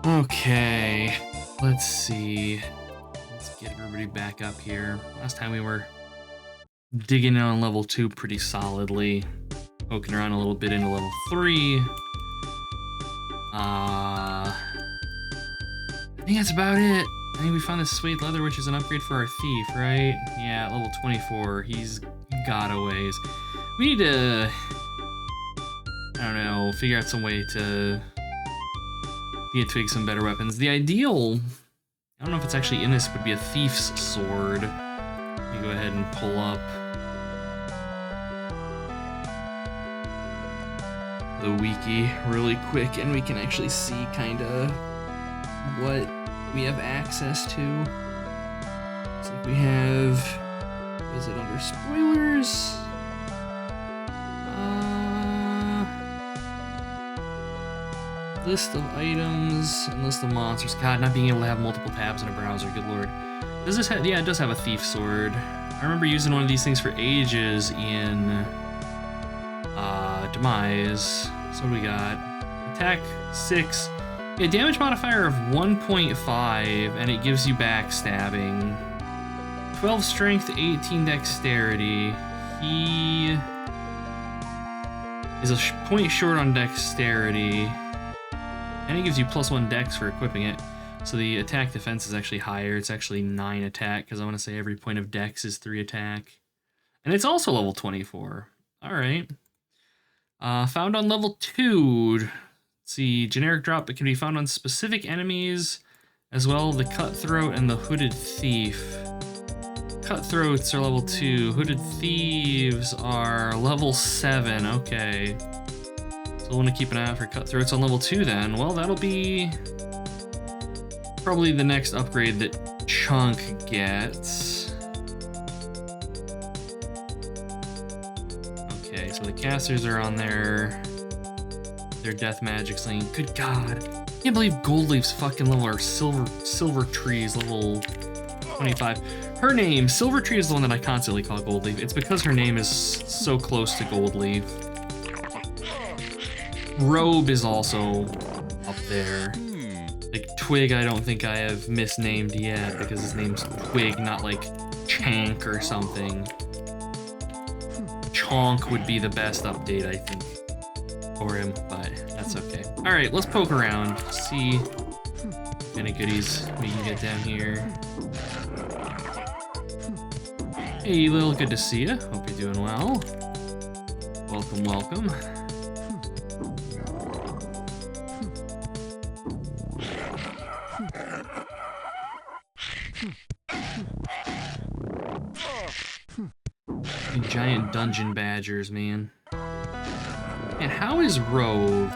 Okay, let's see. Let's get everybody back up here. Last time we were digging in on level 2 pretty solidly. Poking around a little bit into level 3. I think that's about it. I think we found this sweet leather, which is an upgrade for our thief, right? Yeah, level 24. He's got a ways. We need to, I don't know, figure out some way to get Twig some better weapons. The ideal, I don't know if it's actually in this, would be a thief's sword. Let me go ahead and pull up the wiki really quick, and we can actually see kind of what we have access to. Looks like we have, is it under spoilers? List of items and list of monsters. God, not being able to have multiple tabs in a browser, good lord. Does this have, yeah, it does have a thief sword. I remember using one of these things for ages in Demise. So what do we got? Attack 6. A damage modifier of 1.5, and it gives you backstabbing. 12 strength, 18 dexterity. He is a point short on dexterity, and it gives you +1 dex for equipping it. So the attack defense is actually higher. It's actually 9 attack, because I want to say every point of dex is 3 attack. And it's also level 24. Alright. Found on level 2. Let's see, generic drop, it can be found on specific enemies, as well the cutthroat and the hooded thief. Cutthroats are level 2, hooded thieves are level 7, okay. So we'll want to keep an eye out for cutthroats on level 2 then. Well, that'll be probably the next upgrade that Chunk gets. Okay, so the casters are on their death magic sling. Good God, I can't believe Goldleaf's fucking level, or Silver Tree's level 25. Her name, Silver Tree, is the one that I constantly call Goldleaf. It's because her name is so close to Goldleaf. Robe is also up there. Like Twig, I don't think I have misnamed yet because his name's Twig, not like Chank or something. Chonk would be the best update, I think, for him, but that's okay. All right, let's poke around, see what kind of goodies we can get down here. Hey, Lil, good to see you. Hope you're doing well. Welcome, welcome. Giant dungeon badgers, man. And how is Rogue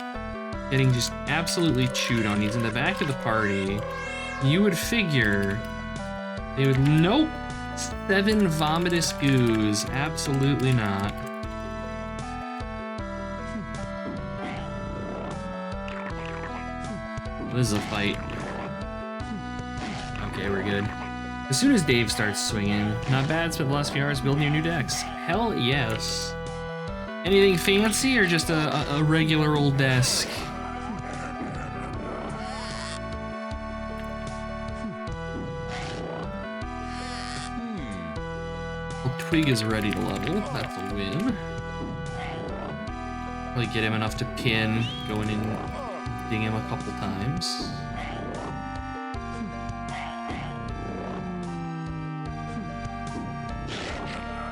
getting just absolutely chewed on? He's in the back of the party. You would figure they would, nope. 7 vomitous goos, absolutely not. This is a fight. Okay, we're good. As soon as Dave starts swinging, not bad, spent the last few hours building your new decks. Hell yes. Anything fancy or just a regular old desk? Well, Twig is ready to level, that's a win. Probably get him enough to pin, going in, ding him a couple times.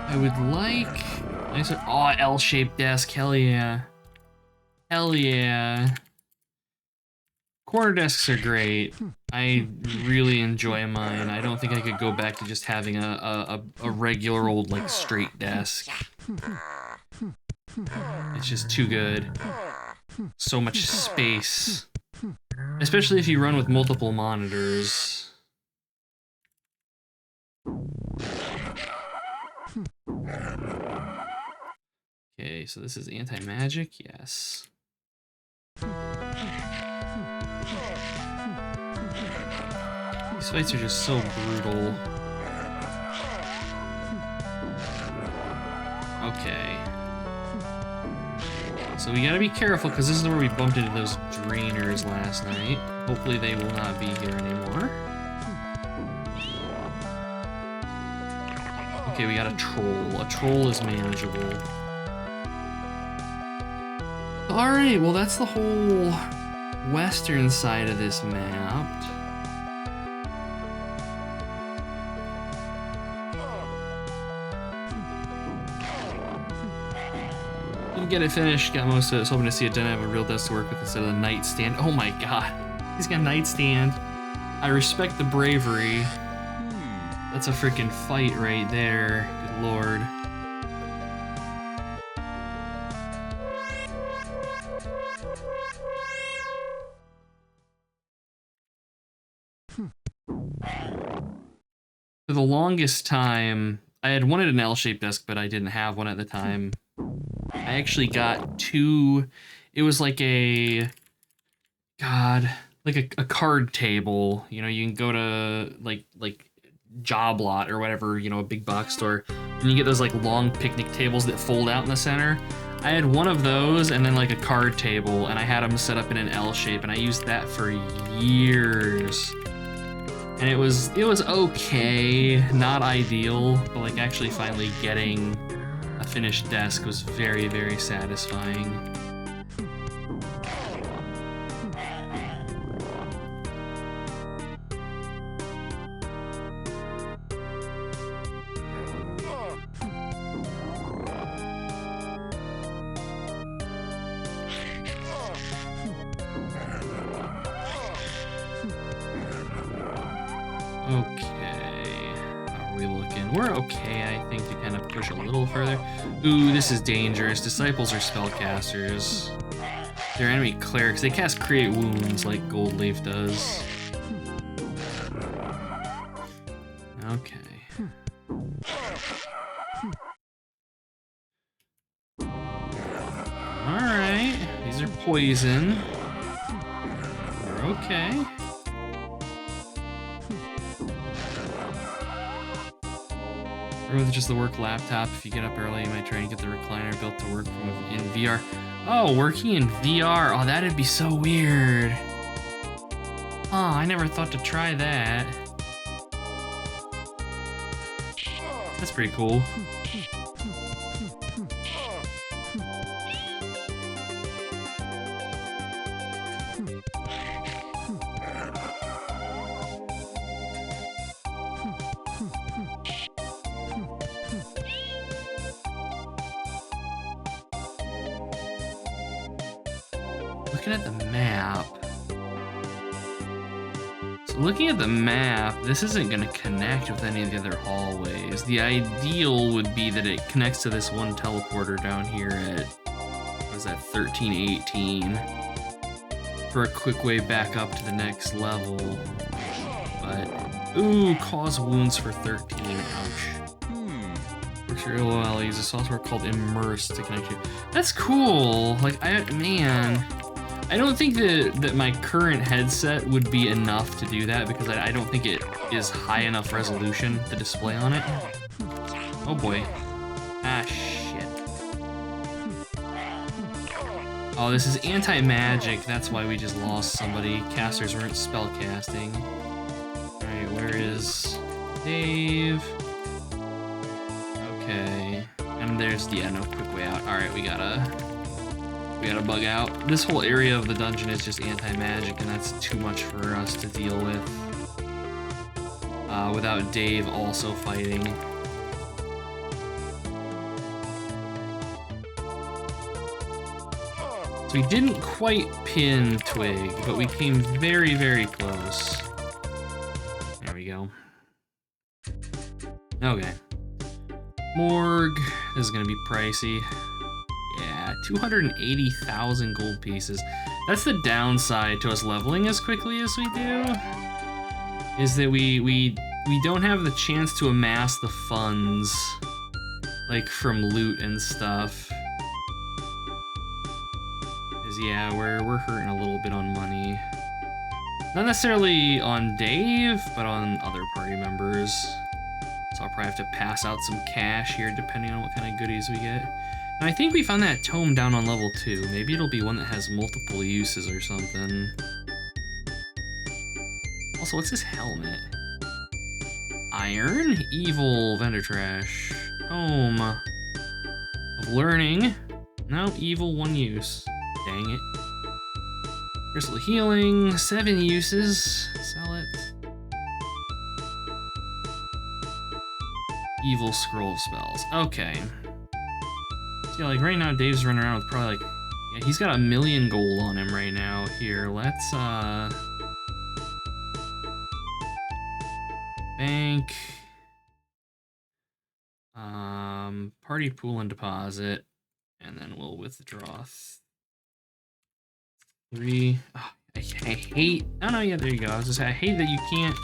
I would like, oh, L-shaped desk, hell yeah. Hell yeah. Corner desks are great. I really enjoy mine. I don't think I could go back to just having a regular old, like, straight desk. It's just too good. So much space. Especially if you run with multiple monitors. Okay, so this is anti-magic, yes. These fights are just so brutal. Okay. So we gotta be careful, because this is where we bumped into those drainers last night. Hopefully they will not be here anymore. Okay, we got a troll. A troll is manageable. Alright, well that's the whole western side of this map. Didn't get it finished, got most of it. I was hoping to see it done. I have a real desk to work with instead of the nightstand. Oh my god, he's got a nightstand. I respect the bravery. That's a freaking fight right there. Good lord. For the longest time, I had wanted an L-shaped desk, but I didn't have one at the time. I actually got two. It was like a, like a card table. You know, you can go to like Job Lot or whatever, you know, a big box store, and you get those like long picnic tables that fold out in the center. I had one of those and then like a card table, and I had them set up in an L shape, and I used that for years. And it was okay, not ideal, but like actually finally getting a finished desk was very, very satisfying. Okay, how are we looking? We're okay, I think, to kind of push a little further. Ooh, this is dangerous. Disciples are spellcasters. They're enemy clerics. They cast Create Wounds like Goldleaf does. Okay. Alright, these are poison. We're okay. Or with just the work laptop, if you get up early, you might try and get the recliner built to work in VR. Oh, working in VR. Oh, that'd be so weird. Oh, I never thought to try that. That's pretty cool. Looking at the map. So looking at the map, this isn't going to connect with any of the other hallways. The ideal would be that it connects to this one teleporter down here at, what is that, 1318, for a quick way back up to the next level. But, ooh, cause wounds for 13, ouch. Works real well. I use a software called Immerse to connect you. That's cool. Like, man, I don't think that my current headset would be enough to do that, because I don't think it is high enough resolution to display on it. Oh boy. Ah, shit. Oh, this is anti-magic. That's why we just lost somebody. Casters weren't spellcasting. Alright, where is Dave? Okay. And there's the no quick way out. Alright, we gotta bug out. This whole area of the dungeon is just anti-magic, and that's too much for us to deal with. Without Dave also fighting. So we didn't quite pin Twig, but we came very, very close. There we go. Okay. Morgue. This is gonna be pricey. Yeah, 280,000 gold pieces. That's the downside to us leveling as quickly as we do, is that we don't have the chance to amass the funds, like from loot and stuff. Cause yeah, we're hurting a little bit on money. Not necessarily on Dave, but on other party members. So I'll probably have to pass out some cash here depending on what kind of goodies we get. And I think we found that tome down on level 2. Maybe it'll be one that has multiple uses or something. Also, what's this helmet? Iron, evil, vendor trash, home of learning. No, evil, 1 use. Dang it. Crystal healing, 7 uses. Sell it. Evil scroll of spells. Okay. So yeah, like right now, Dave's running around with probably like, yeah, he's got 1 million gold on him right now. Here, let's bank. Party pool and deposit, and then we'll withdraw 3. Oh, I hate. Oh no, yeah, there you go. I was just saying, I hate that you can't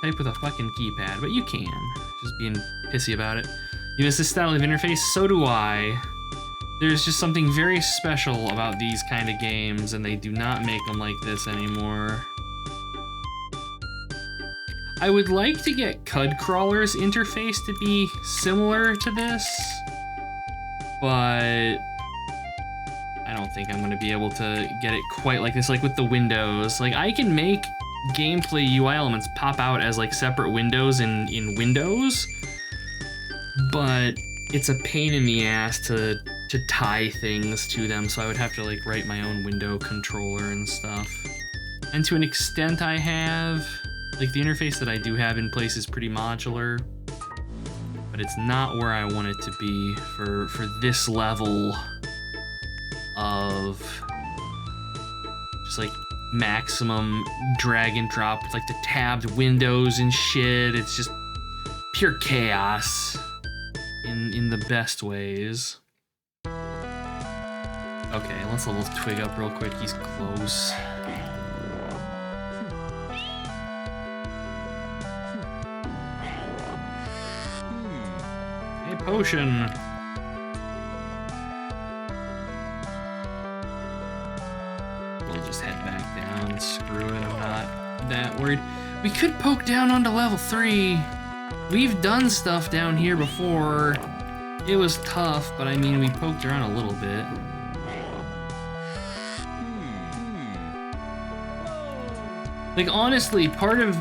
type with a fucking keypad, but you can. Just being pissy about it. You miss this style of interface? So do I. There's just something very special about these kind of games, and they do not make them like this anymore. I would like to get Cud Crawler's interface to be similar to this, but I don't think I'm going to be able to get it quite like this, like with the windows. Like, I can make gameplay UI elements pop out as like separate windows in Windows, but it's a pain in the ass to tie things to them, so I would have to like write my own window controller and stuff. And to an extent I have, like the interface that I do have in place is pretty modular, but it's not where I want it to be for this level of just like maximum drag and drop with like the tabbed windows and shit. It's just pure chaos in the best ways. Okay, let's level Twig up real quick. He's close. Hey, potion. We'll just head back down. Screw it, I'm not that worried. We could poke down onto level 3. We've done stuff down here before. It was tough, but I mean, we poked around a little bit. Like, honestly, part of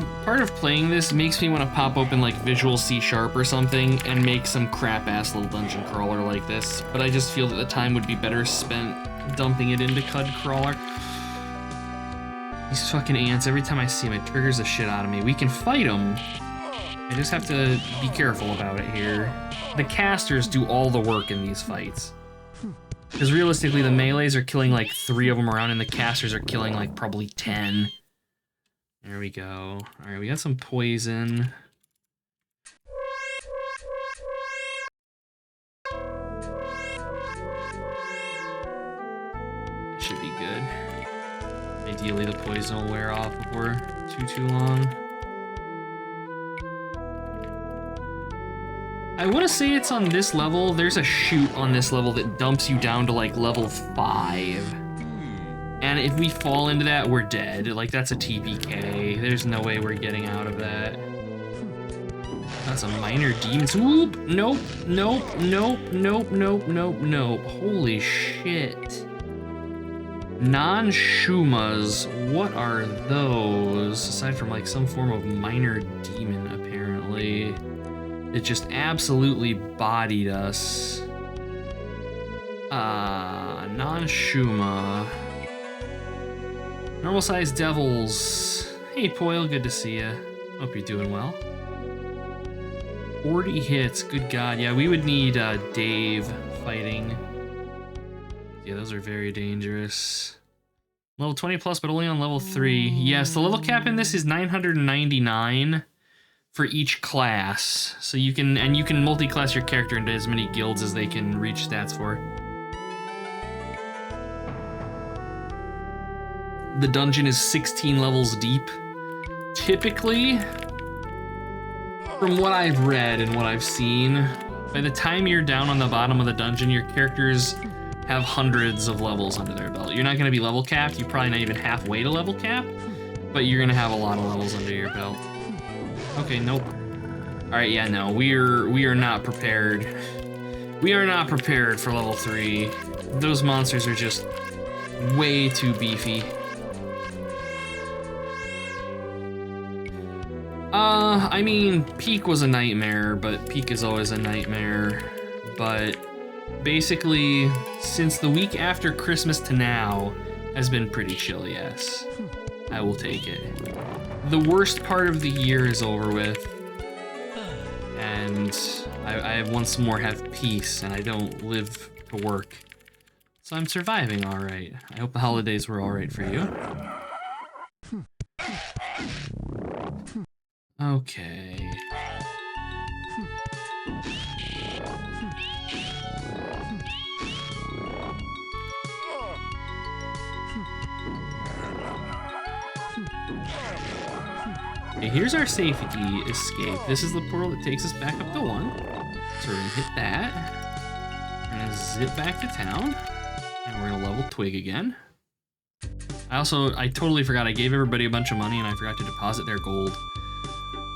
playing this makes me want to pop open like Visual C# or something and make some crap-ass little dungeon crawler like this, but I just feel that the time would be better spent dumping it into Cud Crawler. These fucking ants, every time I see them, it triggers the shit out of me. We can fight them. I just have to be careful about it here. The casters do all the work in these fights. Because realistically, the melees are killing like 3 of them around, and the casters are killing like probably 10. There we go. Alright, we got some poison. Should be good. Ideally, the poison will wear off before too long. I want to say it's on this level. There's a chute on this level that dumps you down to like level 5. And if we fall into that, we're dead. Like, that's a TPK. There's no way we're getting out of that. That's a minor demon. Whoop! Nope, nope, nope, nope, nope, nope, nope. Holy shit. Non-Shumas. What are those? Aside from, like, some form of minor demon, apparently. It just absolutely bodied us. Non-Shuma. Normal-sized devils. Hey, Poil, good to see ya. Hope you're doing well. 40 hits, good god. Yeah, we would need Dave fighting. Yeah, those are very dangerous. Level 20 plus, but only on level 3. Yes, the level cap in this is 999 for each class. So you can multi-class your character into as many guilds as they can reach stats for. The dungeon is 16 levels deep. Typically, from what I've read and what I've seen, by the time you're down on the bottom of the dungeon, your characters have hundreds of levels under their belt. You're not going to be level capped. You're probably not even halfway to level cap, but you're going to have a lot of levels under your belt. Okay, nope. All right, yeah, no, we are not prepared. We are not prepared for level 3. Those monsters are just way too beefy. I mean, Peak was a nightmare, but Peak is always a nightmare. But basically, since the week after Christmas to now has been pretty chill, yes. I will take it. The worst part of the year is over with. And I once more have peace, and I don't live to work. So I'm surviving all right. I hope the holidays were all right for you. Okay. Okay, here's our safety escape. This is the portal that takes us back up to 1. So we're gonna hit that. We're gonna zip back to town. And we're gonna level Twig again. I totally forgot I gave everybody a bunch of money and I forgot to deposit their gold.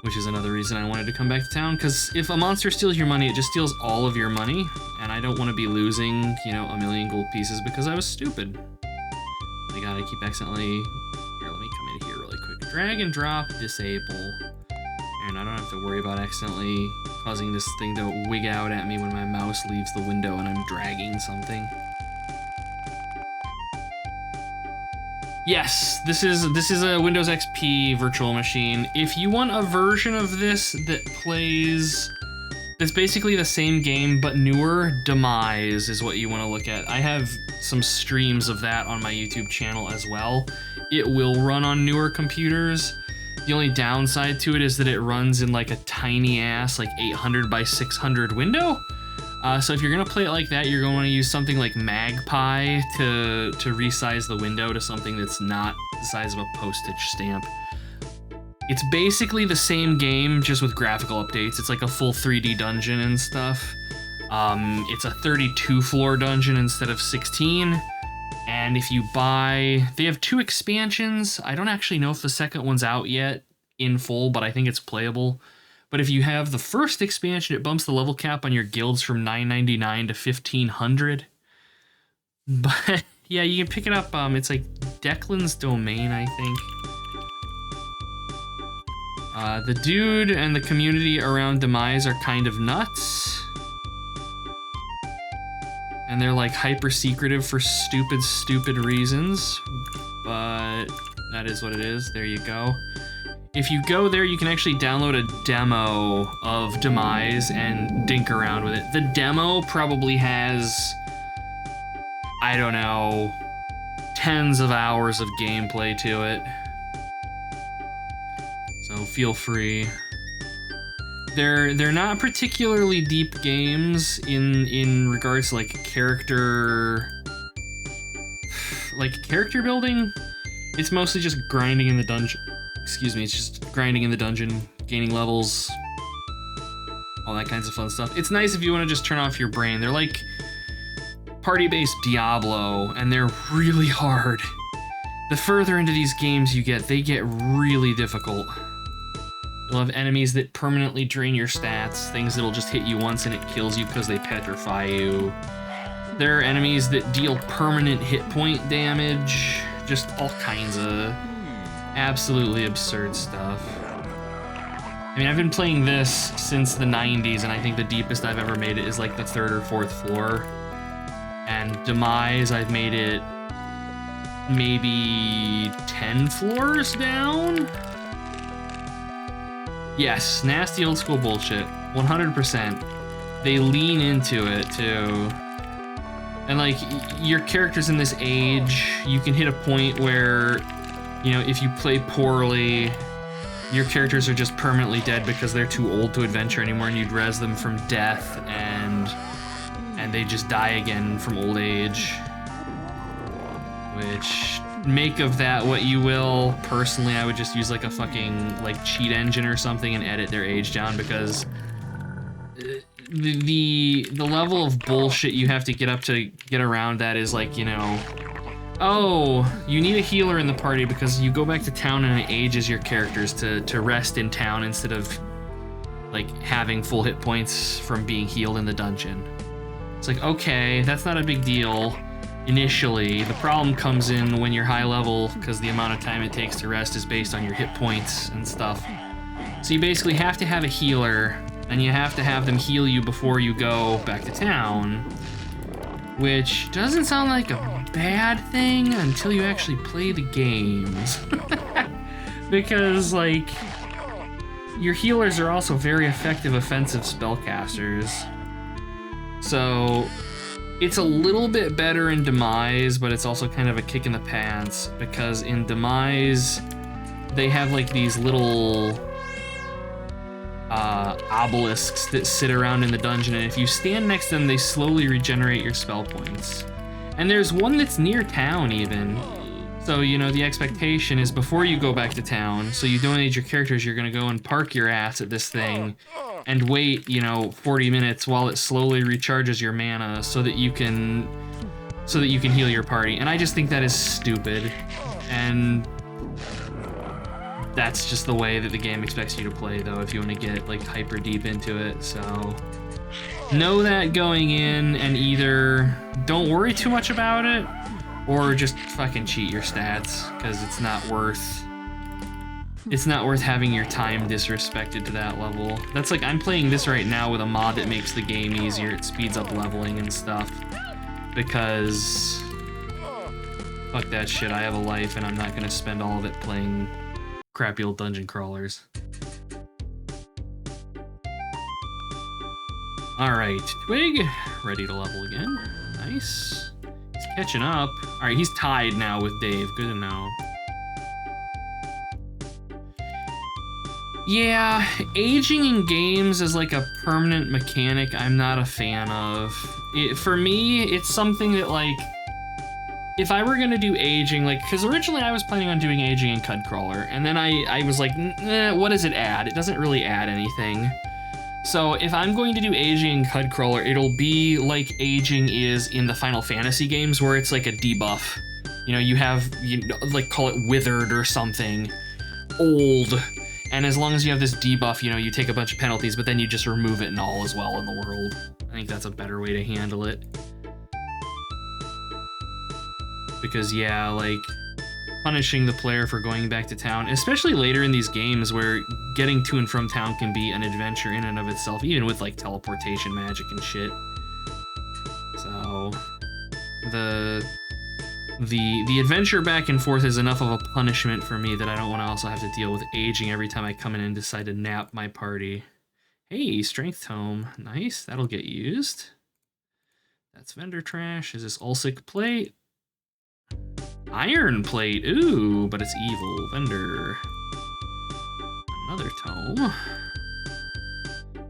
Which is another reason I wanted to come back to town, because if a monster steals your money, it just steals all of your money. And I don't want to be losing, you know, a million gold pieces because I was stupid. My god, I keep accidentally... Here, let me come in here really quick. Drag and drop, disable. And I don't have to worry about accidentally causing this thing to wig out at me when my mouse leaves the window and I'm dragging something. Yes, this is a Windows XP virtual machine. If you want a version of this that's basically the same game but newer, Demise is what you want to look at. I have some streams of that on my YouTube channel as well. It will run on newer computers. The only downside to it is that it runs in like a tiny ass like 800 by 600 window. So if you're gonna play it like that, you're gonna want to use something like Magpie to resize the window to something that's not the size of a postage stamp. It's basically the same game, just with graphical updates. It's like a full 3D dungeon and stuff. It's a 32 floor dungeon instead of 16. And if you buy, they have 2 expansions. I don't actually know if the second one's out yet in full, but I think it's playable. But if you have the first expansion, it bumps the level cap on your guilds from 999 to 1500. But yeah, you can pick it up. It's like Declan's Domain, I think. The dude and the community around Demise are kind of nuts. And they're like hyper secretive for stupid reasons. But that is what it is. There you go. If you go there, you can actually download a demo of Demise and dink around with it. The demo probably has, I don't know, tens of hours of gameplay to it. So feel free. They're not particularly deep games in regards to like character building. It's mostly just grinding in the dungeon. Excuse me, it's just grinding in the dungeon, gaining levels, all that kinds of fun stuff. It's nice if you want to just turn off your brain. They're like party-based Diablo, and they're really hard. The further into these games you get, they get really difficult. You'll have enemies that permanently drain your stats, things that'll just hit you once and it kills you because they petrify you. There are enemies that deal permanent hit point damage, just all kinds of absolutely absurd stuff. I mean, I've been playing this since the 90s, and I think the deepest I've ever made it is like the 3rd or 4th floor. And Demise, I've made it maybe 10 floors down? Yes, nasty old school bullshit, 100%. They lean into it too. And like, your character's in this age, you can hit a point where, you know, if you play poorly, your characters are just permanently dead because they're too old to adventure anymore, and you'd res them from death, and they just die again from old age. Which, make of that what you will. Personally, I would just use like a fucking like cheat engine or something and edit their age down, because the level of bullshit you have to get up to get around that is like, you know, oh, you need a healer in the party because you go back to town and it ages your characters to rest in town instead of like having full hit points from being healed in the dungeon. It's like, okay, that's not a big deal initially. The problem comes in when you're high level, because the amount of time it takes to rest is based on your hit points and stuff. So you basically have to have a healer, and you have to have them heal you before you go back to town, which doesn't sound like a bad thing until you actually play the games. Because, like, your healers are also very effective offensive spellcasters. So it's a little bit better in Demise, but it's also kind of a kick in the pants, because in Demise, they have like these little obelisks that sit around in the dungeon, and if you stand next to them, they slowly regenerate your spell points. And there's one that's near town even. So, you know, the expectation is before you go back to town, so you donate your characters, you're gonna go and park your ass at this thing and wait, you know, 40 minutes while it slowly recharges your mana so that you can heal your party. And I just think that is stupid. And that's just the way that the game expects you to play, though, if you want to get like hyper deep into it. So know that going in, and either don't worry too much about it, or just fucking cheat your stats, because it's not worth having your time disrespected to that level. That's like, I'm playing this right now with a mod that makes the game easier. It speeds up leveling and stuff, because fuck that shit. I have a life, and I'm not gonna spend all of it playing crappy old dungeon crawlers. Alright, Twig, ready to level again. Nice. He's catching up. Alright, he's tied now with Dave. Good to know. Yeah, aging in games is like a permanent mechanic I'm not a fan of. For me, it's something that, like, if I were gonna do aging, like, because originally I was planning on doing aging in Cudcrawler, and then I was like, what does it add? It doesn't really add anything. So if I'm going to do aging in Cudcrawler, it'll be like aging is in the Final Fantasy games, where it's like a debuff. You know, you have, like, call it withered or something, old, and as long as you have this debuff, you know, you take a bunch of penalties, but then you just remove it and all is well in the world. I think that's a better way to handle it. Because, yeah, like, punishing the player for going back to town, especially later in these games where getting to and from town can be an adventure in and of itself, even with, like, teleportation magic and shit. So, the adventure back and forth is enough of a punishment for me that I don't want to also have to deal with aging every time I come in and decide to nap my party. Hey, Strength Tome. Nice, that'll get used. That's vendor trash. Is this Ulsic plate? Iron plate, ooh, but it's evil. Vendor. Another tome.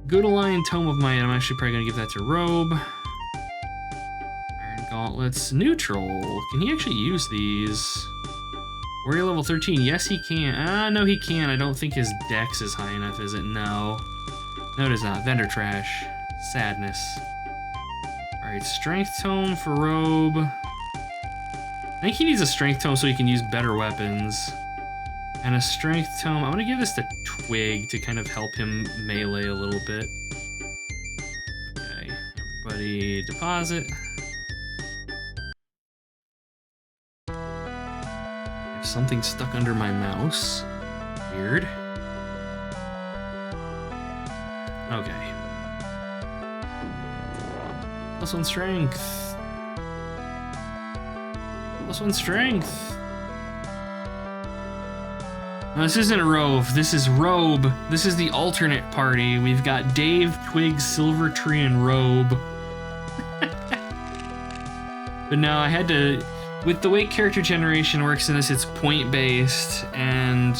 Good aligned tome of might. I'm actually probably gonna give that to Robe. Iron gauntlets, neutral. Can he actually use these? Warrior level 13, yes he can. No he can. I don't think his dex is high enough, is it? No. No it is not. Vendor trash. Sadness. Alright, strength tome for Robe. I think he needs a strength tome so he can use better weapons. And a strength tome, I'm gonna give this to Twig to kind of help him melee a little bit. Okay, everybody deposit. I have something stuck under my mouse. Weird. Okay. +1 strength. +1 strength. No, this isn't Rove. This is Robe. This is the alternate party. We've got Dave, Twig, Silver Tree, and Robe. But no, I had to... With the way character generation works in this, it's point-based, and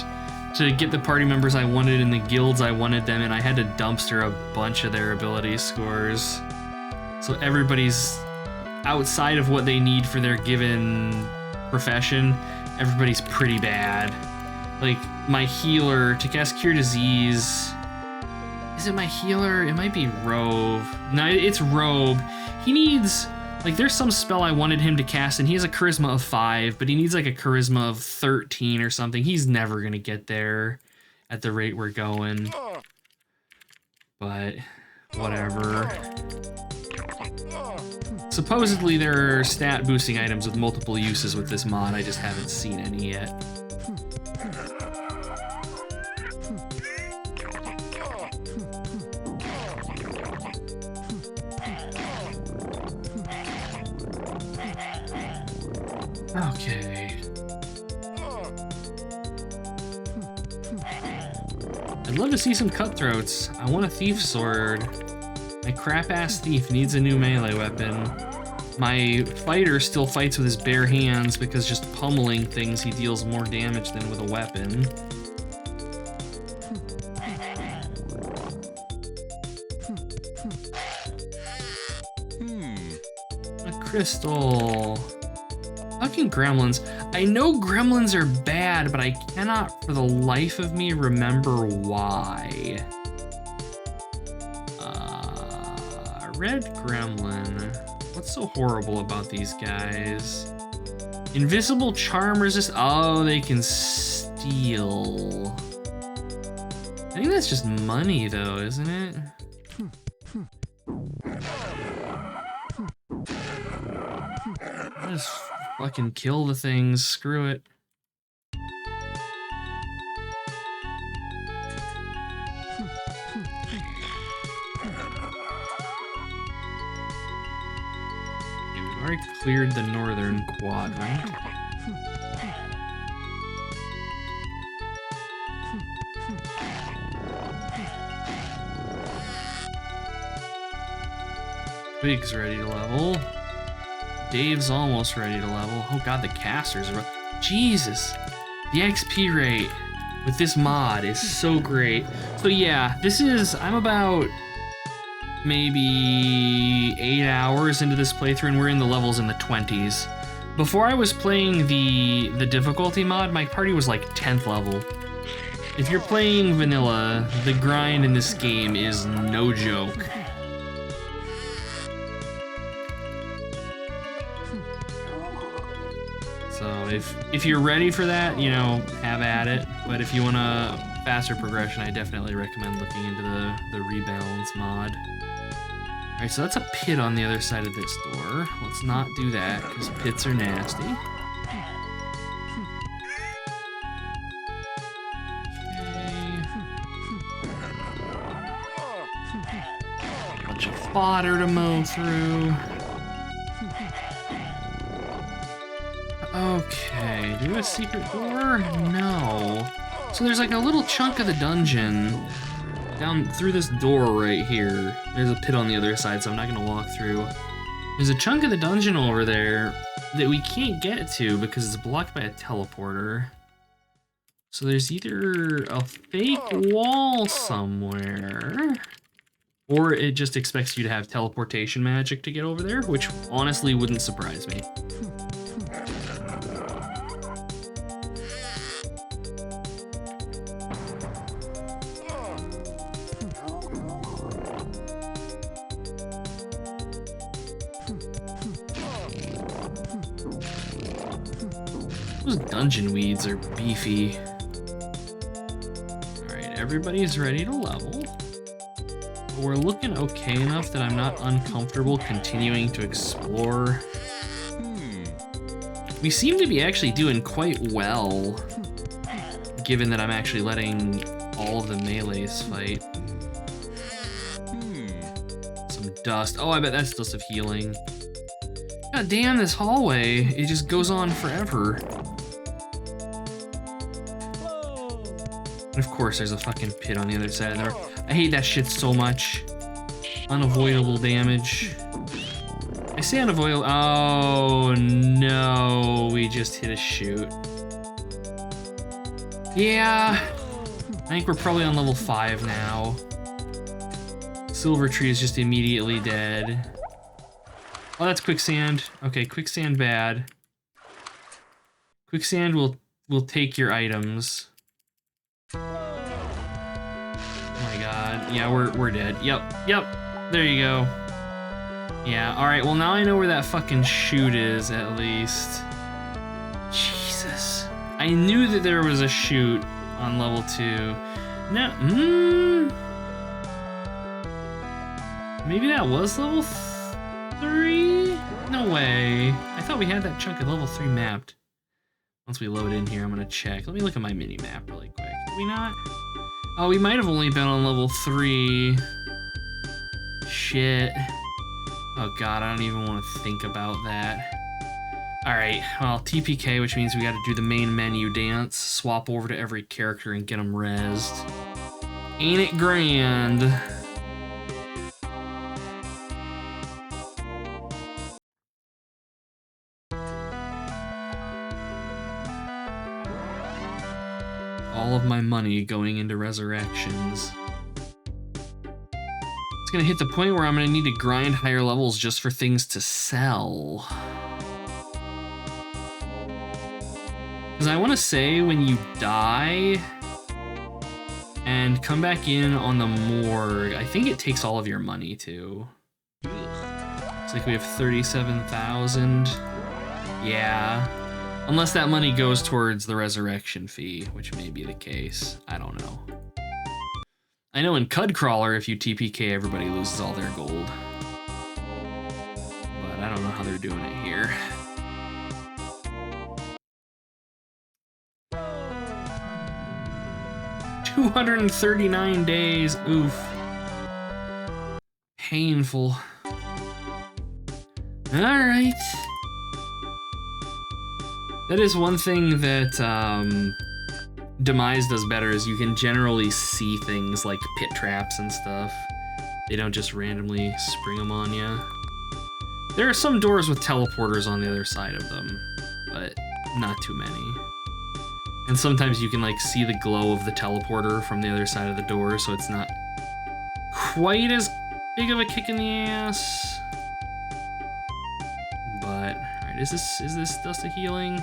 to get the party members I wanted in the guilds I wanted them in, I had to dumpster a bunch of their ability scores. So everybody's... outside of what they need for their given profession, everybody's pretty bad. Like, my healer, to cast Cure Disease... Is it my healer? It might be Robe. No, it's Robe. He needs... Like, there's some spell I wanted him to cast, and he has a charisma of 5, but he needs, like, a charisma of 13 or something. He's never gonna get there at the rate we're going. But, whatever. Supposedly there are stat boosting items with multiple uses with this mod, I just haven't seen any yet. Okay. I'd love to see some cutthroats. I want a thief sword. My crap-ass thief needs a new melee weapon. My fighter still fights with his bare hands because just pummeling things he deals more damage than with a weapon. A crystal. Fucking gremlins. I know gremlins are bad, but I cannot for the life of me remember why. Red gremlin. What's so horrible about these guys? Invisible charm resist. Oh, they can steal. I think that's just money though, isn't it? Just fucking kill the things. Screw it. We've already cleared the northern quadrant. Twig's ready to level. Dave's almost ready to level. Oh god, the casters are... Jesus! The XP rate with this mod is so great. So yeah, this is... I'm about maybe 8 hours into this playthrough and we're in the levels in the 20s. Before I was playing the difficulty mod, my party was like 10th level. If you're playing vanilla, the grind in this game is no joke. So if you're ready for that, you know, have at it. But if you want a faster progression, I definitely recommend looking into the rebalance mod. Alright, so that's a pit on the other side of this door. Let's not do that, because pits are nasty. Okay. Bunch of fodder to mow through. Okay, do we have a secret door? No. So there's like a little chunk of the dungeon down through this door right here. There's a pit on the other side, so I'm not gonna walk through. There's a chunk of the dungeon over there that we can't get to because it's blocked by a teleporter. So there's either a fake wall somewhere, or it just expects you to have teleportation magic to get over there, which honestly wouldn't surprise me. Those dungeon weeds are beefy. Alright, everybody's ready to level. We're looking okay enough that I'm not uncomfortable continuing to explore. We seem to be actually doing quite well, given that I'm actually letting all of the melees fight. Some dust. Oh, I bet that's dust of healing. God damn, this hallway, it just goes on forever. And of course, there's a fucking pit on the other side of the door. I hate that shit so much. Unavoidable damage. I say unavoidable. Oh no, we just hit a chute. Yeah, I think we're probably on level 5 now. Silver Tree is just immediately dead. Oh, that's quicksand. Okay, quicksand bad. Quicksand will take your items. Oh my god. Yeah, we're dead. Yep. There you go. Yeah, alright, well now I know where that fucking chute is, at least. Jesus. I knew that there was a chute on level 2. No, maybe that was level 3? No way. I thought we had that chunk of level 3 mapped. Once we load in here, I'm gonna check. Let me look at my mini-map really quick. Did we not? Oh, we might have only been on level 3. Shit. Oh god, I don't even want to think about that. Alright, well, TPK, which means we gotta do the main menu dance, swap over to every character and get them rezzed. Ain't it grand? All of my money going into resurrections. It's gonna hit the point where I'm gonna need to grind higher levels just for things to sell. Because I want to say when you die and come back in on the morgue, I think it takes all of your money too. It's like we have 37,000. Yeah. Unless that money goes towards the resurrection fee, which may be the case. I don't know. I know in Cudcrawler, if you TPK, everybody loses all their gold. But I don't know how they're doing it here. $239 days, oof. Painful. Alright. That is one thing that Demise does better, is you can generally see things like pit traps and stuff. They don't just randomly spring them on you. There are some doors with teleporters on the other side of them, but not too many. And sometimes you can like see the glow of the teleporter from the other side of the door, so it's not quite as big of a kick in the ass. But alright, is this Dust of Healing?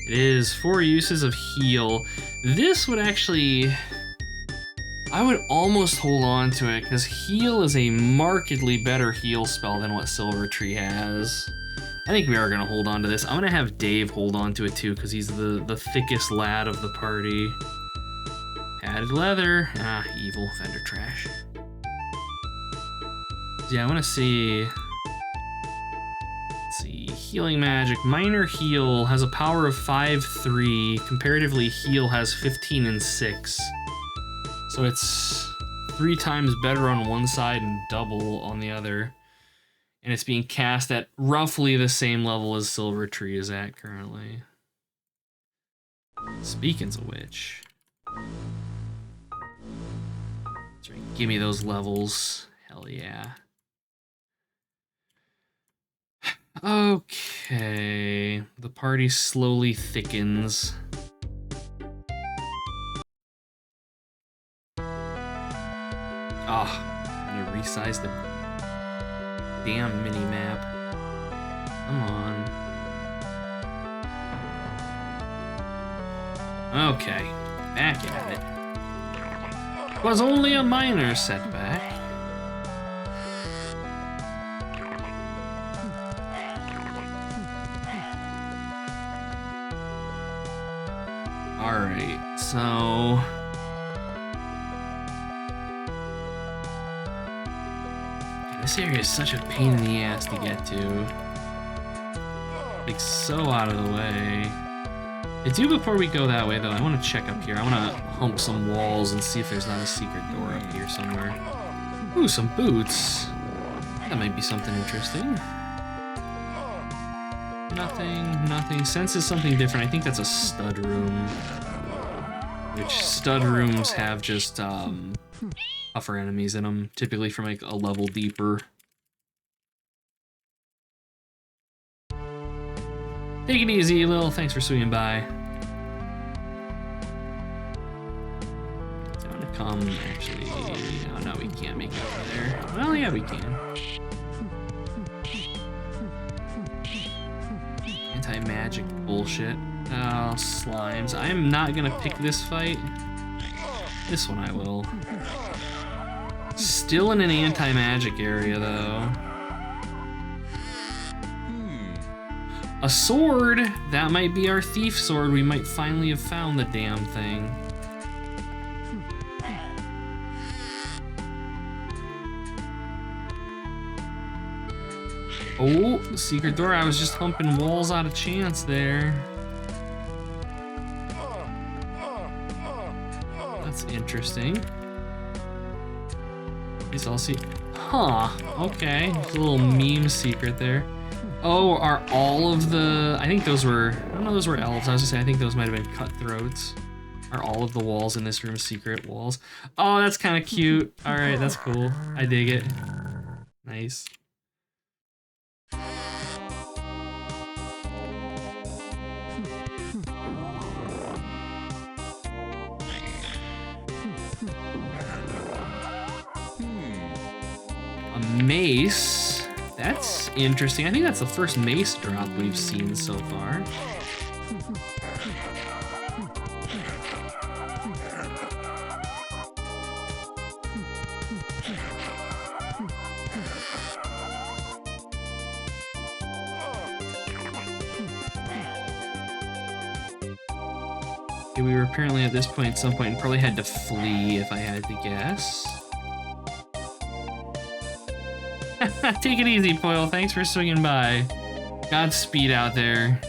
It is 4 uses of heal. This would actually, I would almost hold on to it, because heal is a markedly better heal spell than what Silver Tree has. I think we are gonna hold on to this. I'm gonna have Dave hold on to it too, because he's the thickest lad of the party. Padded leather. Ah, evil vendor trash. Yeah, I wanna see. Let's see. Healing magic. Minor heal has a power of 5/3. Comparatively, heal has 15 and 6. So it's 3 times better on one side and double on the other. And it's being cast at roughly the same level as Silver Tree is at currently. Speaking of which. That's right, give me those levels. Hell yeah. Okay. The party slowly thickens. I'm gonna resize the damn mini-map. Come on. Okay, back at it. Was only a minor setback. Alright, so... This area is such a pain in the ass to get to. Like, so out of the way. I do, before we go that way, though, I want to check up here. I want to hump some walls and see if there's not a secret door up here somewhere. Ooh, some boots. That might be something interesting. Nothing. Senses something different. I think that's a stud room. Which stud rooms have just, tougher enemies in them, typically from like a level deeper. Take it easy, Lil. Thanks for swinging by. So I'm gonna come, actually. Oh no, we can't make it over there. Well, yeah, we can. Anti-magic bullshit. Oh, slimes. I am not gonna pick this fight. This one I will. Still in an anti-magic area, though. A sword! That might be our thief sword. We might finally have found the damn thing. Oh, the secret door. I was just humping walls out of chance there. That's interesting. I'll see. Huh, okay. There's a little meme secret there. Oh, are all of the... I think those were... I don't know, those were elves. I was gonna say, I think those might have been cutthroats. Are all of the walls in this room secret walls? Oh, that's kind of cute. All right, that's cool. I dig it. Nice. A mace. That's interesting. I think that's the first mace drop we've seen so far. Okay, we were apparently at this point, at some point, probably had to flee if I had to guess. Take it easy, Foil. Thanks for swinging by. Godspeed out there.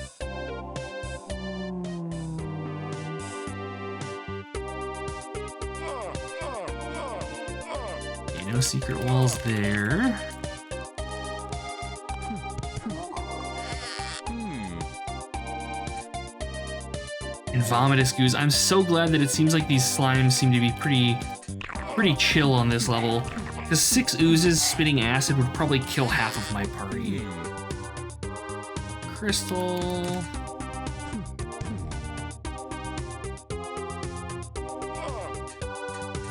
Okay, no secret walls there. And Vomitous Goose. I'm so glad that it seems like these slimes seem to be pretty chill on this level. Because 6 oozes spitting acid would probably kill half of my party. Crystal.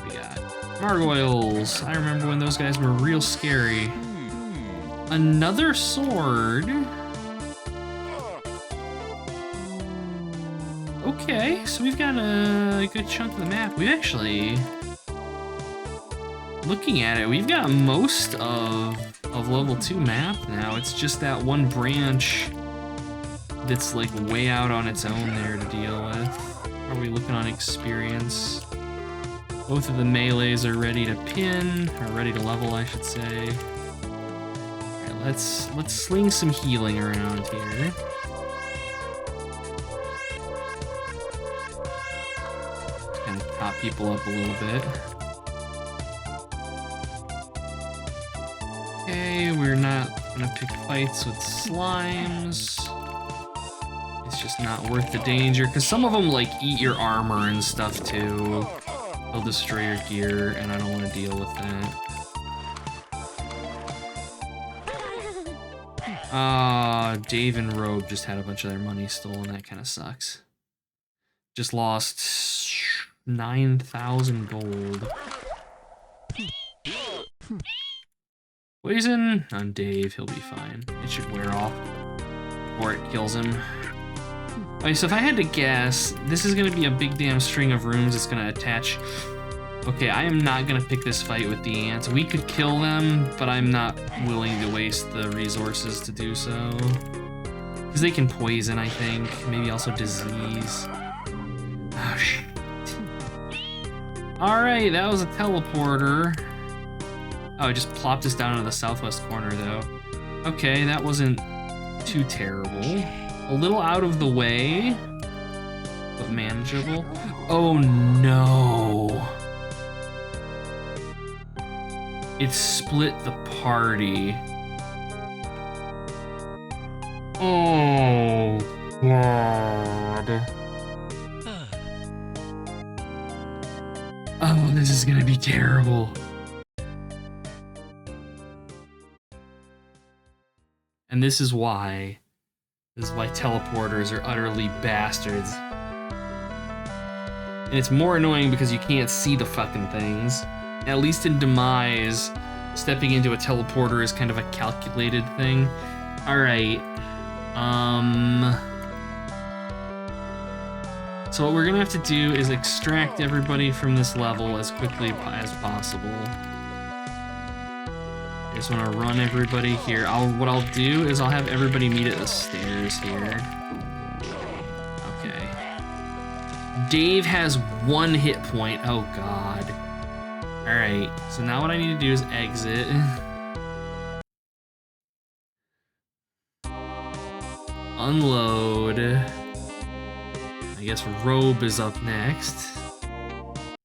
We got gargoyles. I remember when those guys were real scary. Another sword. Okay, so we've got a good chunk of the map. We've actually... Looking at it, we've got most of level 2 map now. It's just that one branch that's like way out on its own there to deal with. Are we looking on experience? Both of the melees are ready to pin, or ready to level, I should say. Alright, let's sling some healing around here. Just kind of top people up a little bit. Okay, we're not gonna pick fights with slimes. It's just not worth the danger, because some of them like eat your armor and stuff too. They'll destroy your gear, and I don't want to deal with that. Dave and Robe just had a bunch of their money stolen. That kind of sucks. Just lost 9,000 gold. Poison on Dave, he'll be fine. It should wear off before it kills him. Okay, so if I had to guess, this is gonna be a big damn string of rooms that's gonna attach. Okay, I am not gonna pick this fight with the ants. We could kill them, but I'm not willing to waste the resources to do so. Because they can poison, I think. Maybe also disease. Oh, shit. Alright, that was a teleporter. Oh, it just plopped us down into the southwest corner, though. Okay, that wasn't too terrible. A little out of the way, but manageable. Oh, no. It split the party. Oh, God. Oh, this is gonna be terrible. And this is why teleporters are utterly bastards. And it's more annoying because you can't see the fucking things. At least in Demise, stepping into a teleporter is kind of a calculated thing. Alright. So what we're gonna have to do is extract everybody from this level as quickly as possible. I just want to run everybody here. What I'll do is I'll have everybody meet at the stairs here. Okay. Dave has 1 hit point. Oh, God. Alright, so now what I need to do is exit. Unload. I guess Robe is up next.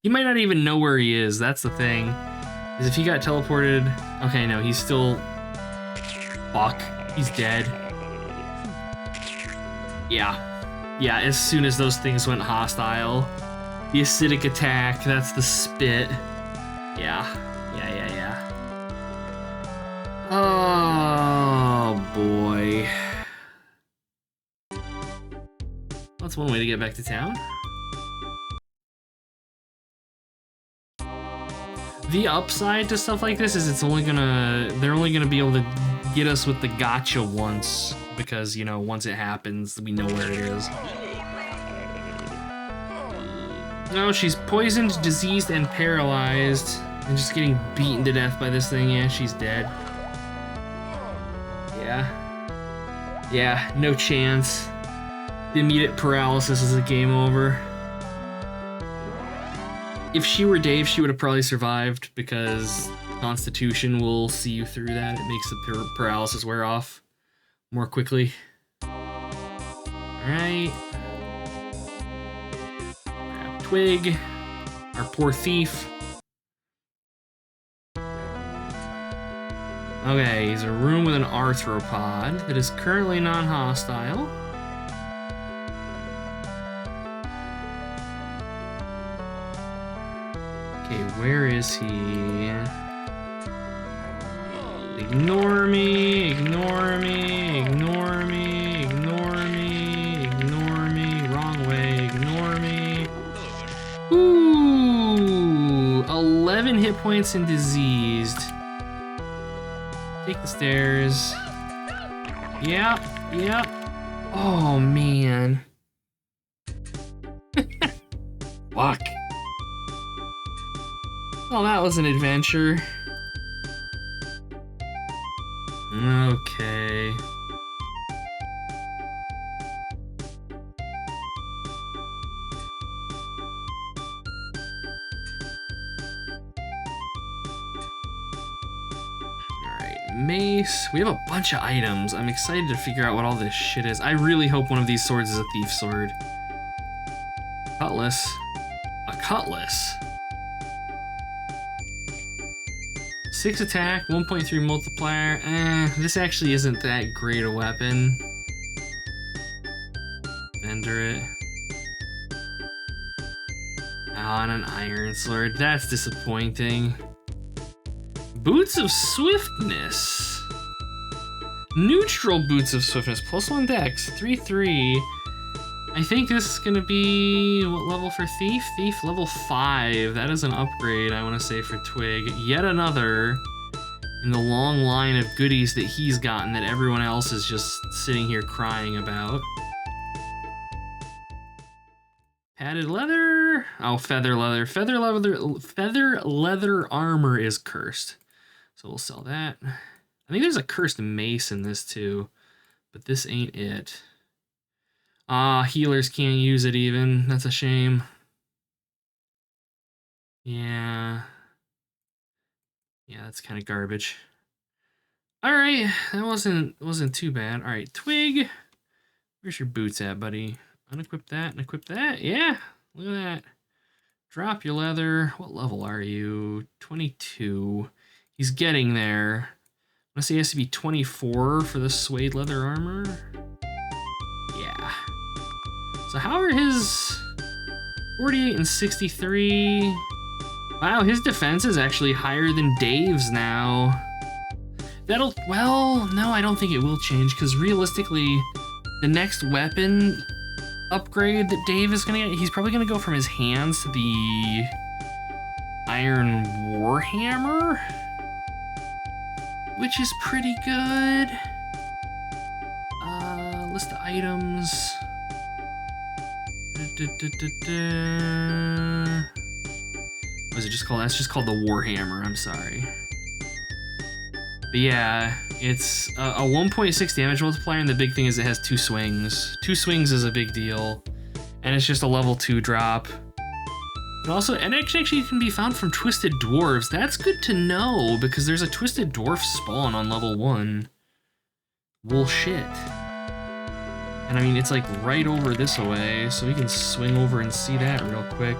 He might not even know where he is, that's the thing. Because if he got teleported... Okay, no, he's still... Fuck. He's dead. Yeah. Yeah, as soon as those things went hostile. The acidic attack, that's the spit. Yeah. Yeah. Oh, boy. That's one way to get back to town. The upside to stuff like this is they're only gonna be able to get us with the gotcha once, because, you know, once it happens, we know where it is. No, she's poisoned, diseased, and paralyzed, and just getting beaten to death by this thing. Yeah, she's dead. Yeah, no chance. The immediate paralysis is a game over. If she were Dave, she would have probably survived, because Constitution will see you through that. It makes the paralysis wear off more quickly. Alright. Grab Twig, our poor thief. Okay, he's a room with an arthropod that is currently non-hostile. Okay, where is he? Ignore me, ignore me, ignore me, ignore me, ignore me, wrong way, ignore me. Ooh, 11 hit points and diseased. Take the stairs. Yep. Oh, man. Fuck. Well, that was an adventure. Okay. Mace. We have a bunch of items. I'm excited to figure out what all this shit is. I really hope one of these swords is a thief sword. Cutlass. A cutlass. 6 attack, 1.3 multiplier. This actually isn't that great a weapon. Bender it. Oh, and an iron sword. That's disappointing. Boots of Swiftness. Neutral Boots of Swiftness. +1 dex. 3/3. I think this is gonna be, what level for Thief? Thief level 5. That is an upgrade, I want to say, for Twig. Yet another in the long line of goodies that he's gotten that everyone else is just sitting here crying about. Padded leather. Oh, feather leather. Feather leather armor is cursed. So we'll sell that. I think there's a cursed mace in this too, but this ain't it. Ah, healers can't use it even. That's a shame. Yeah. Yeah, that's kind of garbage. All right, that wasn't too bad. All right, Twig. Where's your boots at, buddy? Unequip that and equip that. Yeah, look at that. Drop your leather. What level are you? 22. He's getting there. I want to say he has to be 24 for the suede leather armor. Yeah. So how are his 48 and 63? Wow, his defense is actually higher than Dave's now. Well, no, I don't think it will change, because realistically, the next weapon upgrade that Dave is gonna get, he's probably gonna go from his hands to the Iron Warhammer, which is pretty good. List of items. What is it just called? That's just called the Warhammer, I'm sorry. But yeah, it's a 1.6 damage multiplier, and the big thing is it has 2 swings. 2 swings is a big deal, and it's just a level 2 drop. And it actually can be found from Twisted Dwarves. That's good to know, because there's a Twisted Dwarf spawn on level 1. Well, shit. And I mean, it's like right over this way, so we can swing over and see that real quick.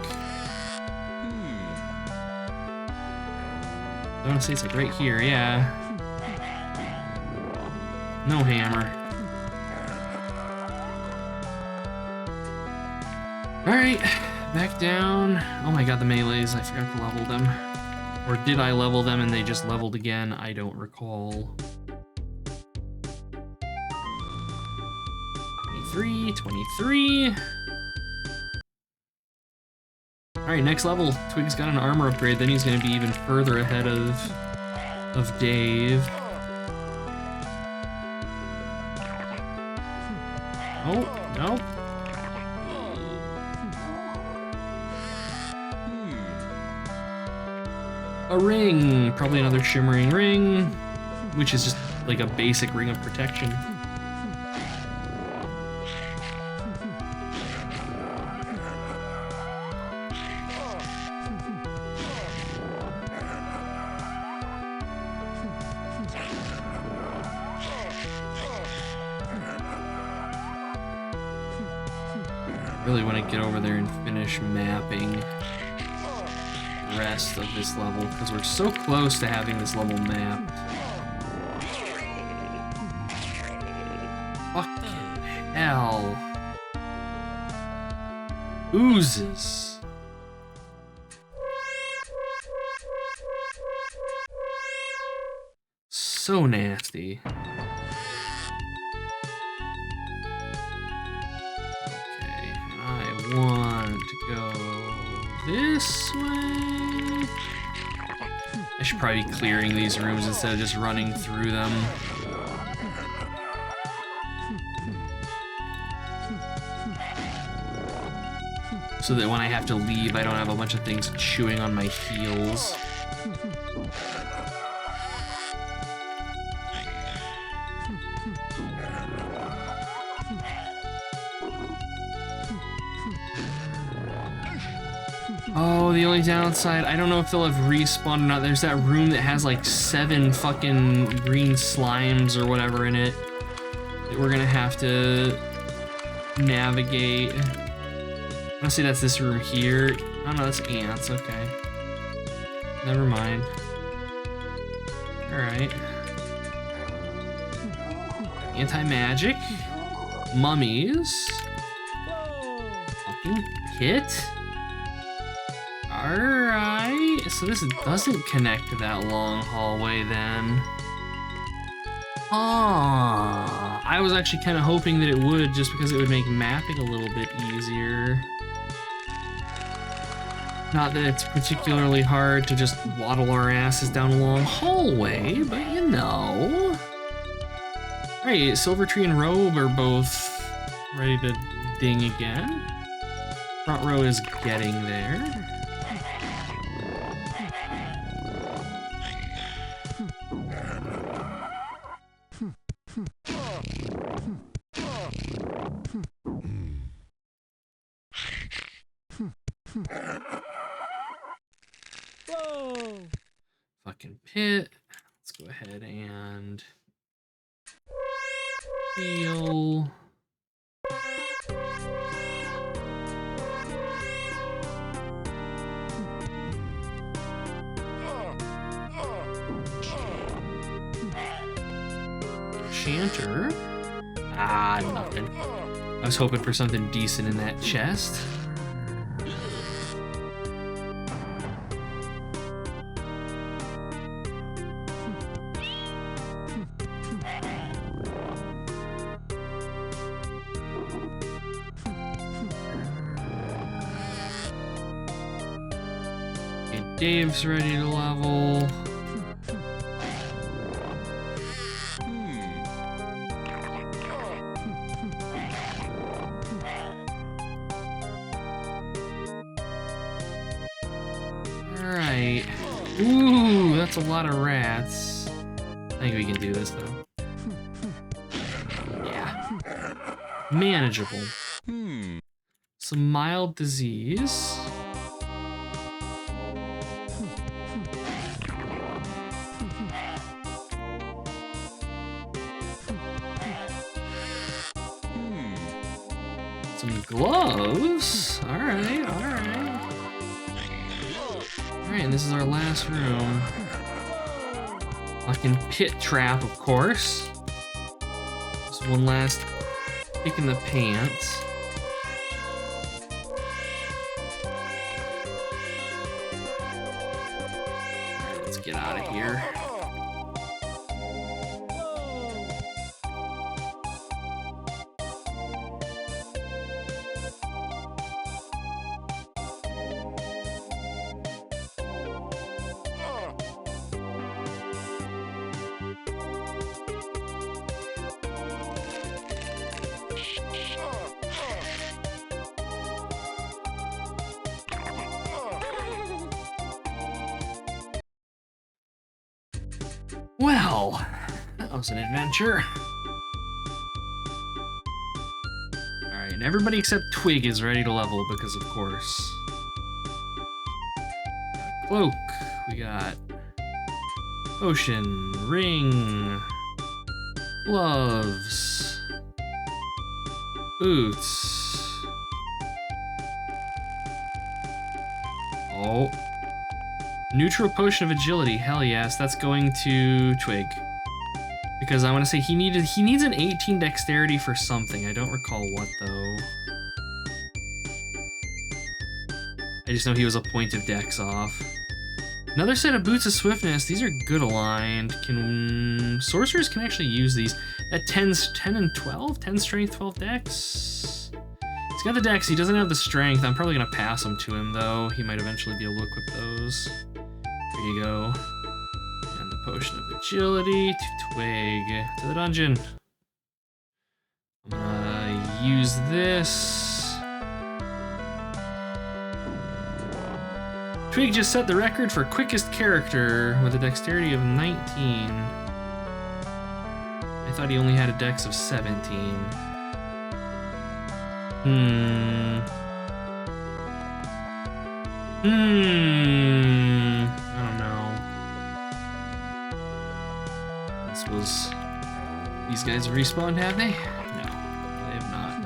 I want to say it's like right here, yeah. No hammer. Alright, back down. Oh my god, the melees, I forgot to level them. Or did I level them and they just leveled again? I don't recall. 23. Alright, next level. Twig's got an armor upgrade, then he's gonna be even further ahead of Dave. Oh, no. A ring, probably another shimmering ring, which is just like a basic ring of protection. Really want to get over there and finish mapping the rest of this level because we're so close to having this level mapped. Fucking hell. Oozes. So nasty. Want to go this way. I should probably be clearing these rooms instead of just running through them. So that when I have to leave, I don't have a bunch of things chewing on my heels. Oh, the only downside, I don't know if they'll have respawned or not. There's that room that has like 7 fucking green slimes or whatever in it that we're gonna have to navigate. I wanna say that's this room here. Oh no, that's ants, okay. Never mind. Alright. Anti-magic. Mummies. Fucking pit. Alright, so this doesn't connect to that long hallway then. Ah, I was actually kind of hoping that it would just because it would make mapping a little bit easier. Not that it's particularly hard to just waddle our asses down a long hallway, but you know. Alright, Silvertree and Robe are both ready to ding again. Front row is getting there. Fucking pit. Let's go ahead and heal. Enchanter. Ah, nothing. I was hoping for something decent in that chest. Okay, Dave's ready to level. Alright. Ooh, that's a lot of rats. I think we can do this though. Yeah. Manageable. Some mild disease. Some gloves. Alright, alright. Alright, and this is our last room. Fucking pit trap, of course. Just one last kick in the pants. Let's get out of here. Well, that was an adventure. Alright, and everybody except Twig is ready to level because, of course. Cloak, we got potion, ring, gloves, boots. Oh. Neutral potion of agility, hell yes, that's going to Twig. Because I want to say he needs an 18 dexterity for something. I don't recall what though. I just know he was a point of dex off. Another set of boots of swiftness. These are good aligned. Sorcerers can actually use these. At 10 and 12? 10 strength, 12 dex? He's got the dex, he doesn't have the strength. I'm probably gonna pass them to him though. He might eventually be able to equip those. There you go. And the potion of agility to Twig. To the dungeon. I'm gonna use this. Twig just set the record for quickest character with a dexterity of 19. I thought he only had a dex of 17. I don't know. This was... These guys respawned, have they? No, they have not.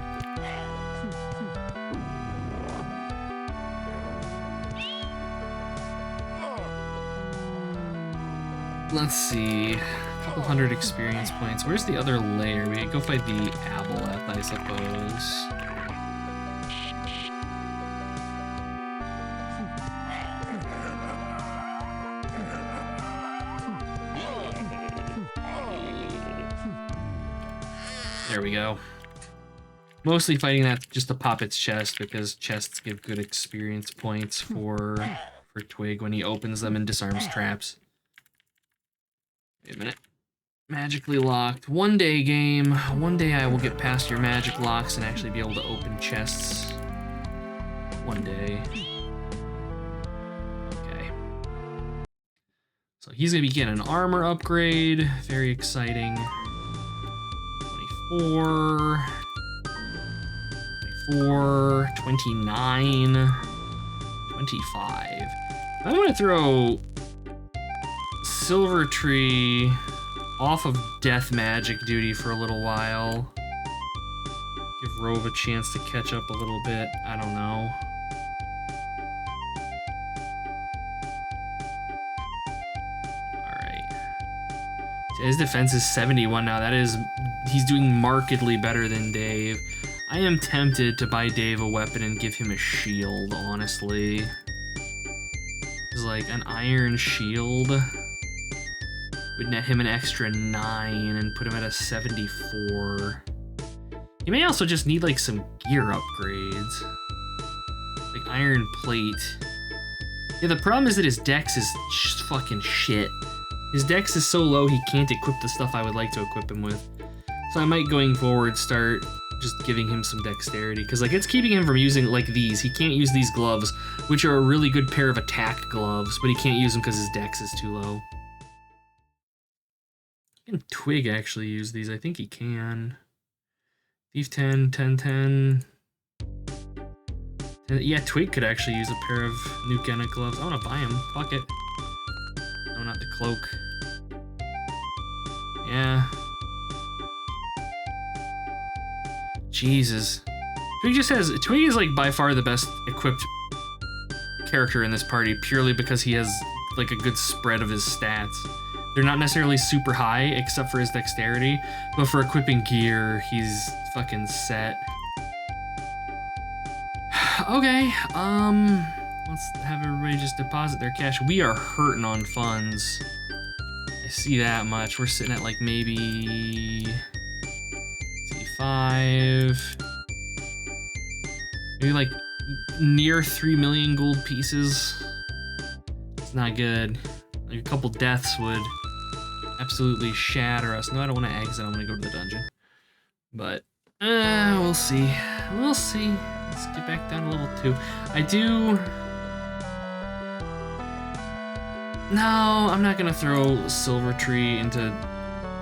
Let's see. A couple hundred experience points. Where's the other layer? We could go fight the Aboleth, I suppose. There we go. Mostly fighting that just to pop its chest because chests give good experience points for Twig when he opens them and disarms traps. Wait a minute. Magically locked. One day game. One day I will get past your magic locks and actually be able to open chests. One day. Okay. So he's gonna be getting an armor upgrade. Very exciting. 24, 29, 25. I'm gonna throw Silver Tree off of death magic duty for a little while. Give Rove a chance to catch up a little bit. I don't know. His defense is 71 now. That is, he's doing markedly better than Dave. I am tempted to buy Dave a weapon and give him a shield, honestly. It's like an iron shield would net him an extra 9 and put him at a 74. He may also just need like some gear upgrades. Like iron plate. Yeah, the problem is that his dex is just fucking shit. His dex is so low he can't equip the stuff I would like to equip him with. So I might going forward start just giving him some dexterity, because like it's keeping him from using like these. He can't use these gloves, which are a really good pair of attack gloves, but he can't use them because his dex is too low. Can Twig actually use these? I think he can. Thief 10, 10, 10. Yeah, Twig could actually use a pair of New Gennett gloves. I want to buy him. Fuck it. No, not the cloak. Yeah. Jesus. Twig is like by far the best equipped character in this party, purely because he has like a good spread of his stats. They're not necessarily super high, except for his dexterity, but for equipping gear, he's fucking set. Okay, Let's have everybody just deposit their cash. We are hurting on funds. I see that much. We're sitting at like maybe... let's see, 5... maybe like near 3 million gold pieces. It's not good. Like a couple deaths would absolutely shatter us. No, I don't want to exit. I want to go to the dungeon. But, we'll see. We'll see. Let's get back down to level 2. I do... no, I'm not going to throw Silver Tree into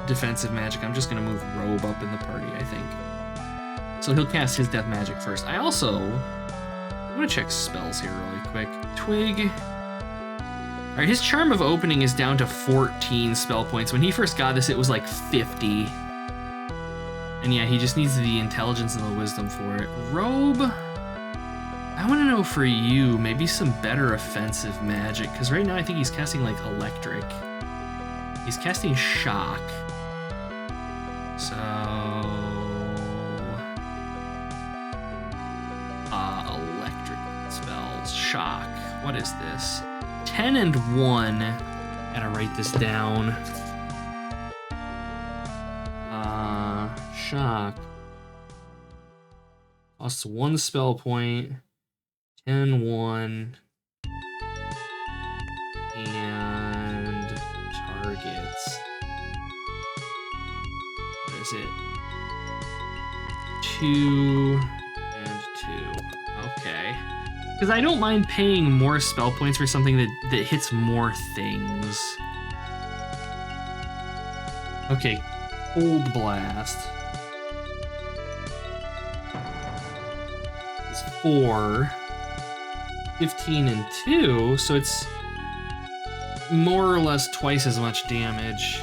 defensive magic. I'm just going to move Robe up in the party, I think. So he'll cast his death magic first. I'm going to check spells here really quick. Twig. All right, his Charm of Opening is down to 14 spell points. When he first got this, it was like 50. And yeah, he just needs the intelligence and the wisdom for it. Robe. I want to know for you, maybe some better offensive magic, because right now I think he's casting like Electric. He's casting Shock. So... electric spells. Shock. What is this? 10 and 1. Gotta write this down. Shock. Costs 1 spell point. 10, 1. And targets. What is it? 2 and 2. Okay. Because I don't mind paying more spell points for something that hits more things. Okay, Cold Blast. It's 4. 15 and 2, so it's more or less twice as much damage.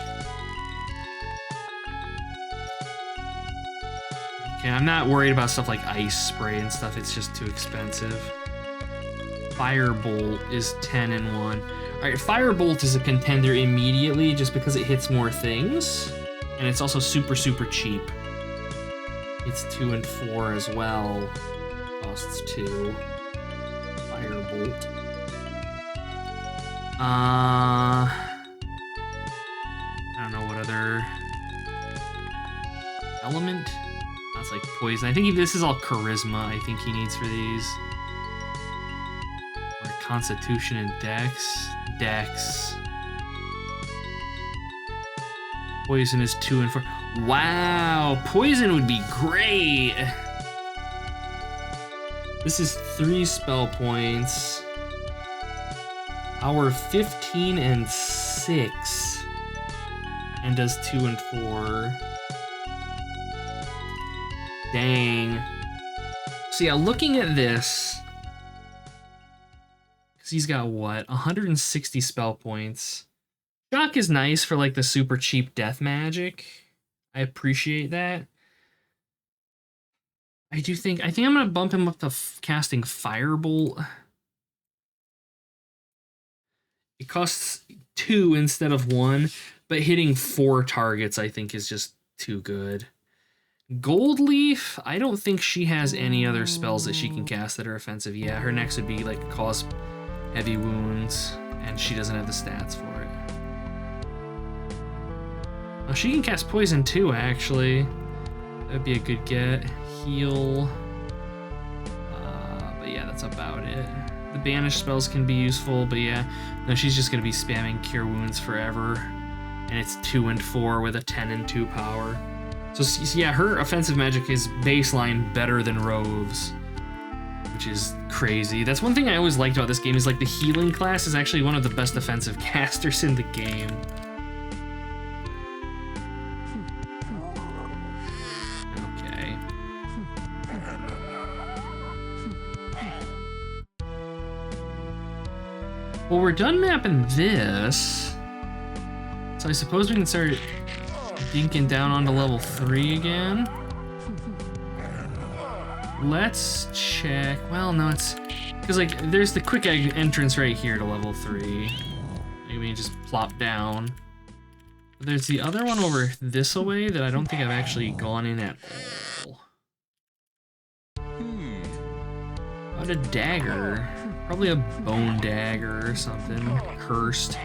Okay, I'm not worried about stuff like Ice Spray and stuff, it's just too expensive. Firebolt is 10 and 1. Alright, Firebolt is a contender immediately just because it hits more things. And it's also super, super cheap. It's 2 and 4 as well. Costs 2. Firebolt. I don't know what other... Element? That's like Poison. I think this is all Charisma I think he needs for these. Or Constitution and Dex. Dex. Poison is 2 and 4. Wow! Poison would be great! This is 3 spell points. Power 15 and 6. And does 2 and 4. Dang. So yeah, looking at this, because he's got what? 160 spell points. Shock is nice for like the super cheap death magic. I appreciate that. I think I'm gonna bump him up to casting Firebolt. It costs 2 instead of 1, but hitting 4 targets I think is just too good. Gold Leaf, I don't think she has any other spells that she can cast that are offensive. Yeah, her next would be like cause heavy wounds, and she doesn't have the stats for it. Oh, she can cast poison too, actually. That'd be a good get. Heal. But yeah, that's about it. The banish spells can be useful, but yeah, no, she's just gonna be spamming Cure Wounds forever. And it's 2 and 4 with a 10 and 2 power. So yeah, her offensive magic is baseline better than Rove's, which is crazy. That's one thing I always liked about this game is like the healing class is actually one of the best offensive casters in the game. Okay. Well, we're done mapping this, so I suppose we can start dinking down onto level 3 again. Let's check. Well, no, it's because like there's the quick entrance right here to level 3. Maybe we can just plop down. But there's the other one over this way that I don't think I've actually gone in at all. What a dagger. Probably a bone dagger or something. Cursed.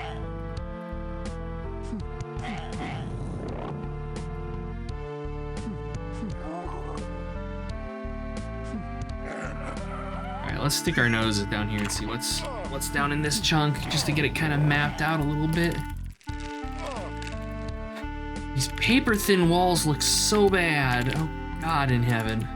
Alright, let's stick our noses down here and see what's down in this chunk, just to get it kind of mapped out a little bit. These paper-thin walls look so bad. Oh, God in heaven.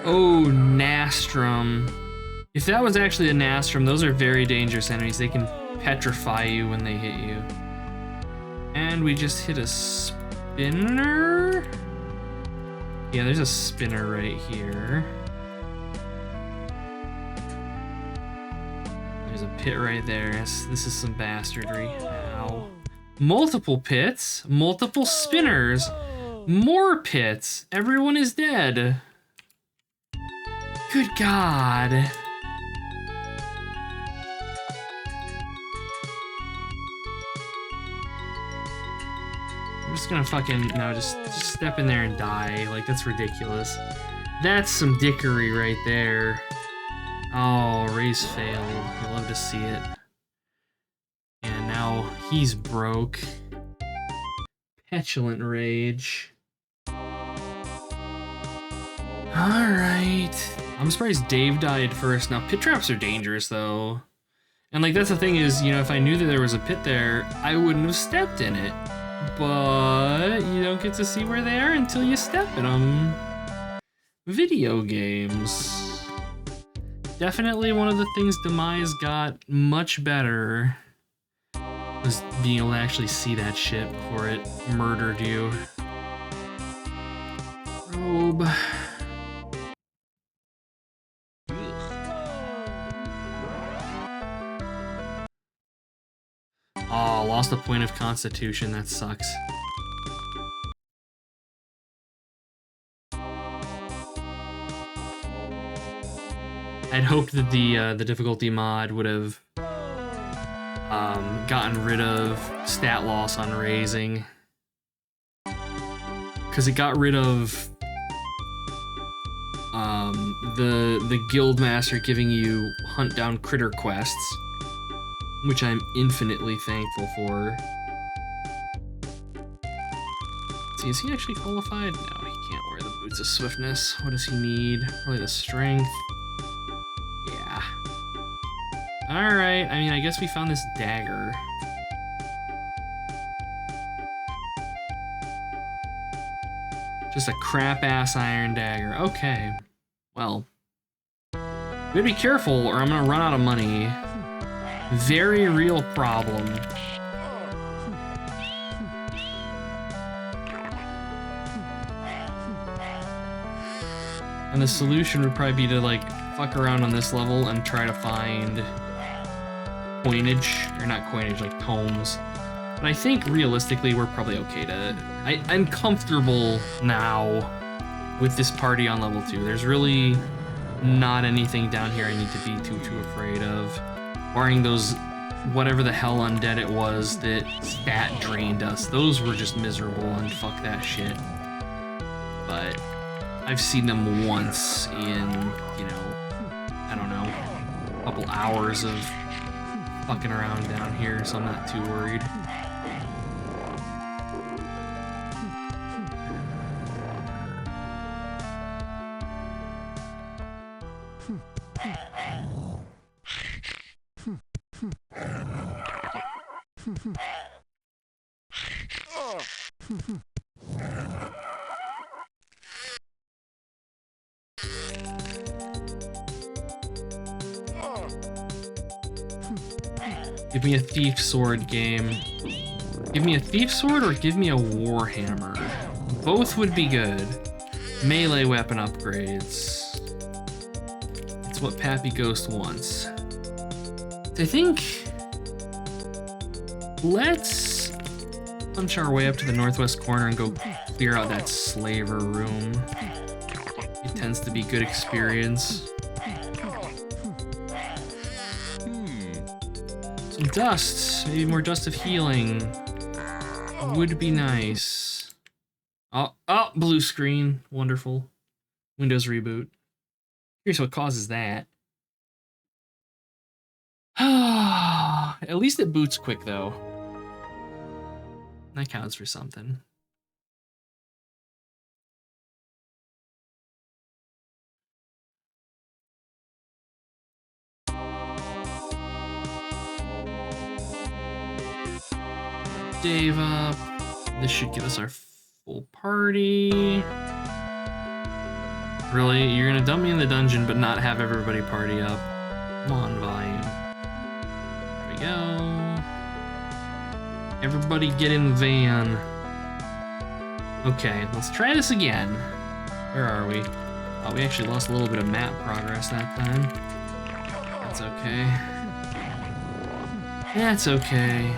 Oh, Nastrum. If that was actually a Nastrum, those are very dangerous enemies. They can petrify you when they hit you. And we just hit a spinner? Yeah, there's a spinner right here. There's a pit right there. This is some bastardry. Ow. Multiple pits, multiple spinners, more pits. Everyone is dead. Good God. I'm just gonna fucking, no, just step in there and die. Like, that's ridiculous. That's some dickery right there. Oh, Ray's failed. You love to see it. And now he's broke. Petulant Rage. Alright. I'm surprised Dave died first. Now, pit traps are dangerous, though. And, like, that's the thing is, you know, if I knew that there was a pit there, I wouldn't have stepped in it. But you don't get to see where they are until you step in them. Video games. Definitely one of the things Demise got much better was being able to actually see that shit before it murdered you. Robe. Oh, lost a point of constitution. That sucks. I'd hoped that the difficulty mod would have gotten rid of stat loss on raising, because it got rid of the guildmaster giving you hunt down critter quests, which I'm infinitely thankful for. See, is he actually qualified? No, he can't wear the boots of swiftness. What does he need? Probably the strength. Yeah. Alright, I mean, I guess we found this dagger. Just a crap-ass iron dagger. Okay. Well. Better be careful or I'm gonna run out of money. Very real problem. And the solution would probably be to, like, fuck around on this level and try to find coinage, or not coinage, like tomes. But I think realistically we're probably okay to... I'm comfortable now with this party on level 2. There's really not anything down here I need to be too afraid of. Barring those, whatever the hell undead it was that stat drained us. Those were just miserable and fuck that shit. But I've seen them once in, you know, I don't know, a couple hours of fucking around down here, so I'm not too worried. Give me a thief sword game. Give me a thief sword or give me a warhammer. Both would be good. Melee weapon upgrades. It's what Pappy Ghost wants. I think let's punch our way up to the northwest corner and go clear out that slaver room. It tends to be good experience. I'm Dust. Maybe more dust of healing. Would be nice. Oh, blue screen. Wonderful. Windows reboot. Here's what causes that. At least it boots quick, though. That counts for something. Dave up. This should give us our full party. Really? You're gonna dump me in the dungeon but not have everybody party up? Come on, volume. There we go. Everybody get in the van. Okay, let's try this again. Where are we? Oh, we actually lost a little bit of map progress that time. That's okay. That's okay.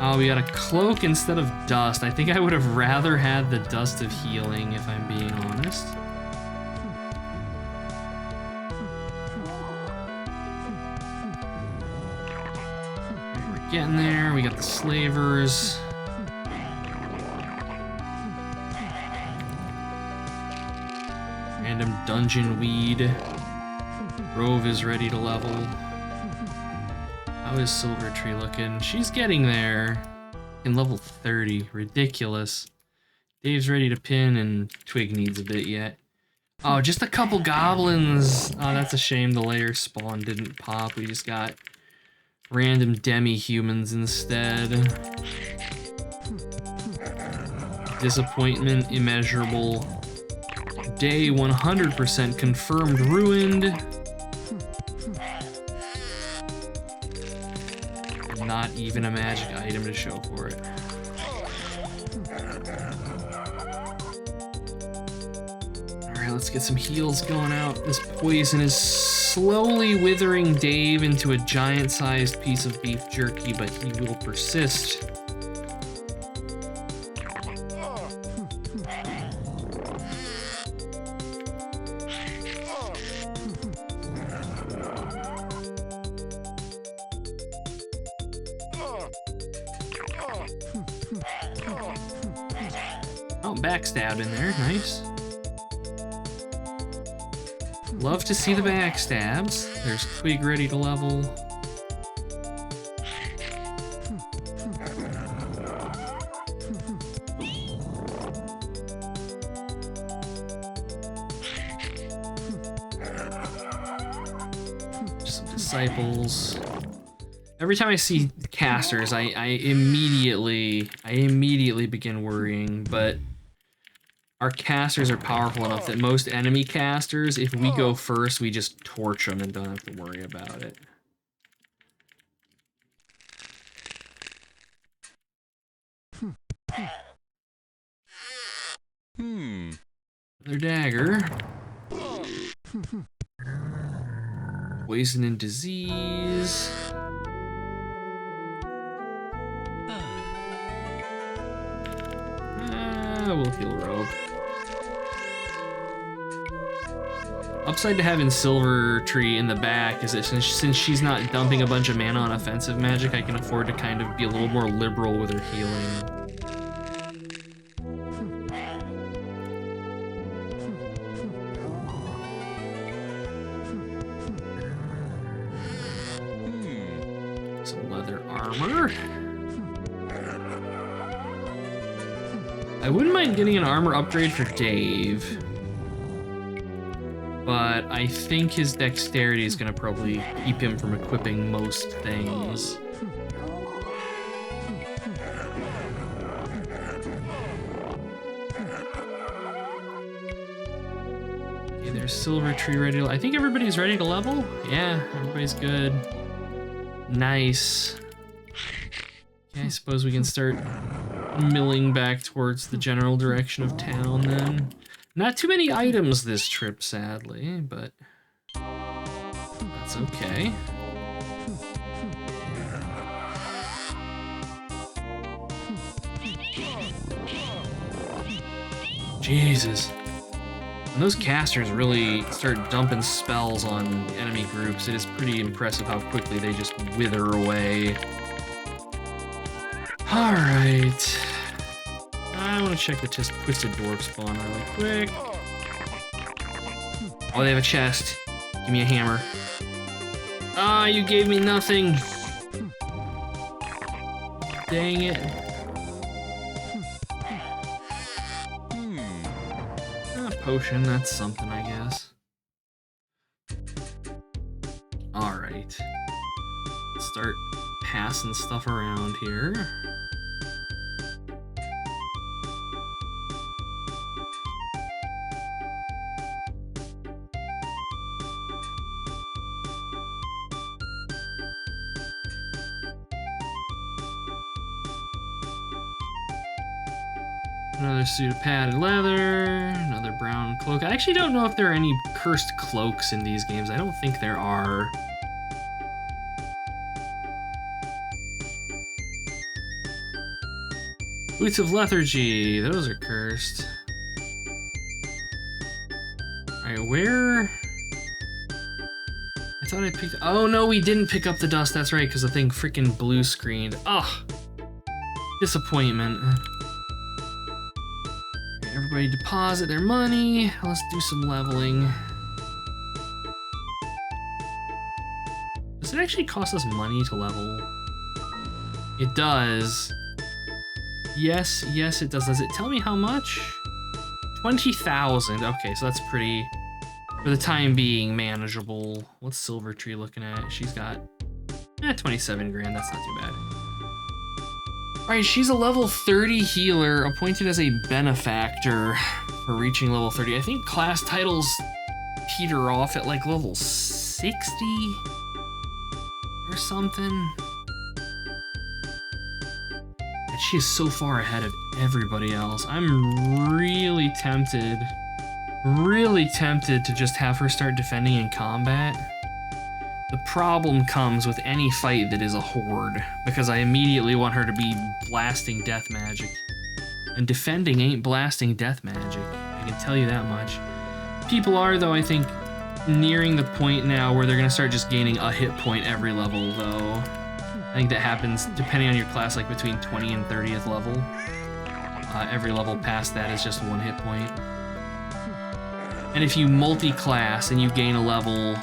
Oh, we got a cloak instead of dust. I think I would have rather had the dust of healing, if I'm being honest. We're getting there. We got the slavers. Random dungeon weed. Rove is ready to level. How is Silver Tree looking? She's getting there. In level 30. Ridiculous. Dave's ready to pin, and Twig needs a bit yet. Oh, just a couple goblins. Oh, that's a shame the layer spawn didn't pop. We just got random demi-humans instead. Disappointment immeasurable. Day 100% confirmed ruined. Not even a magic item to show for it. Alright, let's get some heals going out. This poison is slowly withering Dave into a giant-sized piece of beef jerky, but he will persist. Oh, backstab in there, nice. Love to see the backstabs. There's Twig ready to level. Some disciples. Every time I see casters, I immediately begin worrying, but our casters are powerful enough that most enemy casters, if we go first, we just torch them and don't have to worry about it. Another dagger. Poison and disease. We'll heal Rogue. Upside to having Silver Tree in the back is that since she's not dumping a bunch of mana on offensive magic, I can afford to kind of be a little more liberal with her healing. Some leather armor. I wouldn't mind getting an armor upgrade for Dave, but I think his dexterity is going to probably keep him from equipping most things. Okay, there's Silver Tree ready to... I think everybody's ready to level? Yeah, everybody's good. Nice. Okay, I suppose we can start milling back towards the general direction of town then. Not too many items this trip, sadly, but that's okay. Jesus. When those casters really start dumping spells on enemy groups, it is pretty impressive how quickly they just wither away. Alright. I want to check the Twisted Dwarf spawn really quick. Oh, they have a chest. Give me a hammer. Ah, you gave me nothing. Dang it. Potion, that's something, I guess. Alright. Let's start passing stuff around here. Another suit of padded leather, another brown cloak. I actually don't know if there are any cursed cloaks in these games. I don't think there are. Boots of lethargy, those are cursed. Alright, where? I thought I picked, oh no, we didn't pick up the dust, that's right, because the thing freaking blue screened. Ugh, disappointment. Everybody deposit their money. Let's do some leveling. Does it actually cost us money to level? It does. Yes, yes it does. Does it tell me how much? 20,000. Okay, so that's pretty, for the time being, manageable. What's Silver Tree looking at? She's got 27 grand. That's not too bad. Alright, she's a level 30 healer, appointed as a benefactor for reaching level 30. I think class titles peter off at like level 60 or something. And she is so far ahead of everybody else. I'm really tempted to just have her start defending in combat. The problem comes with any fight that is a horde, because I immediately want her to be blasting death magic. And defending ain't blasting death magic, I can tell you that much. People are, though, I think, nearing the point now where they're going to start just gaining a hit point every level, though. I think that happens, depending on your class, like between 20 and 30th level. Every level past that is just one hit point. And if you multi-class and you gain a level,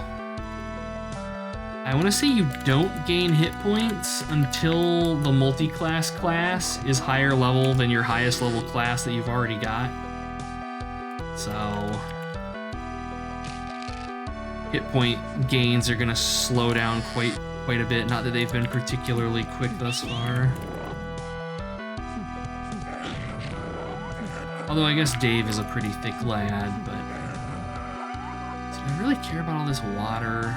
I want to say you don't gain hit points until the multi-class class is higher level than your highest level class that you've already got. So hit point gains are going to slow down quite a bit. Not that they've been particularly quick thus far. Although I guess Dave is a pretty thick lad, but do I really care about all this water?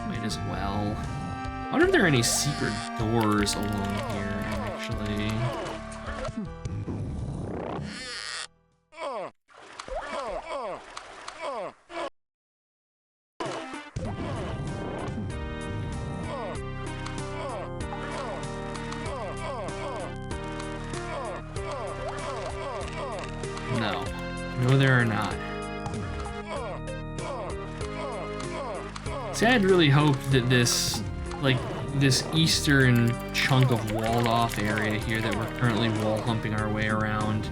Might as well. I wonder if there are any secret doors along here, actually. No. No, there are not. See, I'd really hoped that this eastern chunk of walled off area here that we're currently wall humping our way around,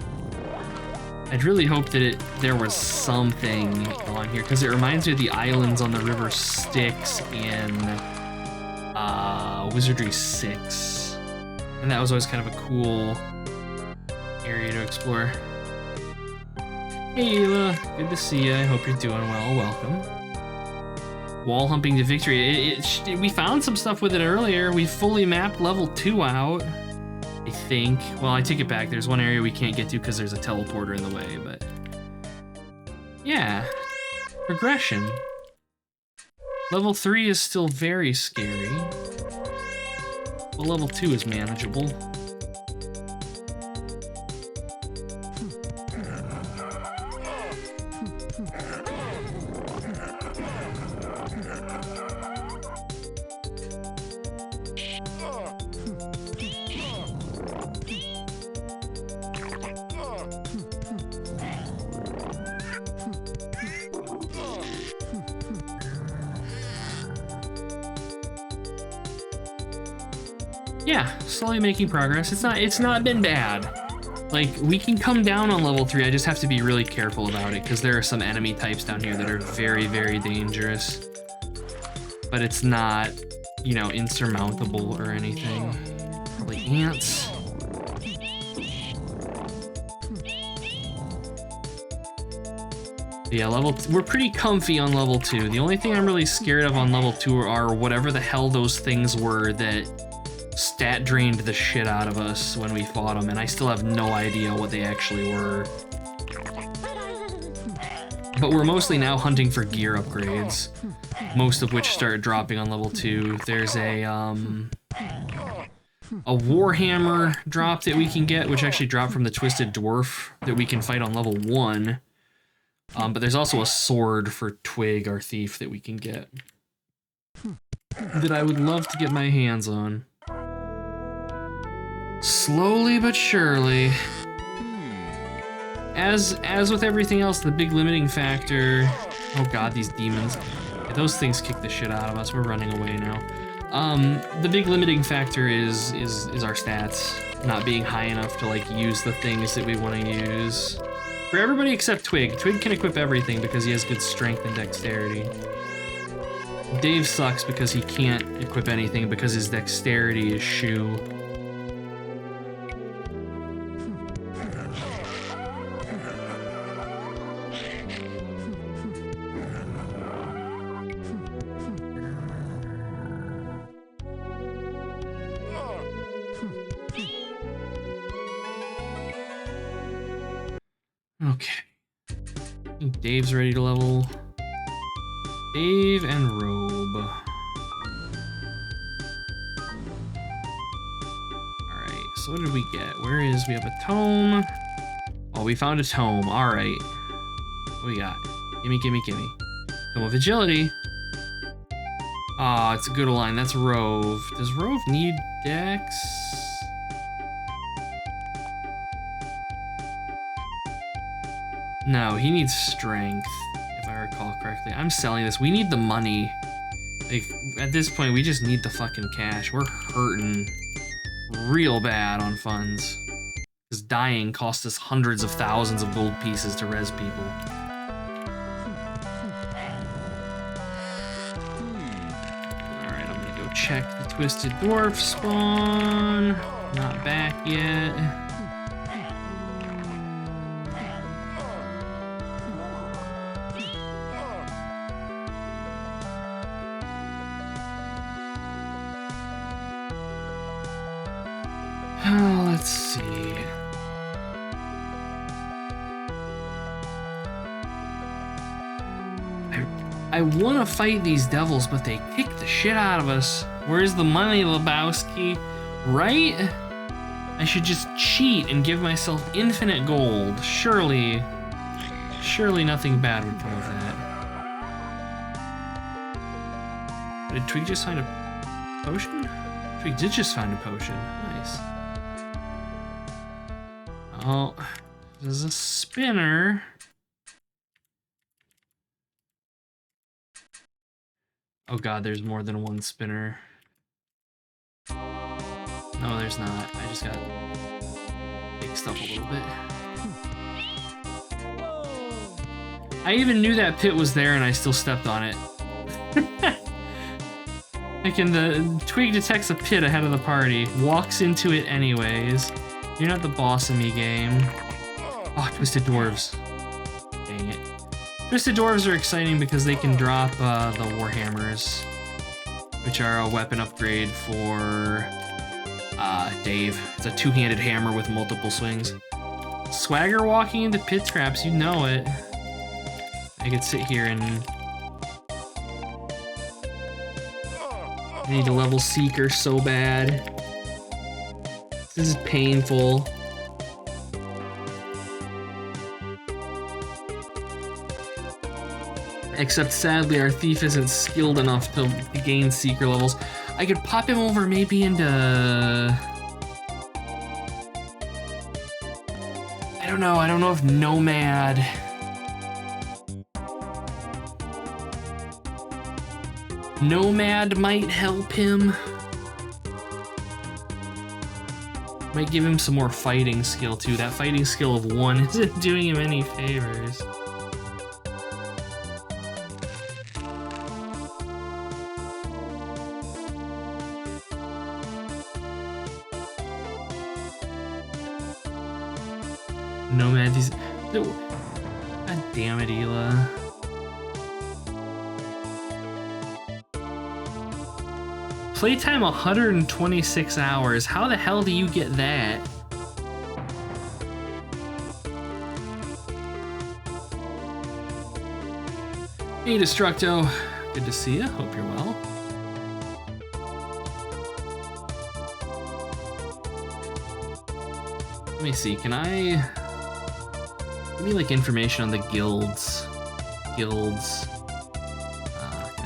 I'd really hoped that there was something on here, because it reminds me of the islands on the River Styx in Wizardry 6. And that was always kind of a cool area to explore. Hey Ela, good to see you. I hope you're doing well. Welcome. Wall humping to victory. We found some stuff with it earlier. We fully mapped level 2 out, I think. Well, I take it back. There's one area we can't get to because there's a teleporter in the way, but yeah, progression. Level 3 is still very scary, but level 2 is manageable. Yeah, slowly making progress. It's not been bad. Like, we can come down on level 3, I just have to be really careful about it, because there are some enemy types down here that are very, very dangerous. But it's not, you know, insurmountable or anything. Probably ants. Yeah, we're pretty comfy on level 2. The only thing I'm really scared of on level 2 are whatever the hell those things were that stat drained the shit out of us when we fought them, and I still have no idea what they actually were. But we're mostly now hunting for gear upgrades, most of which start dropping on level 2. There's a Warhammer drop that we can get, which actually dropped from the Twisted Dwarf that we can fight on level 1. But there's also a sword for Twig, our thief, that we can get. That I would love to get my hands on. Slowly but surely. As with everything else, the big limiting factor... Oh god, these demons. Yeah, those things kick the shit out of us. We're running away now. The big limiting factor is our stats not being high enough to, like, use the things that we want to use. For everybody except Twig. Twig can equip everything because he has good strength and dexterity. Dave sucks because he can't equip anything because his dexterity is shoe. Okay. I think Dave's ready to level. Dave and Robe. Alright, so what did we get? We have a tome. Oh, we found a tome. Alright. What we got? Gimme, gimme, gimme. Tome of Agility. Ah, it's a good line. That's Rove. Does Rove need Dex? No, he needs strength, if I recall correctly. I'm selling this. We need the money. Like, at this point, we just need the fucking cash. We're hurting real bad on funds. Because dying costs us hundreds of thousands of gold pieces to res people. Alright, I'm gonna go check the Twisted Dwarf spawn. Not back yet. Let's see. I want to fight these devils, but they kick the shit out of us. Where's the money, Lebowski? Right? I should just cheat and give myself infinite gold. Surely nothing bad would come of that. Did Twig just find a potion? Twig did just find a potion. Nice. Oh, there's a spinner. Oh god, there's more than one spinner. No, there's not. I just got mixed up a little bit. I even knew that pit was there and I still stepped on it. Like, the Twig detects a pit ahead of the party, walks into it anyways. You're not the boss of me, game. Oh, Twisted Dwarves. Dang it. Twisted Dwarves are exciting because they can drop the Warhammers, which are a weapon upgrade for Dave. It's a two-handed hammer with multiple swings. Swagger walking into pit scraps, you know it. I could sit here and... I need to level Seeker so bad. This is painful. Except sadly, our thief isn't skilled enough to gain Seeker levels. I could pop him over maybe into... I don't know if Nomad... Nomad might help him. Might give him some more fighting skill too. That fighting skill of 1 isn't doing him any favors. Nomad, these... God damn it, Hila. Playtime 126 hours. How the hell do you get that? Hey, Destructo. Good to see you. Hope you're well. Let me see. Can I... Give me, like, information on the guilds. Guilds.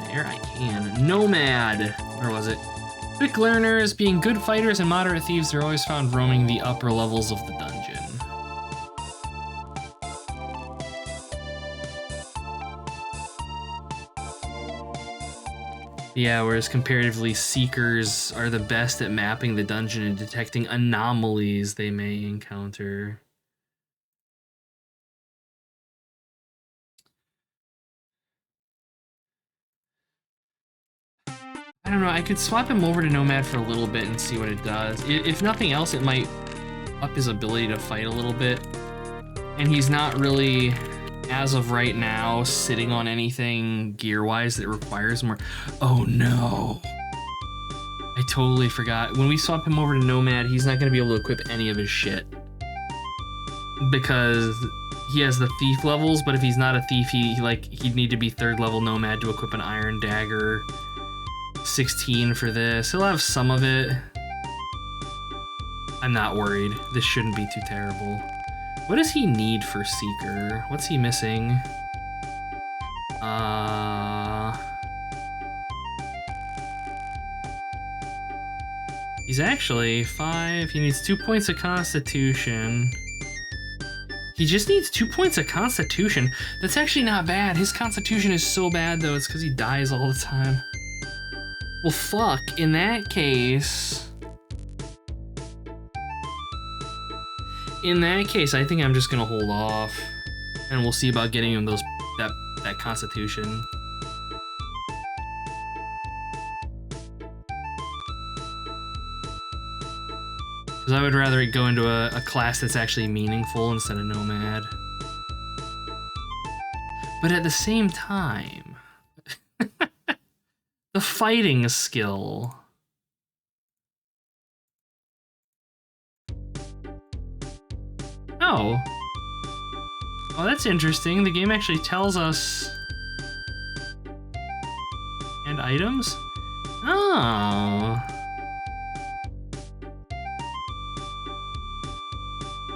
Here I can. Nomad! Where was it? Quick learners, being good fighters and moderate thieves, are always found roaming the upper levels of the dungeon. Yeah, whereas comparatively, seekers are the best at mapping the dungeon and detecting anomalies they may encounter. I don't know, I could swap him over to Nomad for a little bit and see what it does. If nothing else, it might up his ability to fight a little bit. And he's not really, as of right now, sitting on anything gear-wise that requires more. Oh no! I totally forgot. When we swap him over to Nomad, he's not going to be able to equip any of his shit. Because he has the thief levels, but if he's not a thief, he'd need to be 3rd level Nomad to equip an Iron Dagger. 16 for this. He'll have some of it. I'm not worried. This shouldn't be too terrible. What does he need for Seeker? What's he missing? He's actually 5. He needs 2 points of Constitution. He just needs 2 points of Constitution. That's actually not bad. His Constitution is so bad, though. It's because he dies all the time. Well, fuck. In that case... I think I'm just gonna hold off. And we'll see about getting him that Constitution. Because I would rather it go into a class that's actually meaningful instead of Nomad. But at the same time... the fighting skill. Oh. Well, that's interesting. The game actually tells us... And items? Oh.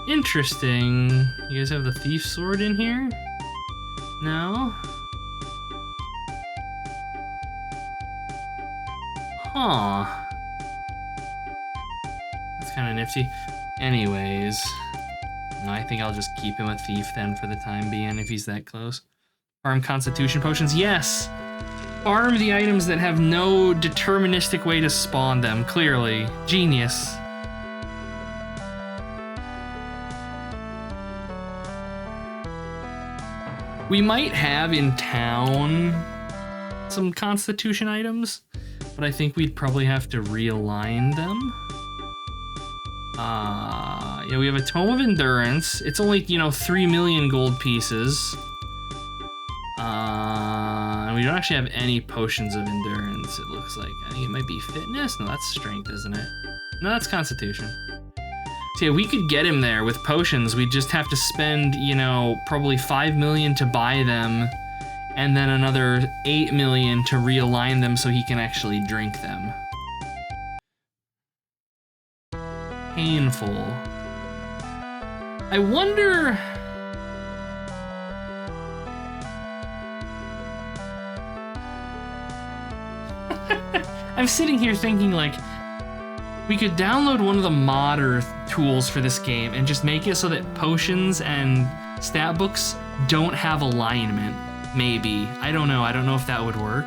Interesting. You guys have the thief sword in here? No? Huh. That's kind of nifty. Anyways, I think I'll just keep him a thief then for the time being if he's that close. Farm Constitution Potions, yes! Farm the items that have no deterministic way to spawn them, clearly. Genius. We might have in town some Constitution items, but I think we'd probably have to realign them. Yeah, we have a Tome of Endurance. It's only, 3 million gold pieces. And we don't actually have any potions of endurance, it looks like. I think it might be fitness? No, that's strength, isn't it? No, that's constitution. So yeah, we could get him there with potions. We'd just have to spend, probably 5 million to buy them, and then another 8 million to realign them so he can actually drink them. Painful. I wonder... I'm sitting here thinking, we could download one of the modder tools for this game and just make it so that potions and stat books don't have alignment. Maybe. I don't know. I don't know if that would work.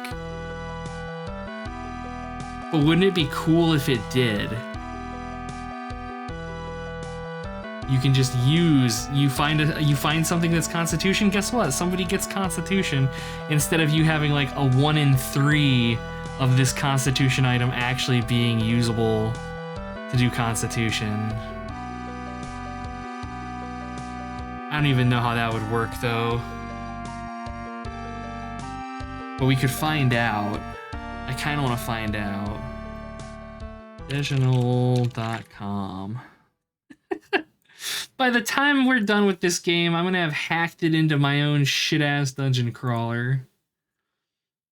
But wouldn't it be cool if it did? you can just use. You find something that's Constitution. Guess what? Somebody gets Constitution instead of you having like a 1 in 3 of this Constitution item actually being usable to do Constitution. I don't even know how that would work though. But we could find out. I kind of want to find out. Digital.com. By the time we're done with this game, I'm going to have hacked it into my own shit-ass dungeon crawler.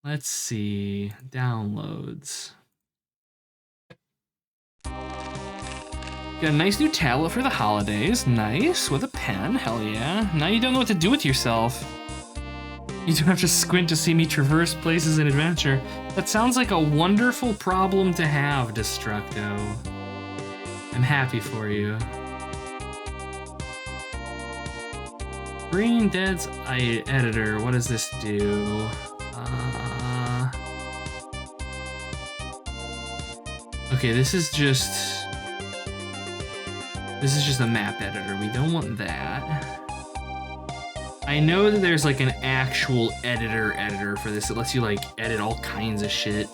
Let's see. Downloads. Got a nice new tablet for the holidays. Nice. With a pen. Hell yeah. Now you don't know what to do with yourself. You don't have to squint to see me traverse places in adventure. That sounds like a wonderful problem to have, Destructo. I'm happy for you. Brain Dead's editor. What does this do? Okay, this is just a map editor. We don't want that. I know that there's like an actual editor for this. It lets you like edit all kinds of shit.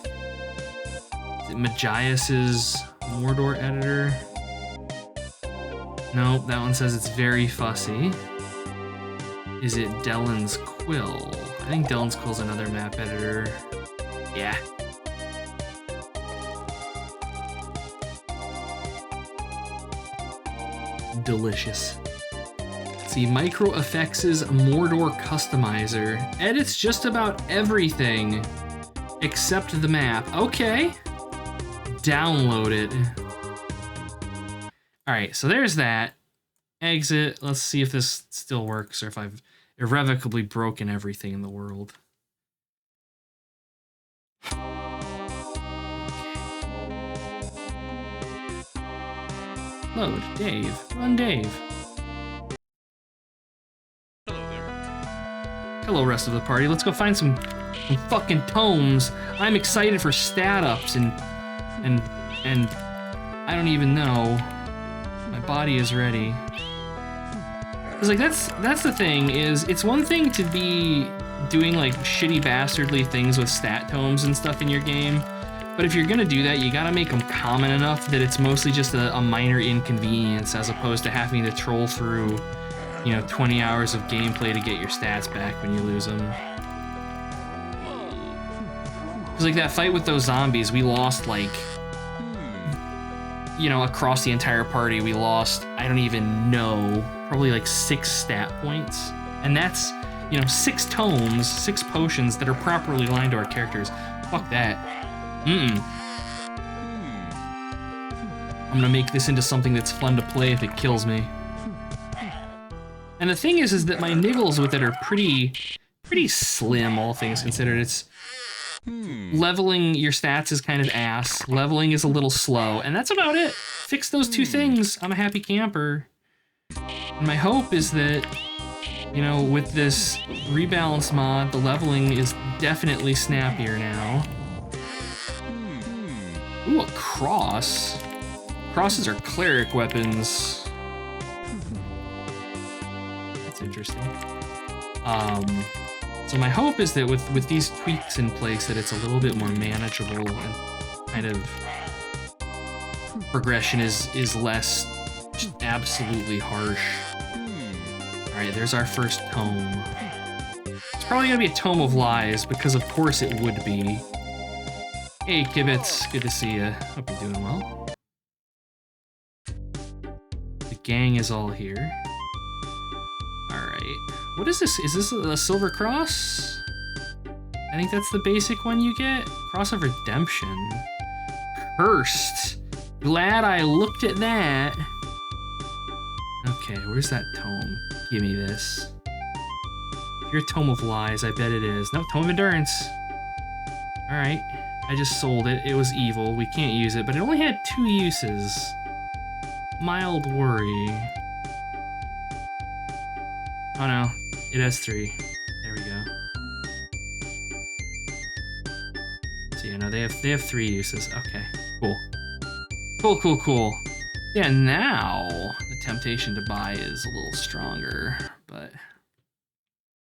Is it Magias's Mordor editor? Nope, that one says it's very fussy. Is it Dellen's Quill? I think Dellen's Quill's another map editor. Yeah. Delicious. See, Micro Effects' Mordor Customizer edits just about everything except the map. Okay. Download it. Alright, so there's that. Exit. Let's see if this still works or if I've irrevocably broken everything in the world. Load. Dave. Run Dave. Hello, rest of the party. Let's go find some fucking tomes. I'm excited for stat ups and I don't even know. My body is ready. Cause like that's the thing is it's one thing to be doing like shitty bastardly things with stat tomes and stuff in your game, but if you're gonna do that, you gotta make them common enough that it's mostly just a minor inconvenience as opposed to having to troll through, you know, 20 hours of gameplay to get your stats back when you lose them. Cause like that fight with those zombies, we lost like, you know, across the entire party, we lost, I don't even know, probably like 6 stat points. And that's, you know, 6 tomes, 6 potions that are properly aligned to our characters. Fuck that. I'm gonna make this into something that's fun to play if it kills me. And the thing is that my niggles with it are pretty slim, all things considered. It's leveling your stats is kind of ass. Leveling is a little slow, and that's about it. Fix those 2 things. I'm a happy camper. And my hope is that, you know, with this rebalance mod, the leveling is definitely snappier now. Ooh, a cross. Crosses are cleric weapons. That's interesting. So my hope is that with these tweaks in place that it's a little bit more manageable and kind of progression is less just absolutely harsh. Alright, there's our first tome. It's probably gonna be a Tome of Lies, because of course it would be. Hey Kibitz, good to see you. Hope you're doing well. The gang is all here. Alright. What is this? Is this a Silver Cross? I think that's the basic one you get. Cross of Redemption. Cursed. Glad I looked at that. Okay, where's that tome? Give me this. If you're a Tome of Lies, I bet it is. No, Tome of Endurance. Alright. I just sold it. It was evil. We can't use it, but it only had 2 uses. Mild worry. Oh no, it has 3. There we go. So yeah, no, they have 3 uses. Okay, cool. Cool. Yeah, now the temptation to buy is a little stronger, but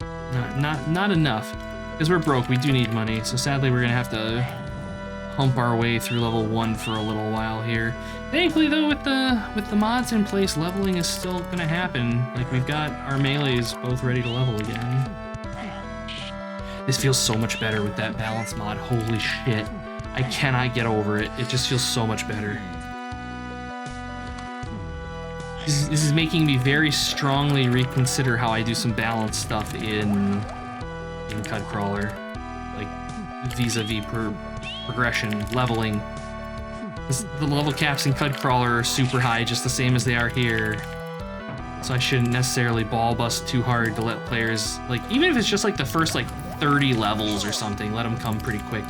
not enough. Because we're broke, we do need money, so sadly we're gonna have to hump our way through level 1 for a little while here. Thankfully though, with the mods in place, leveling is still gonna happen. Like, we've got our melees both ready to level again. This feels so much better with that balance mod, holy shit. I cannot get over it, it just feels so much better. This is making me very strongly reconsider how I do some balance stuff in Cutcrawler, like vis-a-vis progression, leveling. The level caps in Cutcrawler are super high, just the same as they are here. So I shouldn't necessarily ball bust too hard to let players, like, even if it's just like the first like 30 levels or something, let them come pretty quick.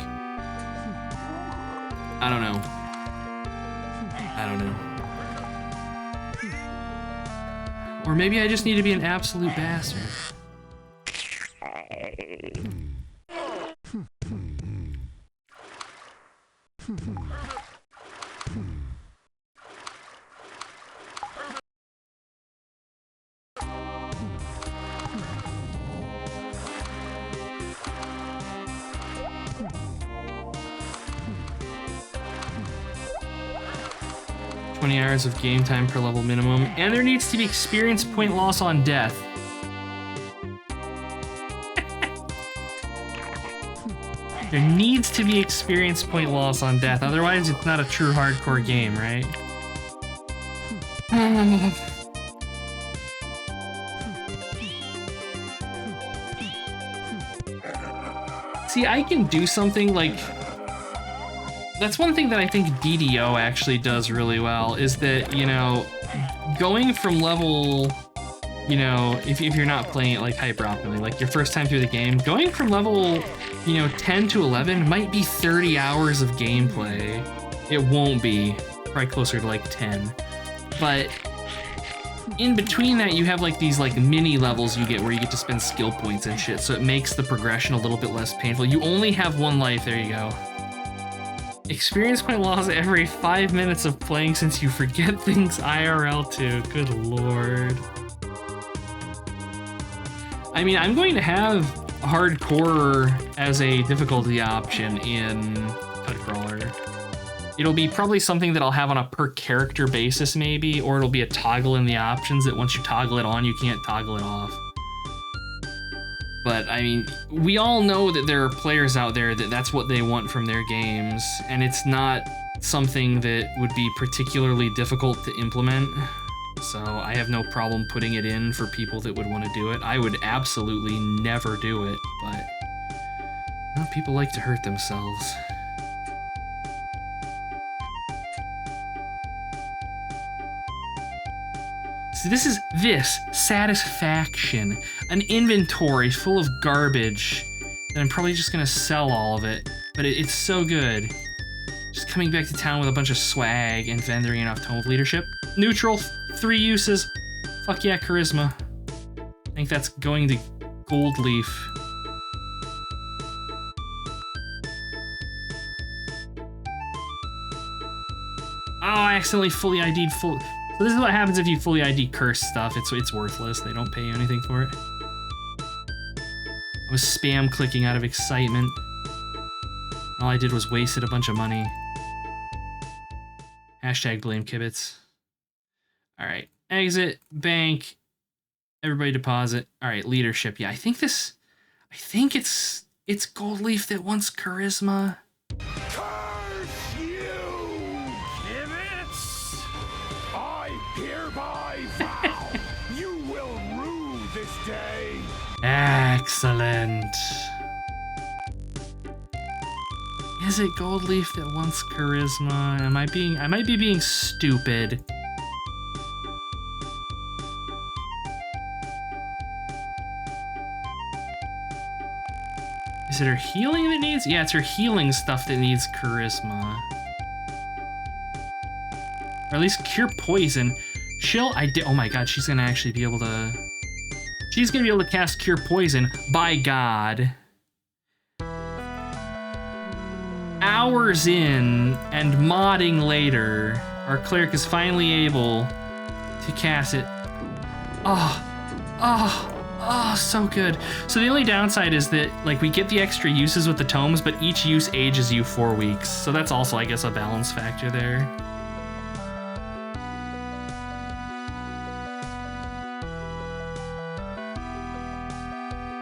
I don't know. Or maybe I just need to be an absolute bastard. 20 hours of game time per level minimum, and there needs to be experience point loss on death. There needs to be experience point loss on death, otherwise it's not a true hardcore game, right? See, I can do something like... That's one thing that I think DDO actually does really well, is that, you know, going from level, you know, if you're not playing it like hyper optimally, like your first time through the game, going from level, you know, 10 to 11 might be 30 hours of gameplay. It won't be, probably closer to like 10. But in between that, you have like these like mini levels you get where you get to spend skill points and shit, so it makes the progression a little bit less painful. You only have one life, there you go. Experience point loss every 5 minutes of playing since you forget things IRL too. Good lord. I mean, I'm going to have hardcore as a difficulty option in Cutcrawler. It'll be probably something that I'll have on a per character basis maybe, or it'll be a toggle in the options that once you toggle it on, you can't toggle it off. But, I mean, we all know that there are players out there that that's what they want from their games, and it's not something that would be particularly difficult to implement. So I have no problem putting it in for people that would want to do it. I would absolutely never do it, but well, people like to hurt themselves. So this is satisfaction, an inventory full of garbage that I'm probably just gonna sell all of it, but it's so good. Just coming back to town with a bunch of swag and vendoring enough tome of leadership. Neutral, 3 uses. Fuck yeah, charisma. I think that's going to Gold Leaf. Oh, I accidentally fully ID'd full. So this is what happens if you fully ID curse stuff. It's worthless. They don't pay you anything for it. I was spam clicking out of excitement. All I did was wasted a bunch of money. Hashtag blame Kibitz. All right, exit, bank, everybody deposit. All right, leadership. Yeah, I think it's Gold Leaf that wants charisma. Curse you, Kibitz! I hereby vow you will rue this day. Excellent. Is it Gold Leaf that wants charisma? I might be being stupid. Is it her healing that needs? Yeah, it's her healing stuff that needs charisma. Or at least cure poison. Oh my god, she's gonna actually be able to... She's gonna be able to cast cure poison, by god. Hours in and modding later. our cleric is finally able to cast it. Oh, so good. So the only downside is that like we get the extra uses with the tomes, but each use ages you 4 weeks. So that's also, I guess, a balance factor there.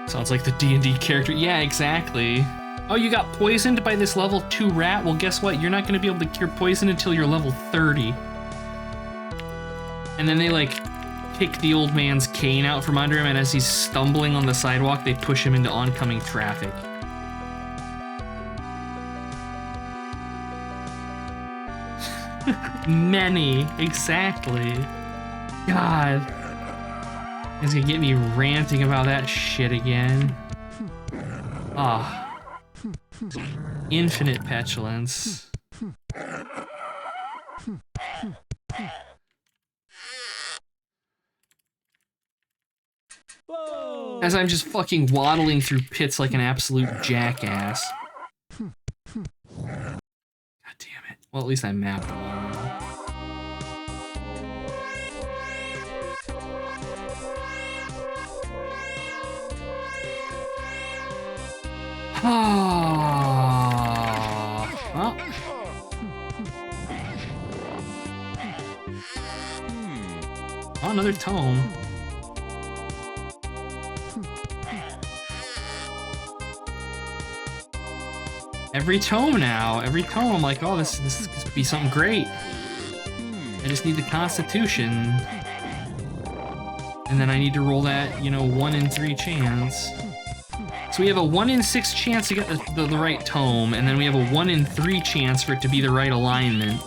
Sounds like the D&D character. Yeah, exactly. Oh, you got poisoned by this level 2 rat? Well, guess what? You're not going to be able to cure poison until you're level 30. And then they, like, kick the old man's cane out from under him, and as he's stumbling on the sidewalk, they push him into oncoming traffic. Many, exactly. God. It's gonna get me ranting about that shit again. Ah. Infinite petulance. As I'm just fucking waddling through pits like an absolute jackass. God damn it. Well, at least I mapped them all now. Well. Oh, another tome. Every tome now. Every tome, I'm like, oh, this could be something great. I just need the Constitution. And then I need to roll that, 1 in 3 chance. So we have a 1 in 6 chance to get the right tome, and then we have a 1 in 3 chance for it to be the right alignment.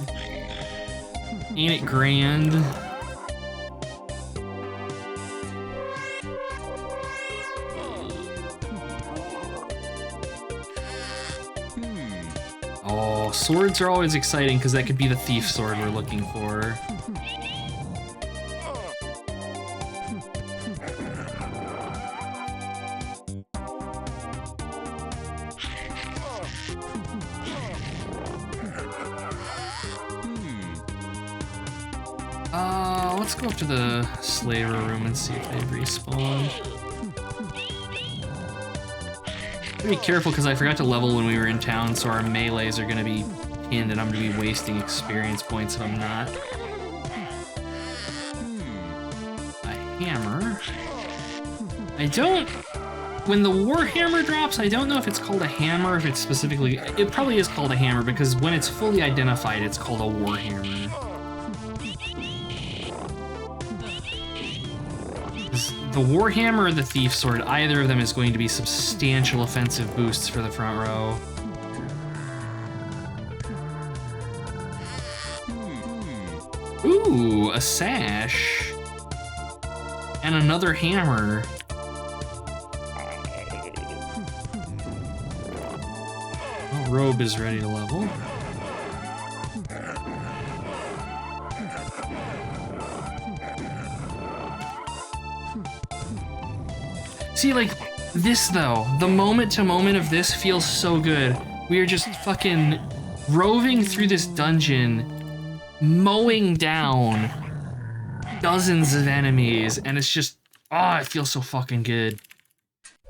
Ain't it grand? Oh, swords are always exciting because that could be the thief sword we're looking for. Let's go up to the slaver room and see if they've respawned. Be careful because I forgot to level when we were in town, so our melees are going to be pinned and I'm going to be wasting experience points if I'm not. A hammer. When the Warhammer drops, I don't know if it's called a hammer or if it's specifically... It probably is called a hammer because when it's fully identified, it's called a Warhammer. The Warhammer or the Thief Sword, either of them is going to be substantial offensive boosts for the front row. Ooh, a sash. And another hammer. Oh, robe is ready to level. See, like, this, though, the moment-to-moment of this feels so good. We are just fucking roving through this dungeon, mowing down dozens of enemies, and it's just, it feels so fucking good.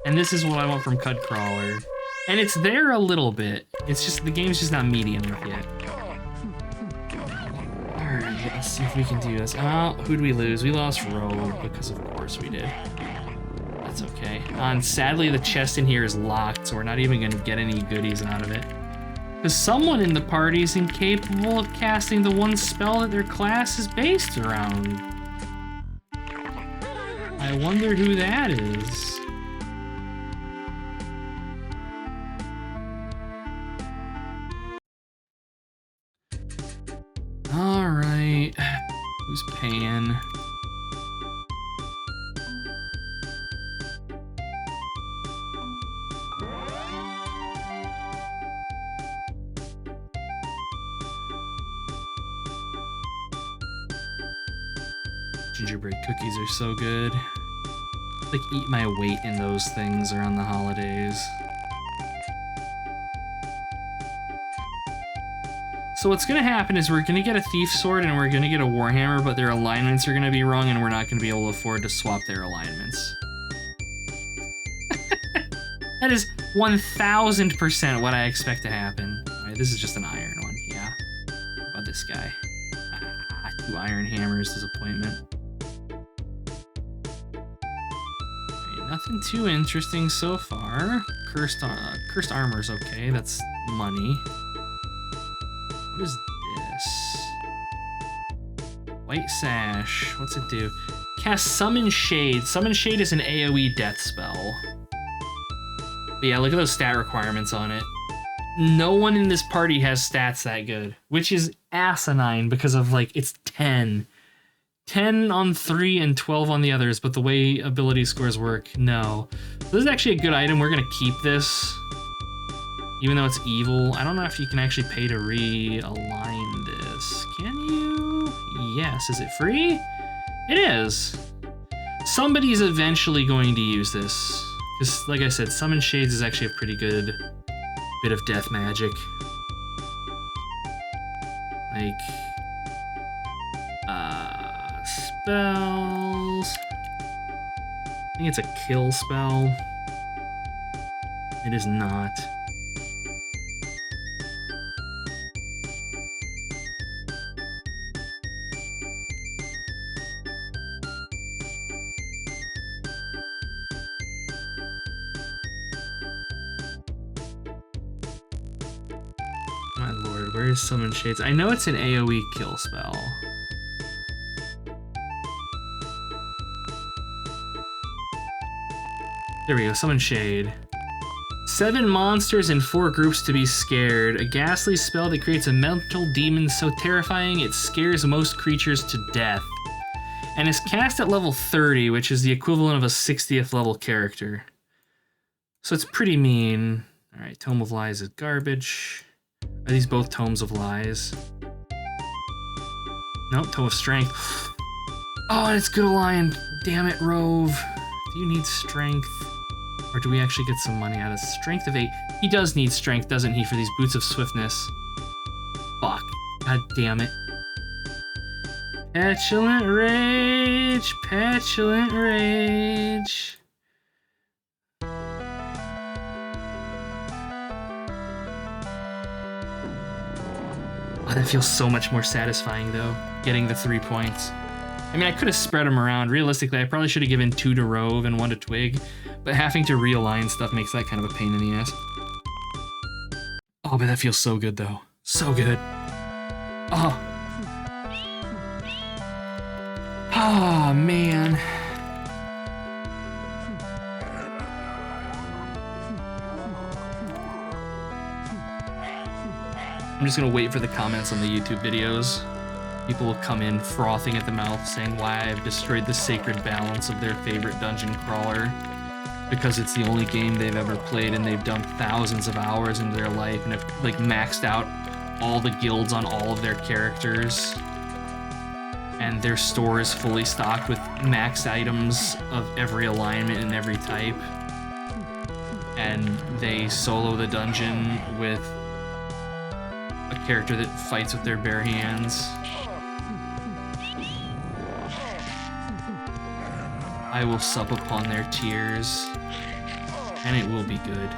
And this is what I want from Cudcrawler. And it's there a little bit. It's just, the game's just not meaty enough yet. Alright, let's see if we can do this. Oh, who'd we lose? We lost Rogue, because of course we did. That's okay. And sadly, the chest in here is locked, so we're not even going to get any goodies out of it. Because someone in the party is incapable of casting the one spell that their class is based around. I wonder who that is. Alright. Who's paying? Gingerbread cookies are so good. Like, eat my weight in those things around the holidays. So what's gonna happen is we're gonna get a Thief Sword and we're gonna get a Warhammer, but their alignments are gonna be wrong and we're not gonna be able to afford to swap their alignments. That is 1000% what I expect to happen. Alright, this is just an iron one, yeah. How about this guy? 2 iron hammers, disappointment. Alright, nothing too interesting so far. Cursed armor's okay, that's money. What is this? White Sash, what's it do? Cast Summon Shade. Summon Shade is an AoE death spell. But yeah, look at those stat requirements on it. No one in this party has stats that good, which is asinine because of, like, it's 10. 10 on 3 and 12 on the others, but the way ability scores work, no. So this is actually a good item. We're gonna keep this, even though it's evil. I don't know if you can actually pay to realign this. Can you? Yes. Is it free? It is. Somebody's eventually going to use this. Because, like I said, Summon Shades is actually a pretty good bit of death magic. Like, spells. I think it's a kill spell. It is not. My lord, where is Summon Shades? I know it's an AoE kill spell. There we go, Summon Shade. 7 monsters in 4 groups to be scared. A ghastly spell that creates a mental demon so terrifying it scares most creatures to death. And is cast at level 30, which is the equivalent of a 60th level character. So it's pretty mean. Alright, Tome of Lies is garbage. Are these both Tomes of Lies? Nope, Tome of Strength. Oh, and it's good aligned. Damn it, Rove. Do you need strength? Or do we actually get some money out of Strength of 8? He does need strength, doesn't he, for these Boots of Swiftness? Fuck. God damn it. Petulant Rage! Petulant Rage! Oh, that feels so much more satisfying, though, getting the 3 points. I mean, I could have spread them around. Realistically, I probably should have given 2 to Rove and 1 to Twig, but having to realign stuff makes that kind of a pain in the ass. Oh, but that feels so good, though. So good. Oh. Oh, man. I'm just gonna wait for the comments on the YouTube videos. People will come in frothing at the mouth saying why I've destroyed the sacred balance of their favorite dungeon crawler. Because it's the only game they've ever played and they've dumped thousands of hours into their life and have, like, maxed out all the guilds on all of their characters. And their store is fully stocked with maxed items of every alignment and every type. And they solo the dungeon with a character that fights with their bare hands. I will sup upon their tears, and it will be good.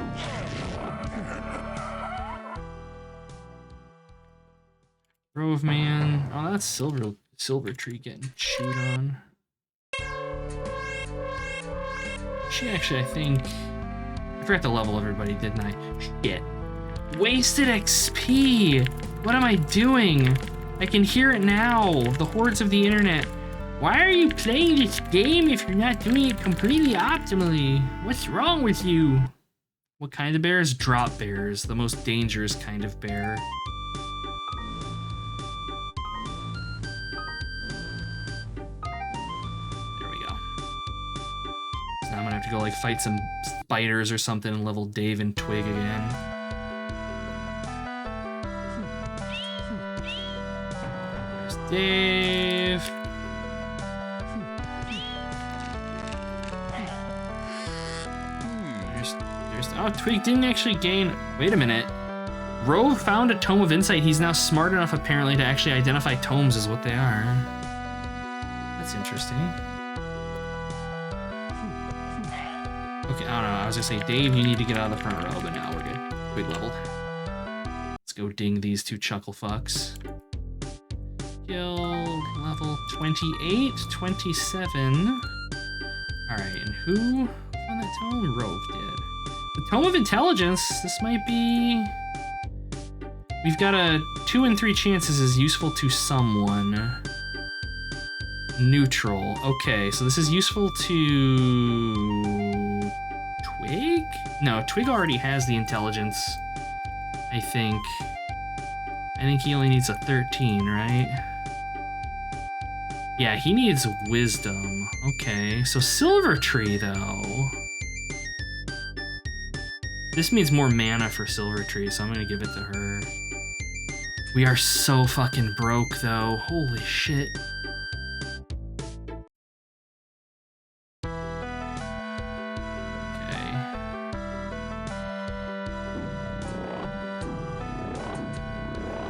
Grove Man. Oh, that's Silver Tree getting chewed on. She actually, I think... I forgot to level everybody, didn't I? Shit. Wasted XP! What am I doing? I can hear it now. The hordes of the internet. Why are you playing this game if you're not doing it completely optimally? What's wrong with you? What kind of bears? Drop bears, the most dangerous kind of bear. There we go. So now I'm gonna have to go like fight some spiders or something and level Dave and Twig again. There's Dave. Oh, Twig didn't actually gain... Wait a minute. Rove found a Tome of Insight. He's now smart enough, apparently, to actually identify tomes as what they are. That's interesting. Okay, I don't know. I was gonna say, Dave, you need to get out of the front row, but now we're good. We leveled. Let's go ding these two chuckle fucks. Guild level 28, 27. Alright, and who found that tome? Rove did. The Tome of Intelligence. This might be... We've got a 2 in 3 chances is useful to someone. Neutral. Okay, so this is useful to... Twig? No, Twig already has the intelligence, I think. I think he only needs a 13, right? Yeah, he needs wisdom. Okay, so Silver Tree, though. This means more mana for Silver Tree, so I'm gonna give it to her. We are so fucking broke, though. Holy shit. Okay.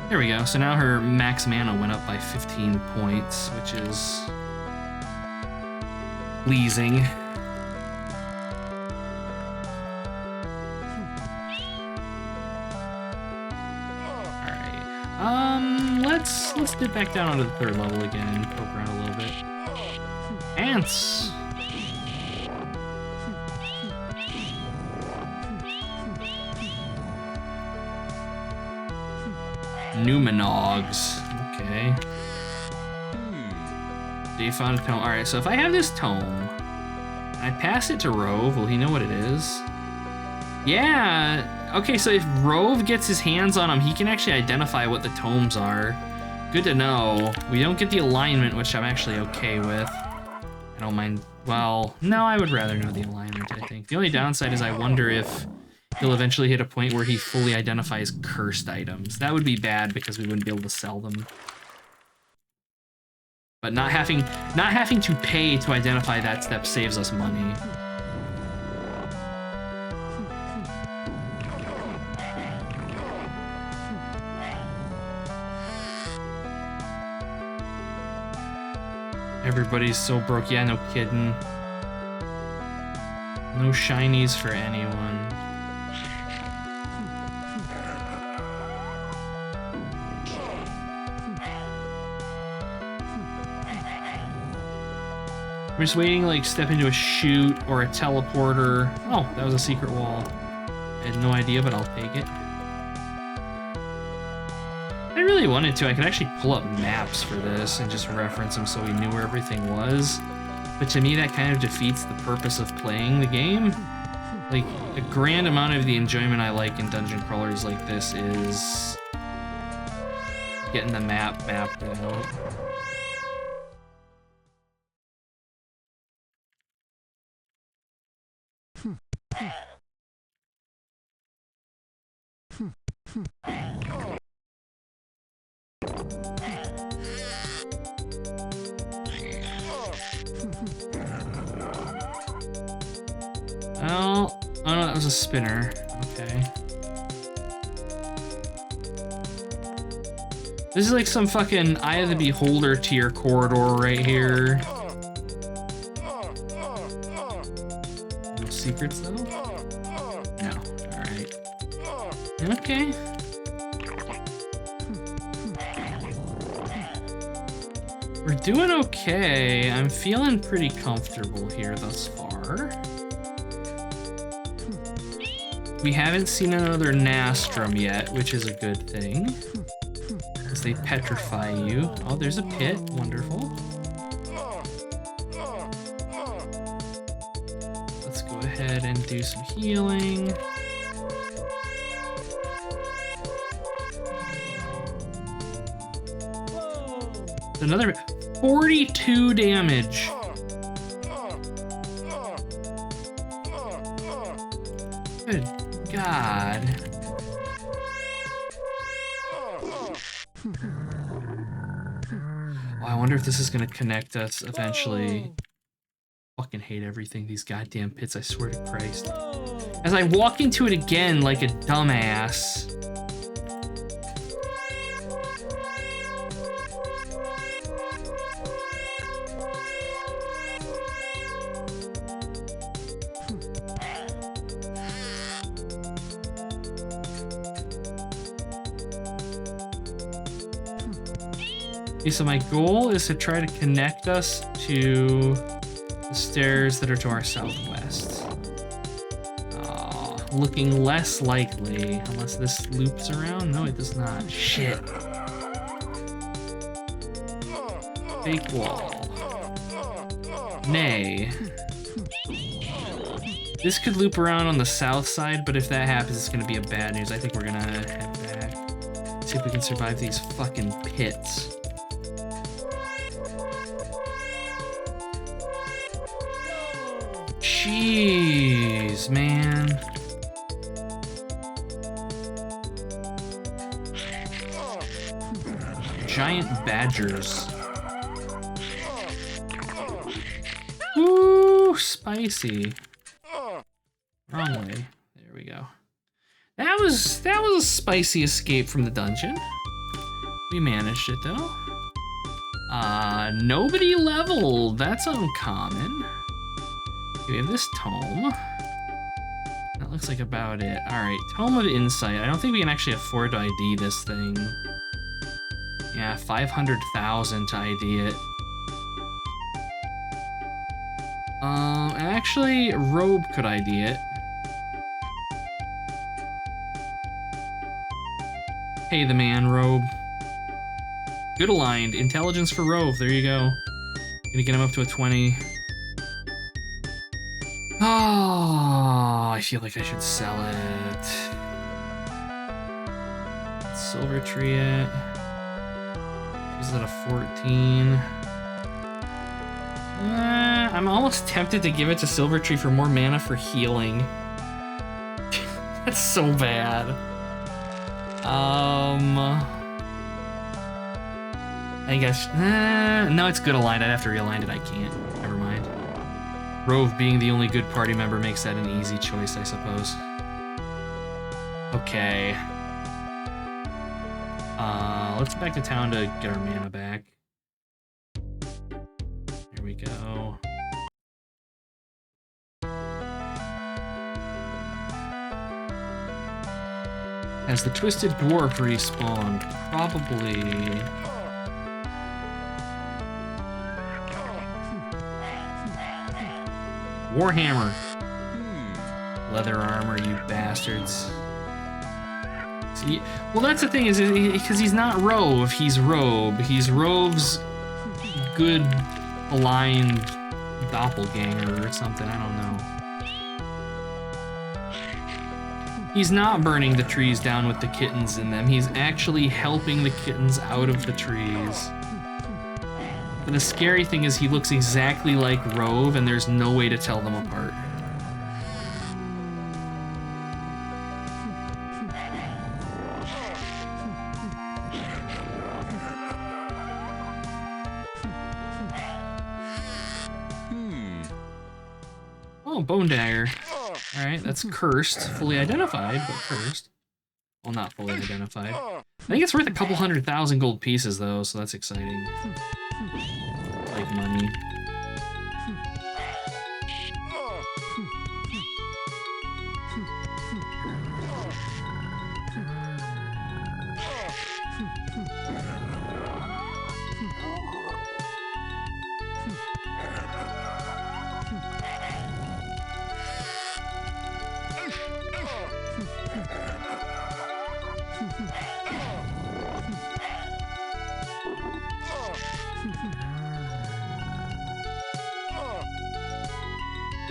There we go. So now her max mana went up by 15 points, which is pleasing. Let's dip back down onto the 3rd level again and poke around a little bit. Ants! Numenogs. Okay. Dave found a tome. Alright, so if I have this tome, and I pass it to Rove, will he know what it is? Yeah! Okay, so if Rove gets his hands on them, he can actually identify what the tomes are. Good to know. We don't get the alignment, which I'm actually okay with. I don't mind. Well, no, I would rather know the alignment, I think. The only downside is I wonder if he'll eventually hit a point where he fully identifies cursed items. That would be bad because we wouldn't be able to sell them. But not having to pay to identify that step saves us money. Everybody's so broke. Yeah, no kidding. No shinies for anyone. I'm just waiting to like step into a chute or a teleporter. Oh, that was a secret wall. I had no idea, but I'll take it. I really wanted to. I could actually pull up maps for this and just reference them so we knew where everything was. But to me, that kind of defeats the purpose of playing the game. Like, a grand amount of the enjoyment I like in dungeon crawlers like this is getting the map mapped out. Well, oh no, that was a spinner. Okay. This is like some fucking Eye of the Beholder tier corridor right here. No secrets though? No. Alright. Okay. We're doing okay. I'm feeling pretty comfortable here thus far. We haven't seen another Nastrum yet, which is a good thing. As they petrify you. Oh, there's a pit. Wonderful. Let's go ahead and do some healing. Another 42 damage. Good God. Oh, I wonder if this is gonna connect us eventually. Fucking hate everything, these goddamn pits, I swear to Christ. As I walk into it again like a dumbass. Okay, so my goal is to try to connect us to the stairs that are to our southwest. Looking less likely, unless this loops around. No, it does not. Shit. Fake wall. Nay. This could loop around on the south side, but if that happens, it's gonna be a bad news. I think we're gonna head back. See if we can survive these fucking pits. Jeez, man. Giant badgers. Ooh, spicy. Wrong way. There we go. That was a spicy escape from the dungeon. We managed it though. Nobody leveled. That's uncommon. Okay, we have this tome. That looks like about it. Alright, Tome of Insight. I don't think we can actually afford to ID this thing. Yeah, 500,000 to ID it. Actually, Robe could ID it. Pay the man, Robe. Good aligned. Intelligence for Robe. There you go. Gonna get him up to a 20. Oh, I feel like I should sell it. Silver Tree it. She's at a 14. I'm almost tempted to give it to Silver Tree for more mana for healing. That's so bad. I guess. No, it's good aligned. I'd have to realign it. I can't. Never mind. Rove being the only good party member makes that an easy choice, I suppose. Okay. Let's back to town to get our mana back. Here we go. Has the Twisted Dwarf respawned? Probably. Warhammer. Leather armor, you bastards. See, well, that's the thing, is because he's not Rove, he's Robe. He's Rove's good aligned doppelganger or something, I don't know. He's not burning the trees down with the kittens in them. He's actually helping the kittens out of the trees. But the scary thing is he looks exactly like Rove, and there's no way to tell them apart. Oh, Bone Dagger. Alright, that's cursed. Fully identified, but cursed. Well, not fully identified. I think it's worth a couple 100,000 gold pieces, though, so that's exciting. Like money.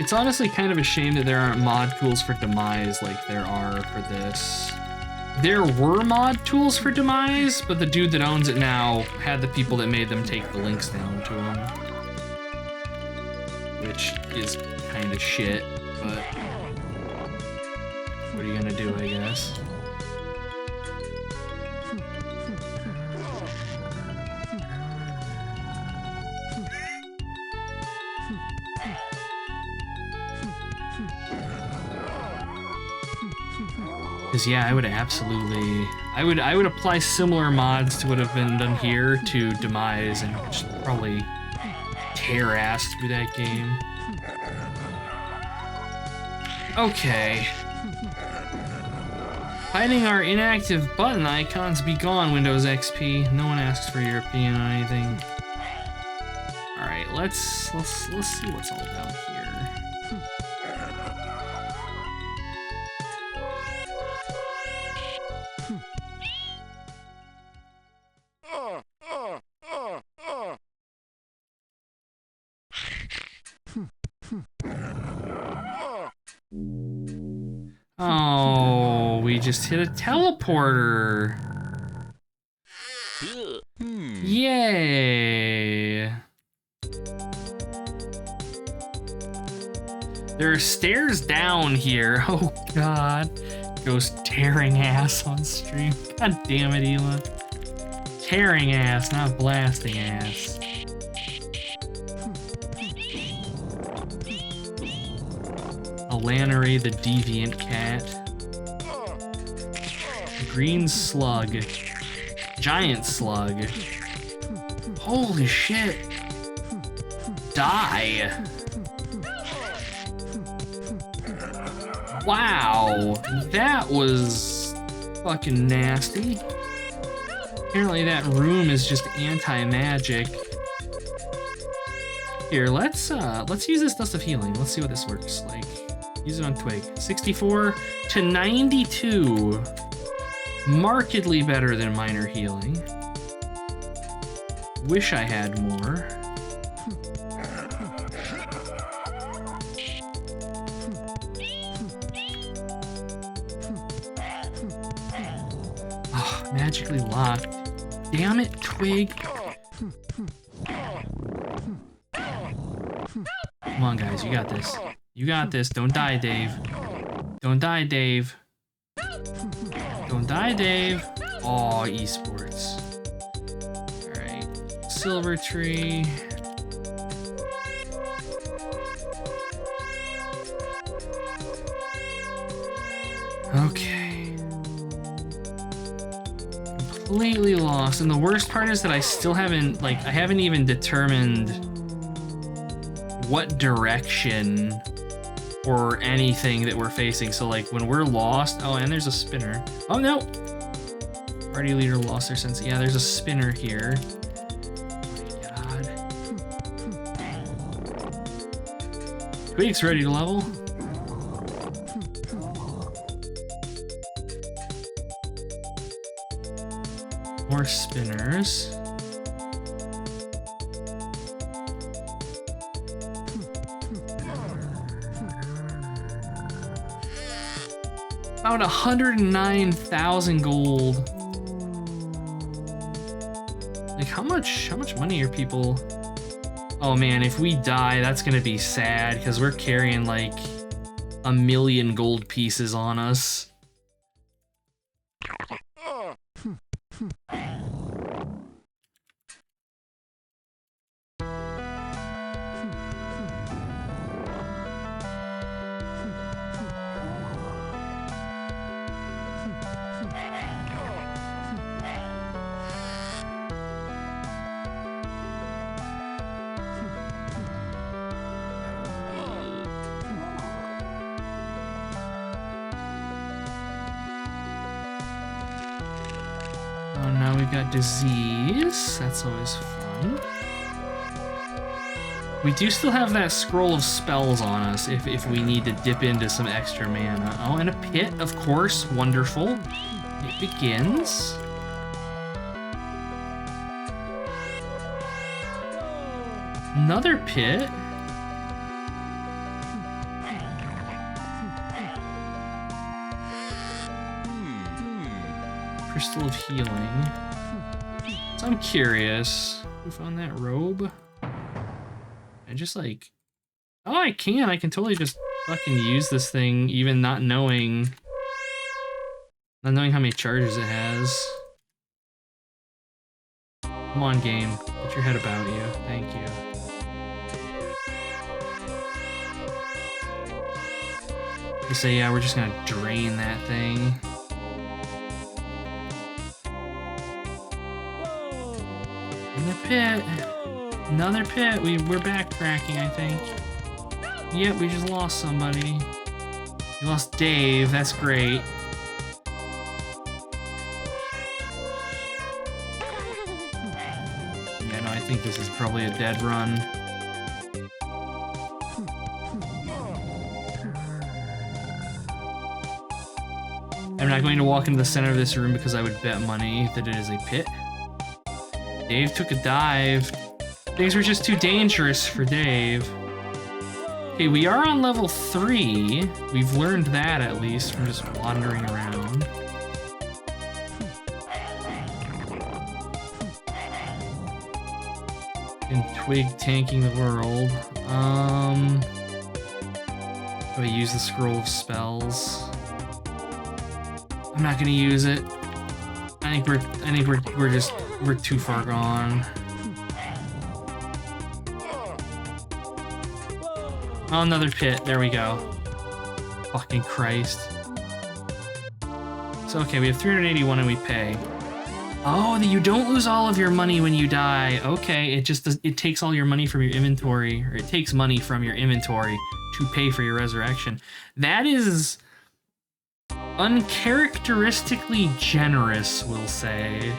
It's honestly kind of a shame that there aren't mod tools for Demise like there are for this. There were mod tools for Demise, but the dude that owns it now had the people that made them take the links down to him. Which is kind of shit, but what are you gonna do, I guess? Because yeah, I would absolutely, I would apply similar mods to what have been done here to Demise and just probably tear ass through that game. Okay. Hiding our inactive button icons, be gone, Windows XP. No one asks for your opinion on anything. All right, let's see what's all about here. Oh, we just hit a teleporter. Yay! There are stairs down here. Oh god. Goes tearing ass on stream. God damn it, Ela. Tearing ass, not blasting ass. Alanary the deviant cat. Green slug. Giant slug. Holy shit. Die. Wow. That was fucking nasty. Apparently that room is just anti-magic. Here, let's use this Dust of Healing. Let's see what this works like. Use it on Twig. 64 to 92. Markedly better than Minor Healing. Wish I had more. Oh, magically locked. Damn it, Twig. Come on, guys, you got this. You got this. Don't die, Dave. Don't die, Dave. Don't die, Dave. Aw, esports. Alright. Silver tree. Okay. Completely lost. And the worst part is that I still haven't, I haven't even determined what direction or anything that we're facing. So when we're lost, oh, and there's a spinner. Oh no! Party leader lost their sense. Yeah, there's a spinner here. Oh my god. Twig's ready to level. More spinners. About 109,000 gold. How much money are people? Oh man, if we die, that's gonna be sad because we're carrying 1,000,000 gold pieces on us. Oh, now we've got disease. That's always fun. We do still have that scroll of spells on us if we need to dip into some extra mana. Oh, and a pit, of course. Wonderful. It begins. Another pit. Crystal of Healing. So I'm curious. Who found that robe? I just oh, I can totally just fucking use this thing even not knowing how many charges it has. Come on, game. Get your head about you. Thank you. You say, yeah, we're just gonna drain that thing. Another pit. Another pit. We're backtracking, I think. Yep, we just lost somebody. We lost Dave. That's great. think this is probably a dead run. I'm not going to walk into the center of this room because I would bet money that it is a pit. Dave took a dive. Things were just too dangerous for Dave. Okay, we are on level 3. We've learned that at least from just wandering around. And Twig tanking the world. Do I use the scroll of spells? I'm not gonna use it. I think we're too far gone. Oh, another pit. There we go. Fucking Christ. So okay, we have 381 and we pay. Oh, you don't lose all of your money when you die. Okay, it takes all your money from your inventory, or it takes money from your inventory to pay for your resurrection. That is uncharacteristically generous, we'll say.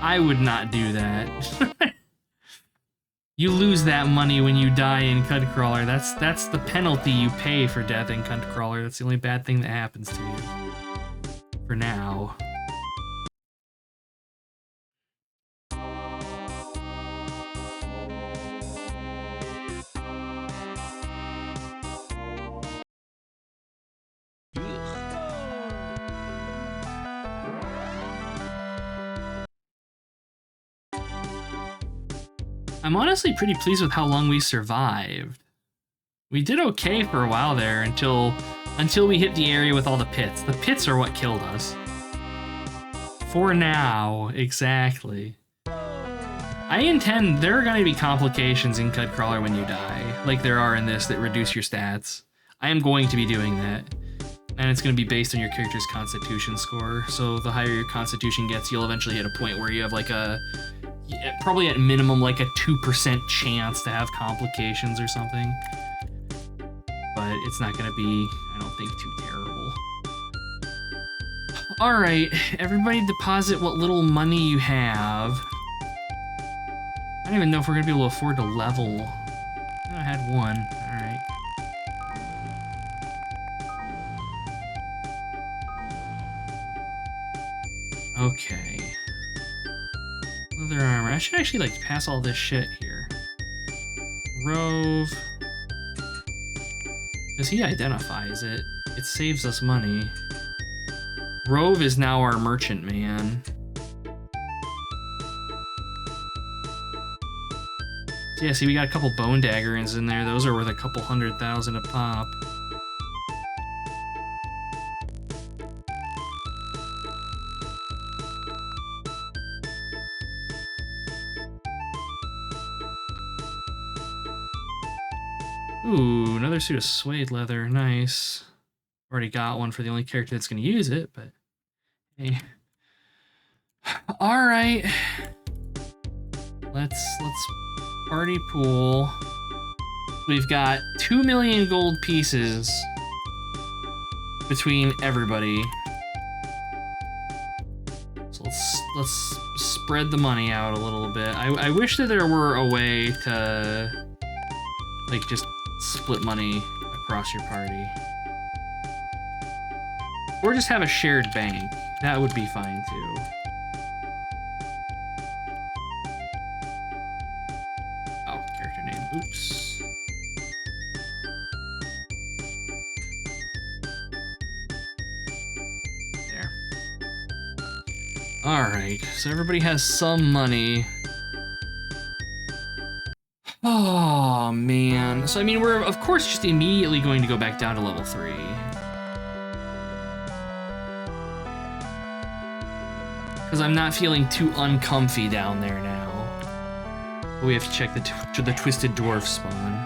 I would not do that. You lose that money when you die in Cutcrawler. That's the penalty you pay for death in Cutcrawler. That's the only bad thing that happens to you. For now. I'm honestly pretty pleased with how long we survived. We did okay for a while there until we hit the area with all the pits. The pits are what killed us. For now, exactly. There are going to be complications in Cutcrawler when you die, like there are in this that reduce your stats. I am going to be doing that. And it's going to be based on your character's constitution score. So the higher your constitution gets, you'll eventually hit a point where you have like probably at minimum like a 2% chance to have complications or something. But it's not going to be, I don't think, too terrible. Alright, everybody deposit what little money you have. I don't even know if we're going to be able to afford to level. I had one, alright. Okay. Leather armor. I should actually like pass all this shit here. Rove. Because he identifies it. It saves us money. Rove is now our merchant man. So yeah, see, we got a couple bone daggerins in there. Those are worth a couple 100,000 a pop. Ooh, another suit of suede leather. Nice. Already got one for the only character that's going to use it, but hey. All right. Let's party pool. We've got 2 million gold pieces between everybody. So let's spread the money out a little bit. I wish that there were a way to like just split money across your party. Or just have a shared bank. That would be fine too. Oh, character name. Oops. There. Alright, so everybody has some money. Oh, man. So, I mean, we're, of course, just immediately going to go back down to level 3. Because I'm not feeling too uncomfy down there now. But we have to check the Twisted Dwarf spawn.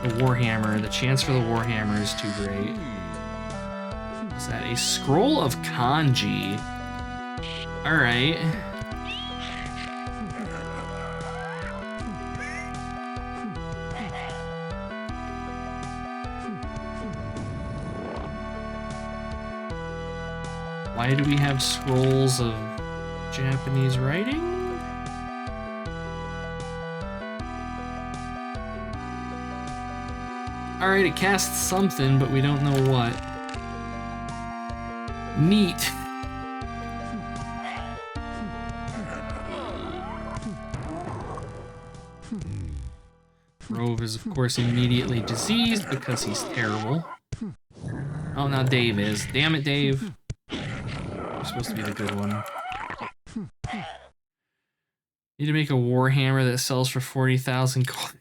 The Warhammer. The chance for the Warhammer is too great. Is that a Scroll of Kanji? Alright. Why do we have scrolls of Japanese writing? Alright, it casts something, but we don't know what. Neat. Rove is, of course, immediately diseased because he's terrible. Oh, now Dave is. Damn it, Dave. You're supposed to be the good one. Need to make a Warhammer that sells for 40,000 gold.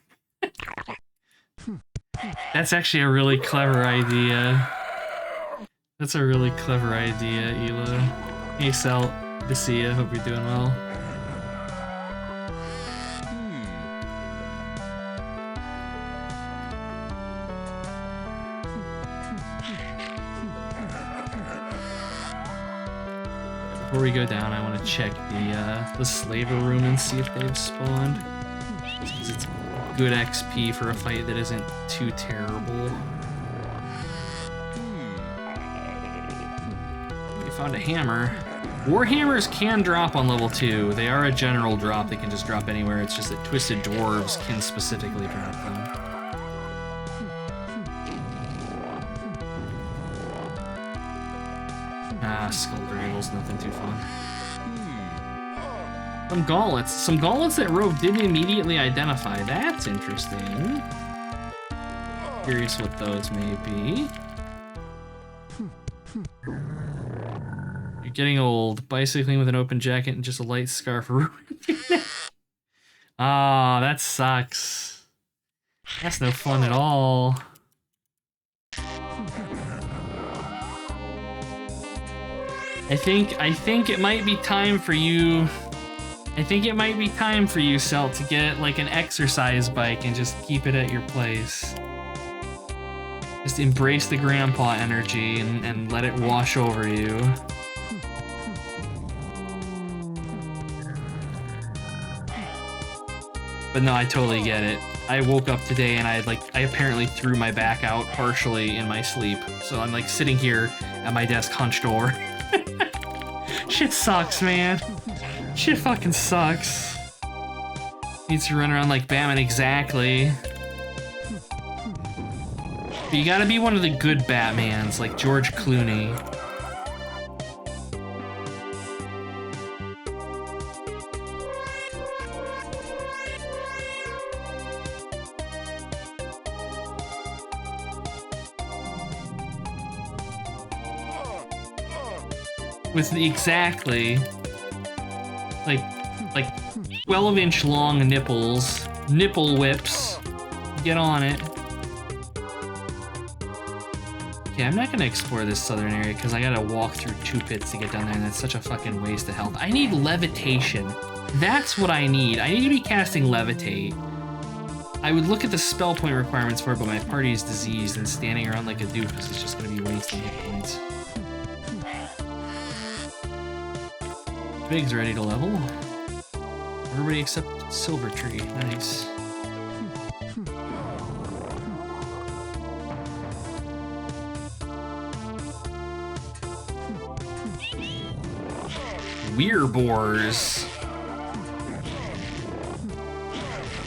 That's actually a really clever idea. That's a really clever idea, Ela. Hey, Sal. Good to see you. Hope you're doing well. Before we go down, I want to check the slaver room and see if they've spawned. Because it's good XP for a fight that isn't too terrible. We found a hammer. Warhammers can drop on level 2. They are a general drop. They can just drop anywhere. It's just that Twisted Dwarves can specifically drop them. Skulldragle's nothing too fun. Some gauntlets that Rove didn't immediately identify. That's interesting. Curious what those may be. You're getting old. Bicycling with an open jacket and just a light scarf. Ah, that sucks. That's no fun at all. I think it might be time for you. I think it might be time for you, Celt, to get like an exercise bike and just keep it at your place. Just embrace the grandpa energy and let it wash over you. But no, I totally get it. I woke up today and I apparently threw my back out partially in my sleep. So I'm like sitting here at my desk hunched over. Shit sucks, man. Shit fucking sucks. Needs to run around like Batman, exactly. But you gotta be one of the good Batmans, like George Clooney. With the exactly like 12-inch long nipples, nipple whips. Get on it. Okay, I'm not gonna explore this southern area because I gotta walk through 2 pits to get down there, and that's such a fucking waste of health. I need levitation. That's what I need. I need to be casting levitate. I would look at the spell point requirements for it, but my party is diseased, and standing around like a doofus is just gonna be wasting hit points. Big's ready to level. Everybody except Silvertree. Nice. Weirboars.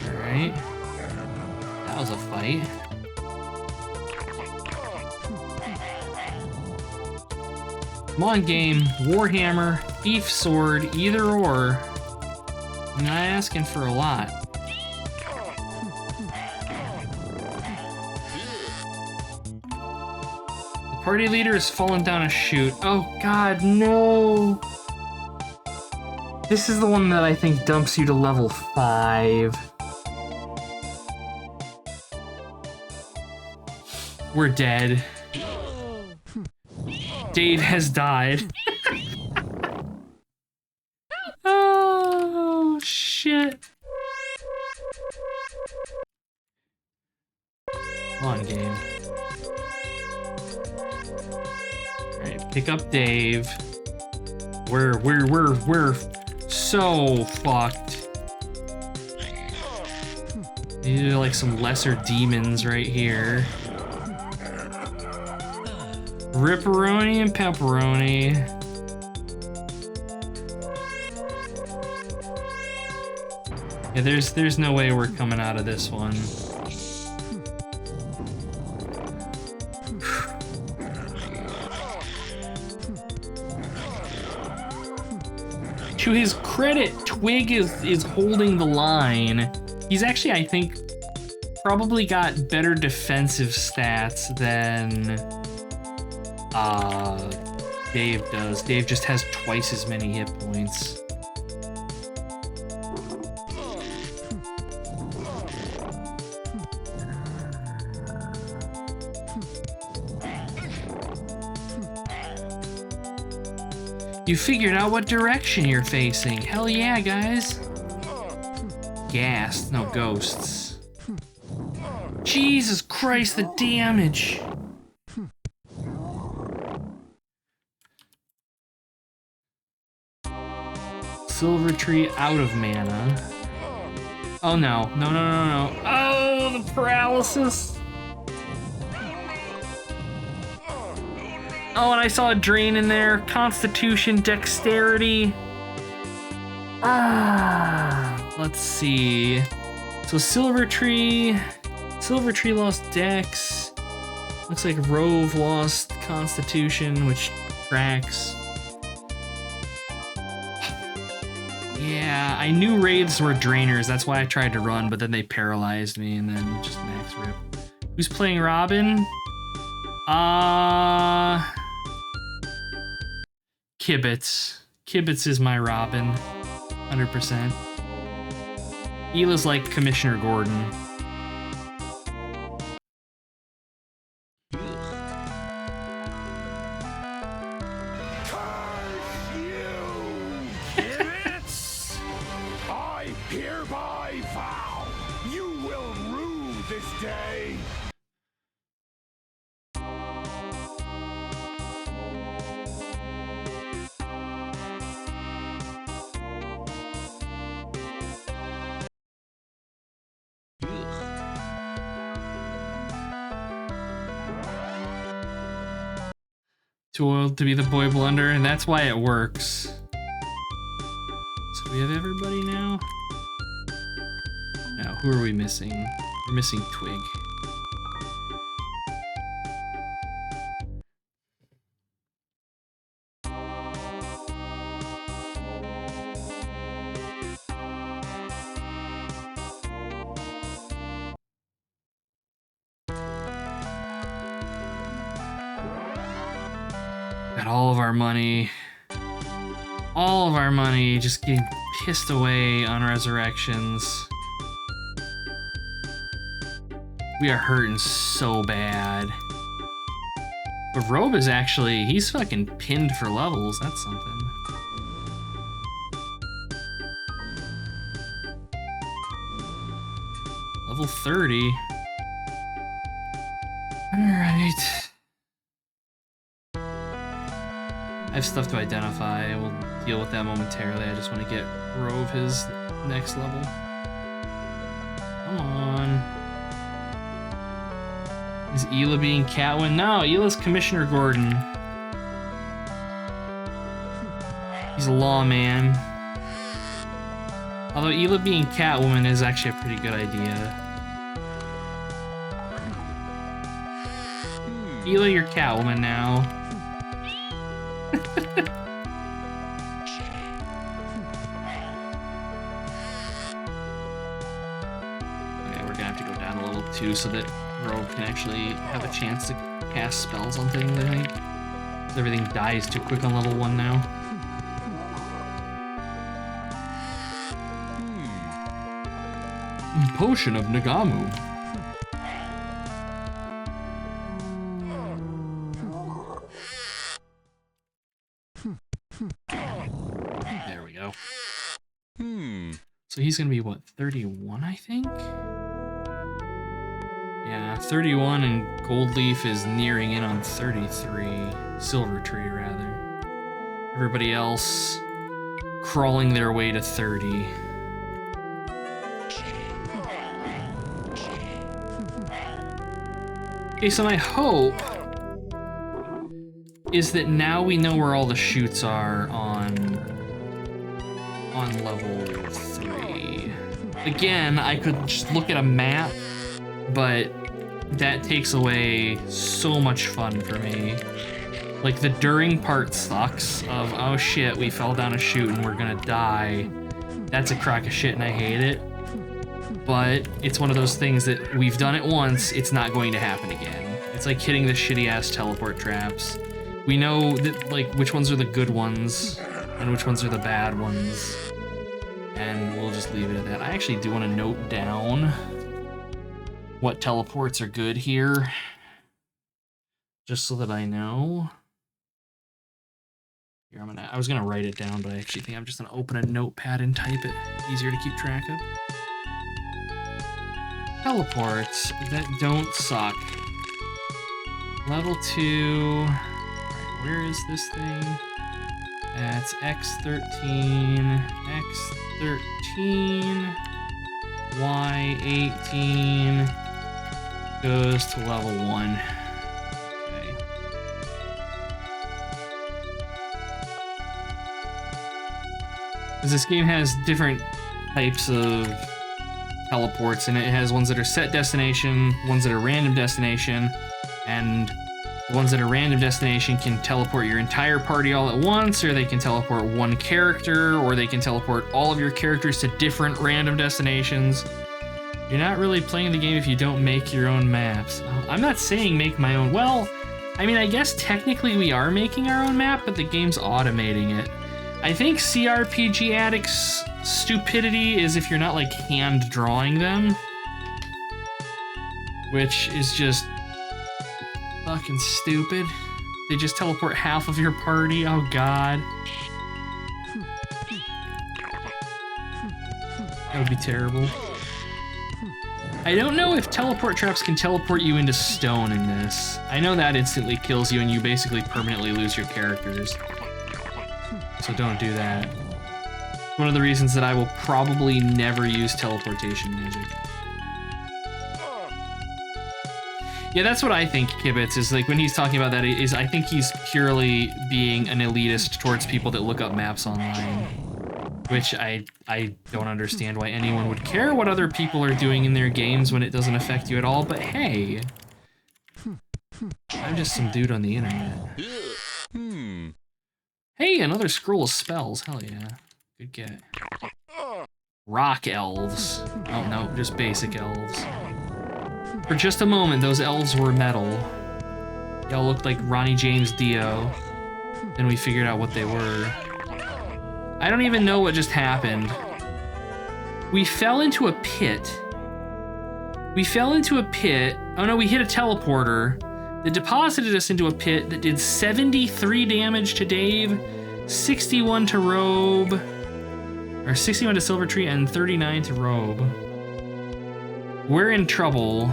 Alright. That was a fight. Come on, game. Warhammer, Thief Sword, either or. I'm not asking for a lot. The party leader has fallen down a chute. Oh god, no! This is the one that I think dumps you to level 5. We're dead. Dave has died. Oh, shit. Come on, game. Alright, pick up Dave. We're so fucked. These are like some lesser demons right here. Ripperoni and pepperoni. Yeah, there's no way we're coming out of this one. To his credit, Twig is holding the line. He's actually, I think, probably got better defensive stats than Dave does. Dave just has twice as many hit points. You figured out what direction you're facing. Hell yeah, guys. Ghast, no ghosts. Jesus Christ, the damage. Silver Tree out of mana. Oh no, no, no, no, no. Oh, the paralysis. Oh, and I saw a drain in there. Constitution, dexterity. Let's see. So Silver Tree lost Dex. Looks like Rove lost Constitution, which tracks. Yeah, I knew raids were drainers. That's why I tried to run, but then they paralyzed me and then just max rip. Who's playing Robin? Kibitz. Kibitz is my Robin. 100%. Ela's like Commissioner Gordon. Curse you, Kibitz! I hereby vow you will rue this day. Too old to be the boy blunder, and that's why it works. So we have everybody now? No, who are we missing? We're missing Twig. Got all of our money. All of our money just getting pissed away on resurrections. We are hurting so bad. But Robe is actually, he's fucking pinned for levels. That's something. Level 30. Alright. I have stuff to identify. We'll deal with that momentarily. I just want to get Rove his next level. Come on. Is Ela being Catwin? No, Ela's Commissioner Gordon. He's a lawman. Although Ela being Catwoman is actually a pretty good idea. Ela, you're Catwoman now. Okay, we're gonna have to go down a little too so that Rogue can actually have a chance to cast spells on things, I think. So everything dies too quick on level 1 now. Potion of Nagamu. There we go. So he's gonna be what, 31, I think? Yeah, 31, and Gold Leaf is nearing in on 33. Silver Tree, rather. Everybody else crawling their way to 30. Okay, so my hope is that now we know where all the chutes are on level 3. again, I could just look at a map, but that takes away so much fun for me. Like, the during part sucks of, oh shit, we fell down a chute and we're gonna die. That's a crock of shit and I hate it. But it's one of those things that we've done it once, it's not going to happen again. It's like hitting the shitty ass teleport traps. We know that, like, which ones are the good ones and which ones are the bad ones. And we'll just leave it at that. I actually do want to note down what teleports are good here, just so that I know. Here, I was gonna write it down, but I actually think I'm just gonna open a notepad and type it. Easier to keep track of. Teleports that don't suck. Level 2. Alright, where is this thing? That's X13, X13, Y18 goes to level 1. Okay. Because this game has different types of teleports, and it has ones that are set destination, ones that are random destination, and the ones that are random destination can teleport your entire party all at once, or they can teleport one character, or they can teleport all of your characters to different random destinations. You're not really playing the game if you don't make your own maps. I'm not saying make my own. Well, I mean, I guess technically we are making our own map, but the game's automating it. I think CRPG Addict's stupidity is if you're not, like, hand drawing them, which is just fucking stupid. They just teleport half of your party. Oh god. That would be terrible. I don't know if teleport traps can teleport you into stone in this. I know that instantly kills you and you basically permanently lose your characters. So don't do that. One of the reasons that I will probably never use teleportation magic. Yeah, that's what I think, Kibitz, is like when he's talking about that, is I think he's purely being an elitist towards people that look up maps online. Which I don't understand why anyone would care what other people are doing in their games when it doesn't affect you at all, but hey. I'm just some dude on the internet. Hey, another scroll of spells, hell yeah. Good get. Rock elves. Oh no, just basic elves. For just a moment, those elves were metal. They all looked like Ronnie James Dio. Then we figured out what they were. I don't even know what just happened. We fell into a pit. Oh no, we hit a teleporter that deposited us into a pit that did 73 damage to Dave, 61 to Robe, or 61 to Silvertree, and 39 to Robe. We're in trouble.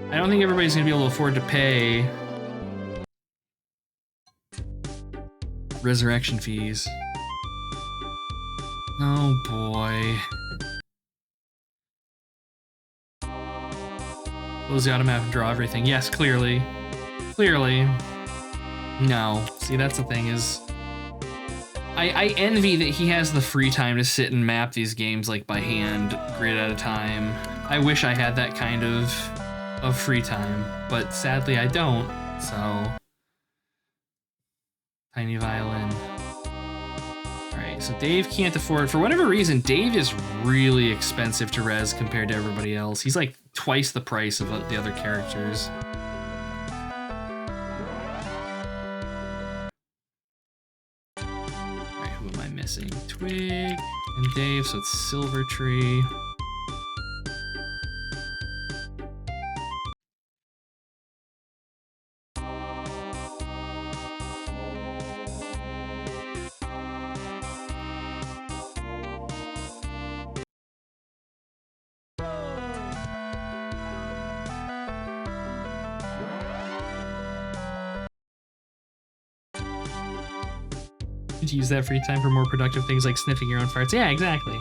I don't think everybody's gonna be able to afford to pay resurrection fees. Oh boy. Close the auto map and draw everything. Yes, clearly. Clearly. No. See, that's the thing is, I envy that he has the free time to sit and map these games like by hand, grid at a time. I wish I had that kind of free time, but sadly I don't, so. Tiny violin. Alright, so Dave can't afford, for whatever reason, Dave is really expensive to res compared to everybody else. He's like twice the price of the other characters. Alright, who am I missing? Twig and Dave, so it's Silvertree. To use that free time for more productive things like sniffing your own farts. Yeah, exactly.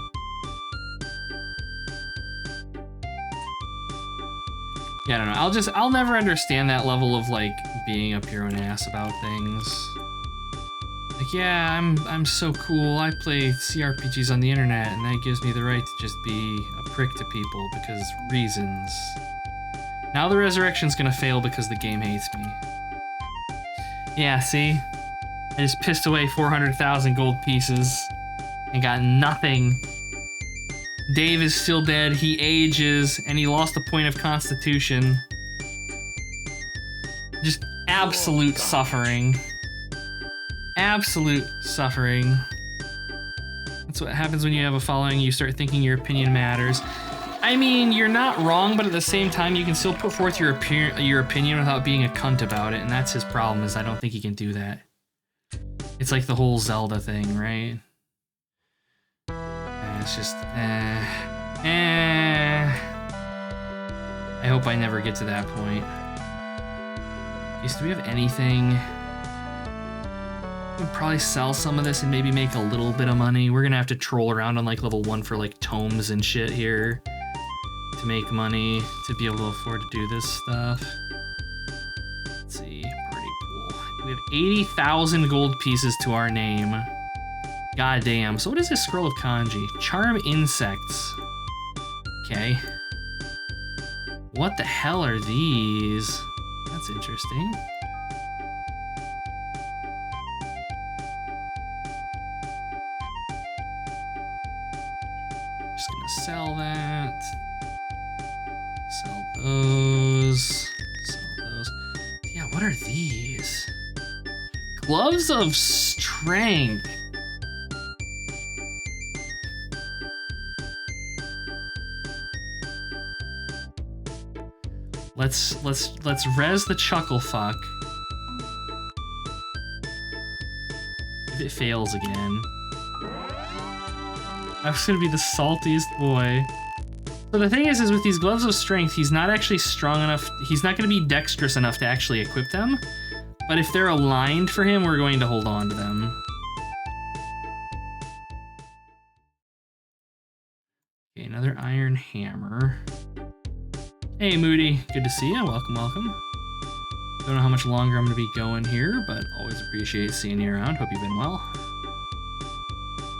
Yeah, I don't know. I'll never understand that level of like being up your own ass about things. Like, yeah, I'm so cool. I play CRPGs on the internet, and that gives me the right to just be a prick to people because reasons. Now the resurrection's gonna fail because the game hates me. Yeah, see? I just pissed away 400,000 gold pieces and got nothing. Dave is still dead, he ages, and he lost a point of constitution. Just absolute suffering. Absolute suffering. That's what happens when you have a following. You start thinking your opinion matters. I mean, you're not wrong, but at the same time, you can still put forth your opinion without being a cunt about it, and that's his problem, is I don't think he can do that. It's like the whole Zelda thing, right? It's just, I hope I never get to that point. Okay, so do we have anything? We could probably sell some of this and maybe make a little bit of money. We're gonna have to troll around on like level 1 for like tomes and shit here to make money, to be able to afford to do this stuff. Let's see, party pool. We have 80,000 gold pieces to our name. God damn. So what is this scroll of kanji? Charm insects. Okay. What the hell are these? That's interesting. Just gonna sell that. Sell those. Sell those. Yeah, what are these? Gloves of strength. Let's res the chuckle fuck. If it fails again. I was gonna be the saltiest boy. So the thing is with these gloves of strength, he's not actually strong enough. He's not gonna be dexterous enough to actually equip them. But if they're aligned for him, we're going to hold on to them. Okay, another iron hammer. Hey Moody, good to see you. Welcome, welcome. Don't know how much longer I'm gonna be going here, but always appreciate seeing you around. Hope you've been well.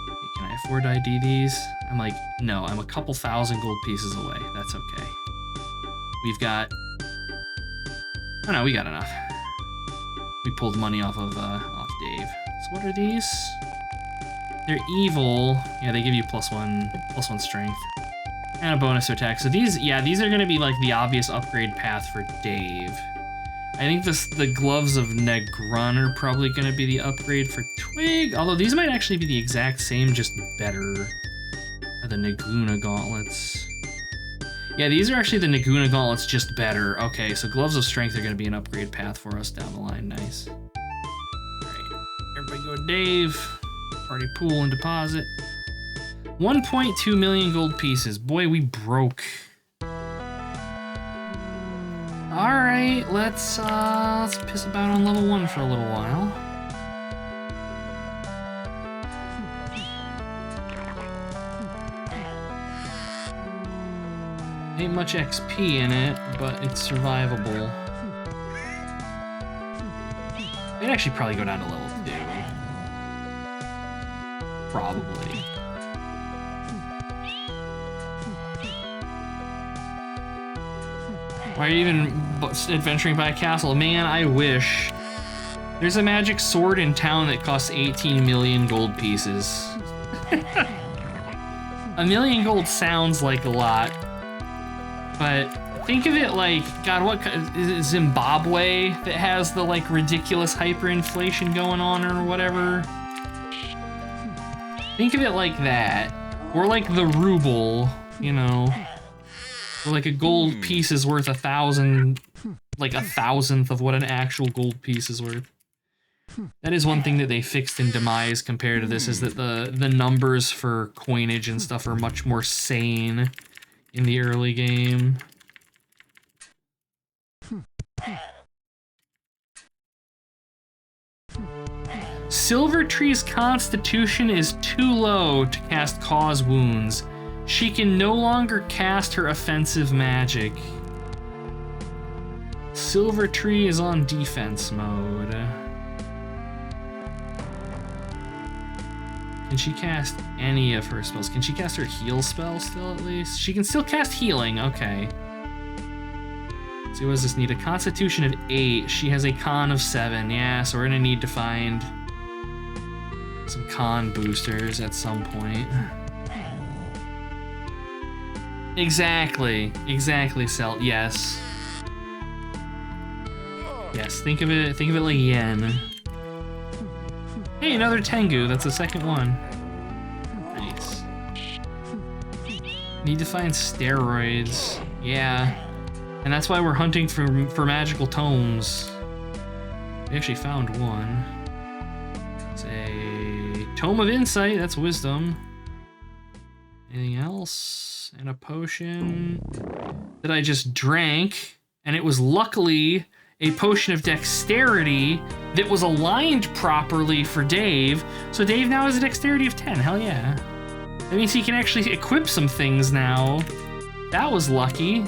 Okay, can I afford to ID these? I'm like, no, I'm a couple thousand gold pieces away. That's okay. We've got, oh no, we got enough. We pulled money off of Dave. So what are these? They're evil. Yeah, they give you +1 strength. And a bonus to attack. So these, yeah, these are gonna be like the obvious upgrade path for Dave. I think the gloves of Negrun are probably gonna be the upgrade for Twig, although these might actually be the exact same, just better. Or the Naguna gauntlets. Yeah, these are actually the Naguna gauntlets, just better. Okay, so gloves of strength are gonna be an upgrade path for us down the line. Nice. Alright, everybody go to Dave. Party pool and deposit. 1.2 million gold pieces. Boy, we broke. Alright, let's piss about on level 1 for a little while. Ain't much XP in it, but it's survivable. I'd actually probably go down to level 2. Probably. Why are you even adventuring by a castle? Man, I wish. There's a magic sword in town that costs 18 million gold pieces. 1 million gold sounds like a lot, but think of it like, God, what is it, Zimbabwe that has the like ridiculous hyperinflation going on or whatever? Think of it like that, or like the ruble, you know. Like a gold piece is worth 1,000, like 1,000th of what an actual gold piece is worth. That is one thing that they fixed in Demise compared to this, is that the numbers for coinage and stuff are much more sane in the early game. Silvertree's constitution is too low to cast Cause Wounds. She can no longer cast her offensive magic. Silvertree is on defense mode. Can she cast any of her spells? Can she cast her heal spell still at least? She can still cast healing, okay. So what does this need? A constitution of 8. She has a con of 7. Yeah, so we're gonna need to find some con boosters at some point. Exactly, Celt, yes. Yes, think of it like yen. Hey, another Tengu, that's the second one. Nice. Need to find steroids. Yeah. And that's why we're hunting for magical tomes. We actually found one. It's a Tome of Insight, that's wisdom. Anything else? And a potion that I just drank, and it was luckily a potion of dexterity that was aligned properly for Dave. So Dave now has a dexterity of 10, hell yeah. That means he can actually equip some things now. That was lucky.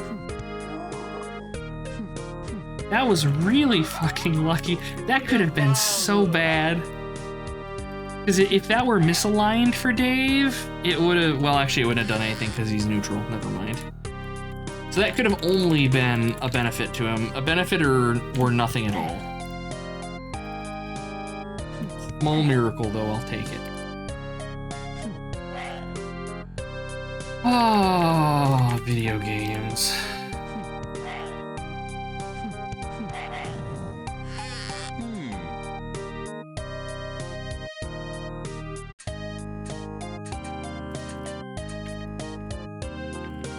That was really fucking lucky. That could have been so bad. Because if that were misaligned for Dave, it would have, well, actually it wouldn't have done anything because he's neutral, never mind. So that could have only been a benefit to him. A benefit or nothing at all. Small miracle though, I'll take it. Oh, video games.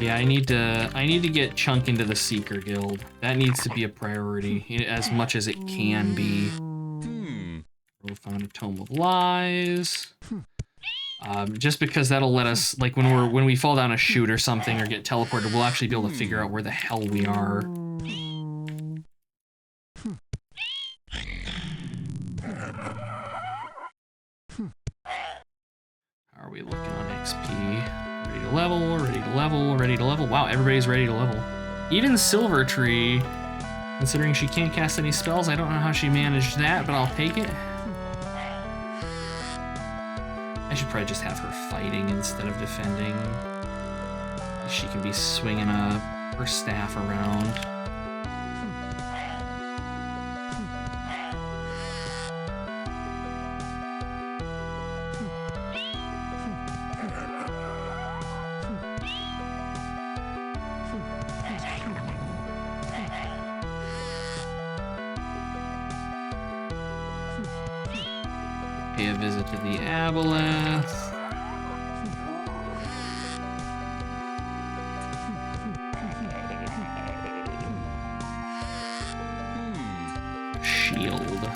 Yeah, I need to get Chunk into the Seeker Guild. That needs to be a priority, as much as it can be. We found a Tome of Lies. Just because that'll let us, like when we fall down a chute or something or get teleported, we'll actually be able to figure out where the hell we are. How are we looking on XP? Ready to level, ready to level, ready to level. Wow, everybody's ready to level. Even Silver Tree, considering she can't cast any spells, I don't know how she managed that, but I'll take it. I should probably just have her fighting instead of defending. She can be swinging her staff around. Pay a visit to the Aboleth. Shield.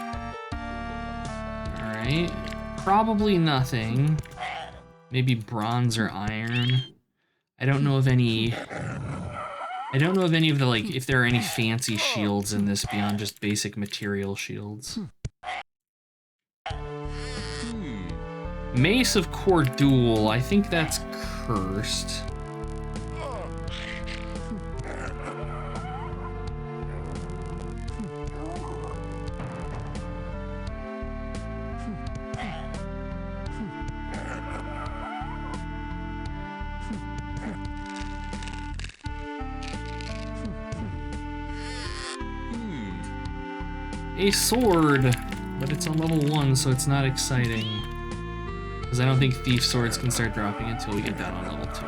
Alright. Probably nothing. Maybe bronze or iron. I don't know of any of the, like, if there are any fancy shields in this beyond just basic material shields. Mace of Cordul, I think that's cursed. A sword, but it's on level 1, so it's not exciting. Because I don't think Thief Swords can start dropping until we get down on level 2.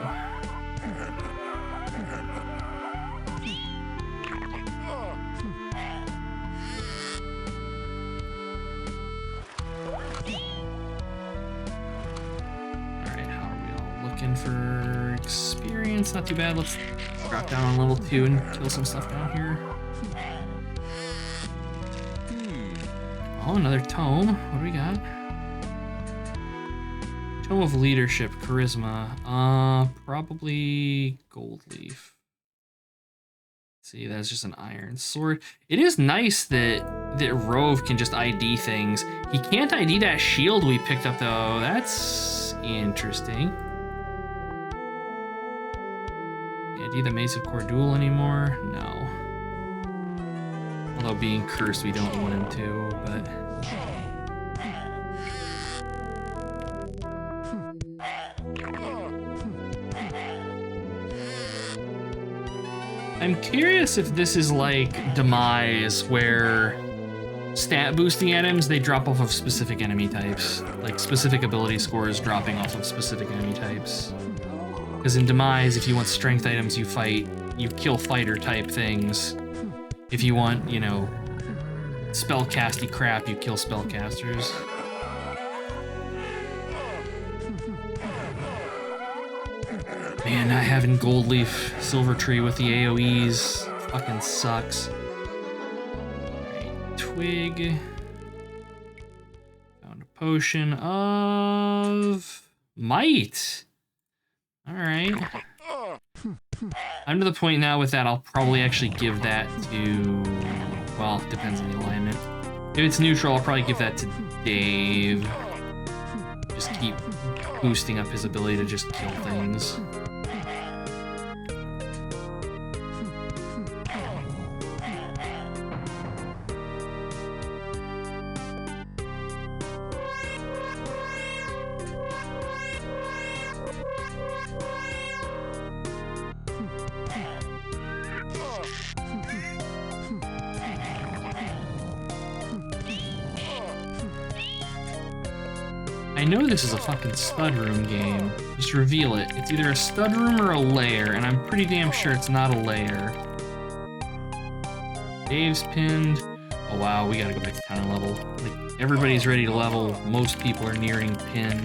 Alright, how are we all looking for experience? Not too bad. Let's drop down on level 2 and kill some stuff down here. Oh, another tome. What do we got? Tome of Leadership, Charisma. Probably Gold Leaf. See, that's just an iron sword. It is nice that Rove can just ID things. He can't ID that shield we picked up, though. That's interesting. Can't ID the Mace of Cordul anymore? No. Although being cursed, we don't want him to, but... I'm curious if this is like Demise, where stat boosting items, they drop off of specific enemy types. Like specific ability scores dropping off of specific enemy types. Because in Demise, if you want strength items, you kill fighter type things. If you want, you know, spellcasty crap, you kill spellcasters. Man, not having Gold Leaf Silver Tree with the AoEs fucking sucks. Alright, Twig. Found a potion of might. Alright. I'm to the point now with that, I'll probably actually give that to... Well, depends on the alignment. If it's neutral, I'll probably give that to Dave. Just keep boosting up his ability to just kill things. I know this is a fucking stud room game. Just reveal it. It's either a stud room or a lair, and I'm pretty damn sure it's not a lair. Dave's pinned. Oh wow, we gotta go back to counter level. Like, everybody's ready to level. Most people are nearing pin.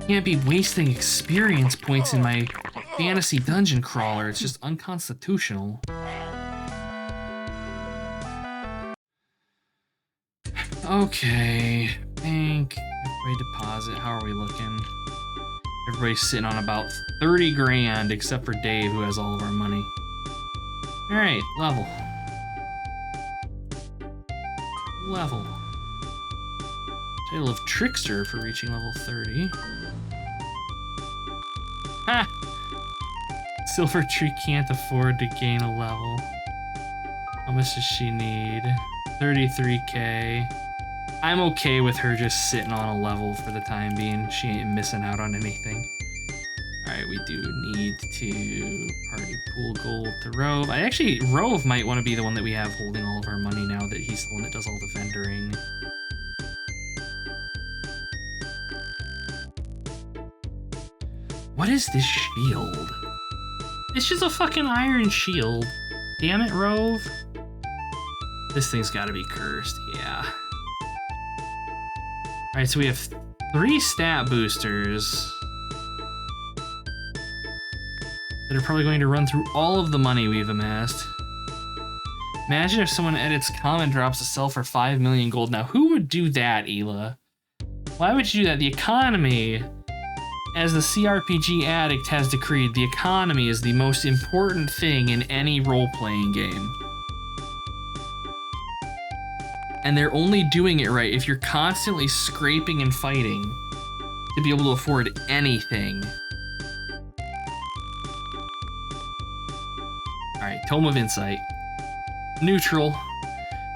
Can't be wasting experience points in my fantasy dungeon crawler. It's just unconstitutional. Okay, bank, everybody deposit, how are we looking? Everybody's sitting on about 30 grand, except for Dave, who has all of our money. Alright, level. Level. Title of Trickster for reaching level 30. Ha! Silver Tree can't afford to gain a level. How much does she need? 33k. I'm okay with her just sitting on a level for the time being. She ain't missing out on anything. Alright, we do need to party pool gold to Rove. Rove might want to be the one that we have holding all of our money now that he's the one that does all the vendoring. What is this shield? It's just a fucking iron shield. Damn it, Rove. This thing's gotta be cursed, yeah. Alright, so we have 3 stat boosters that are probably going to run through all of the money we've amassed. Imagine if someone edits common drops to sell for 5 million gold. Now, who would do that, Ela? Why would you do that? The economy, as the CRPG addict has decreed, the economy is the most important thing in any role-playing game. And they're only doing it right if you're constantly scraping and fighting to be able to afford anything. Alright, Tome of Insight. Neutral.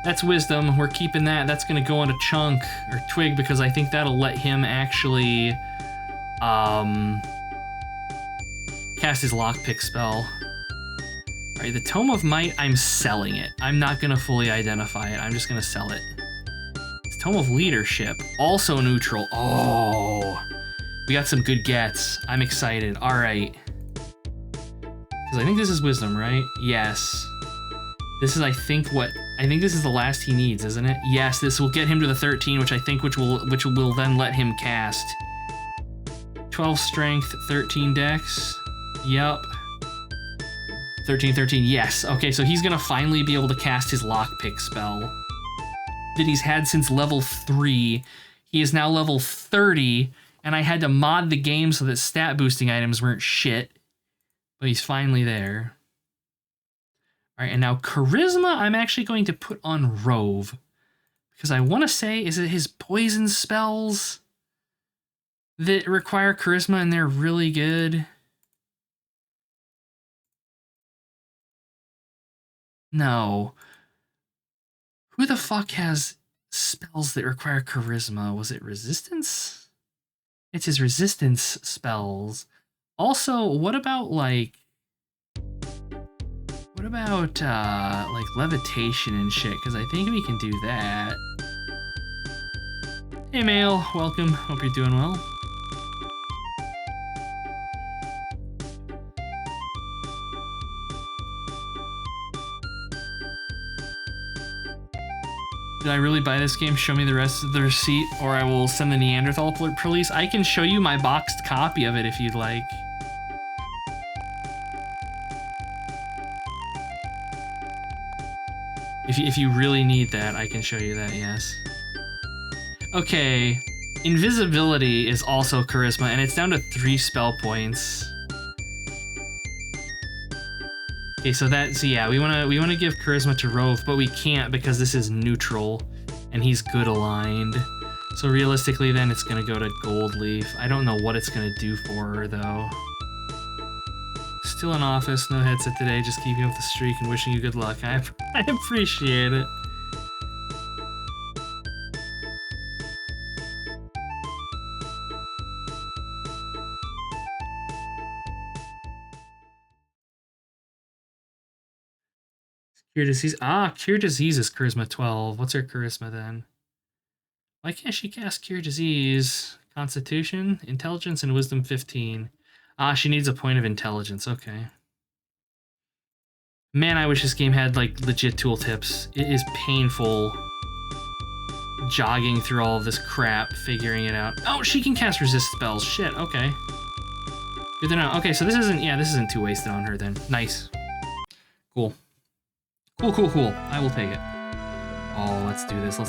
That's Wisdom. We're keeping that. That's going to go on to Chunk, or Twig, because I think that'll let him actually cast his Lockpick spell. Alright, the Tome of Might, I'm selling it. I'm not going to fully identify it. I'm just going to sell it. It's Tome of Leadership, also neutral. Oh, we got some good gets. I'm excited. Alright. Because I think this is Wisdom, right? Yes. This is, I think this is the last he needs, isn't it? Yes, this will get him to the 13, which will then let him cast 12 Strength, 13 Dex. Yup. 13, yes. Okay, so he's gonna finally be able to cast his Lockpick spell that he's had since level 3. He is now level 30, and I had to mod the game so that stat boosting items weren't shit. But he's finally there. Alright, and now Charisma I'm actually going to put on Rove. Because I want to say, is it his poison spells that require Charisma and they're really good? No. Who the fuck has spells that require Charisma? Was it Resistance? It's his Resistance spells. Also, what about, like, about like levitation and shit? Because I think we can do that. Hey, Mail, welcome. Hope you're doing well. Did I really buy this game? Show me the rest of the receipt, or I will send the Neanderthal police. I can show you my boxed copy of it if you'd like. If you really need that, I can show you that, yes. Okay, invisibility is also charisma, and it's down to 3 spell points. Okay, so yeah, we wanna give charisma to Rove, but we can't because this is neutral, and he's good aligned. So realistically, then it's gonna go to Goldleaf. I don't know what it's gonna do for her though. Still in office, no headset today, just keeping up the streak and wishing you good luck. I appreciate it. Cure Disease. Ah, Cure Disease is Charisma 12. What's her Charisma then? Why can't she cast Cure Disease? Constitution, Intelligence, and Wisdom 15. Ah, she needs a point of intelligence. Okay. Man, I wish this game had, like, legit tooltips. It is painful jogging through all of this crap, figuring it out. Oh, she can cast resist spells. Shit, okay. Good to know. Okay, so this isn't too wasted on her then. Nice. Cool. Cool. I will take it. Oh, let's do this.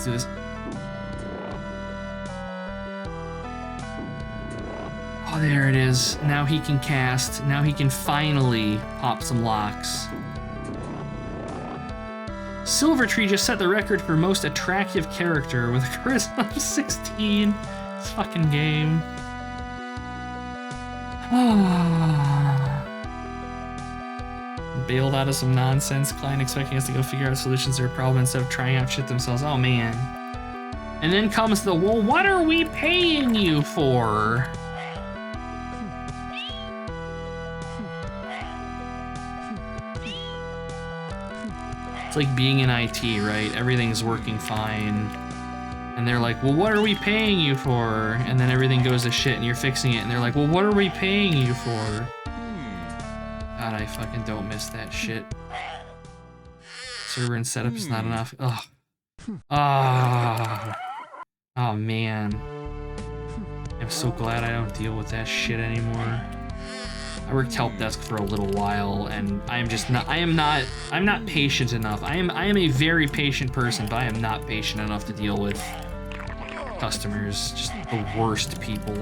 Oh, there it is. Now he can cast. Now he can finally pop some locks. Silvertree just set the record for most attractive character with a charisma of 16. This fucking game. Bailed out of some nonsense. Client expecting us to go figure out solutions to their problem instead of trying out shit themselves. Oh man. And then comes the, well, what are we paying you for? It's like being in IT, right? Everything's working fine. And they're like, well, what are we paying you for? And then everything goes to shit and you're fixing it. And they're like, well, what are we paying you for? God, I fucking don't miss that shit. Server and setup is not enough. Ugh. Ah. Oh, man. I'm so glad I don't deal with that shit anymore. I worked help desk for a little while, and I'm not patient enough. I am a very patient person, but I am not patient enough to deal with customers. Just the worst people.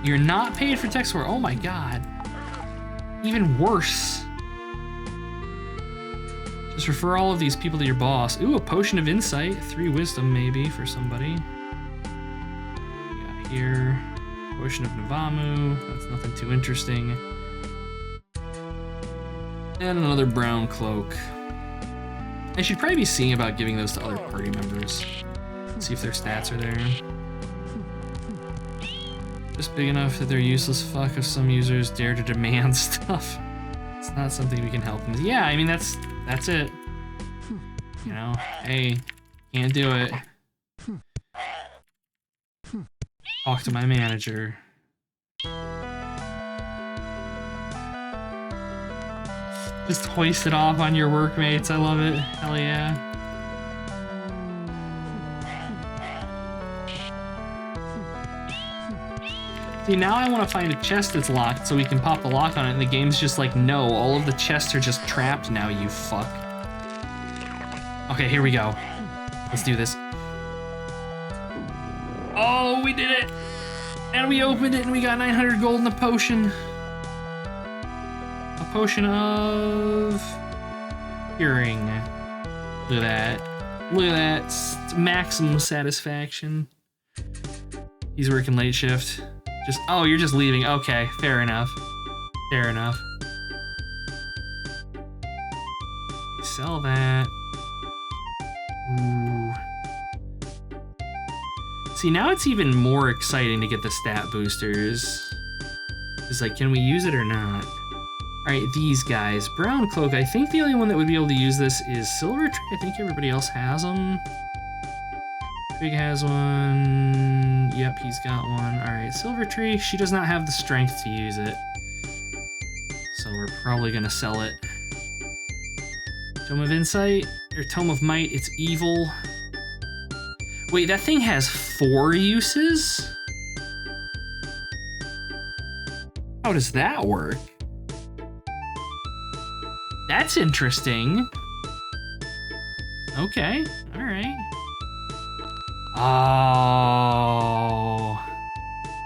You're not paid for tech support. Oh my god. Even worse. Just refer all of these people to your boss. Ooh, a potion of insight. 3 wisdom maybe for somebody. We got here. Potion of Navamu. That's nothing too interesting. And another brown cloak. I should probably be seeing about giving those to other party members. See if their stats are there. Just big enough that they're useless fuck if some users dare to demand stuff. It's not something we can help them with. Yeah, I mean, that's it. You know, hey, can't do it. Talk to my manager. Just hoist it off on your workmates. I love it. Hell yeah. See, now I want to find a chest that's locked so we can pop the lock on it, and the game's just like, no, all of the chests are just trapped now, you fuck. Okay, here we go. Let's do this. Oh, we did it! And we opened it and we got 900 gold in a potion. A potion of... curing. Look at that. Look at that. It's maximum satisfaction. He's working late shift. Just, oh, you're just leaving. Okay, fair enough. Fair enough. Sell that. Ooh. See, now it's even more exciting to get the stat boosters. It's like, can we use it or not? Alright, these guys. Brown Cloak, I think the only one that would be able to use this is Silver Tree. I think everybody else has them. Big has one. Yep, he's got one. Alright, Silver Tree, she does not have the strength to use it. So we're probably gonna sell it. Tome of Insight, or Tome of Might, it's evil. Wait, that thing has 4 uses? How does that work? That's interesting. Okay, alright. Oh.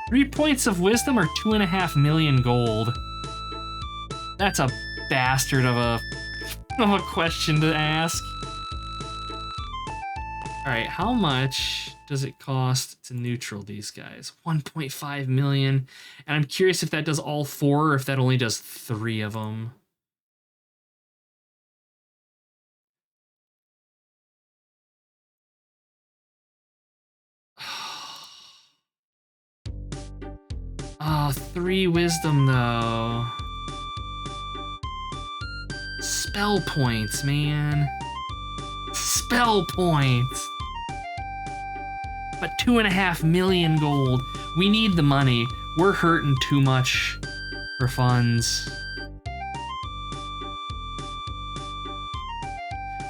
3 points of wisdom or 2.5 million gold. That's a bastard of a question to ask. Alright, how much does it cost to neutral these guys? 1.5 million. And I'm curious if that does all 4 or if that only does 3 of them. Oh, 3 wisdom though. Spell points, man. Spell points. But 2.5 million gold. We need the money. We're hurting too much for funds.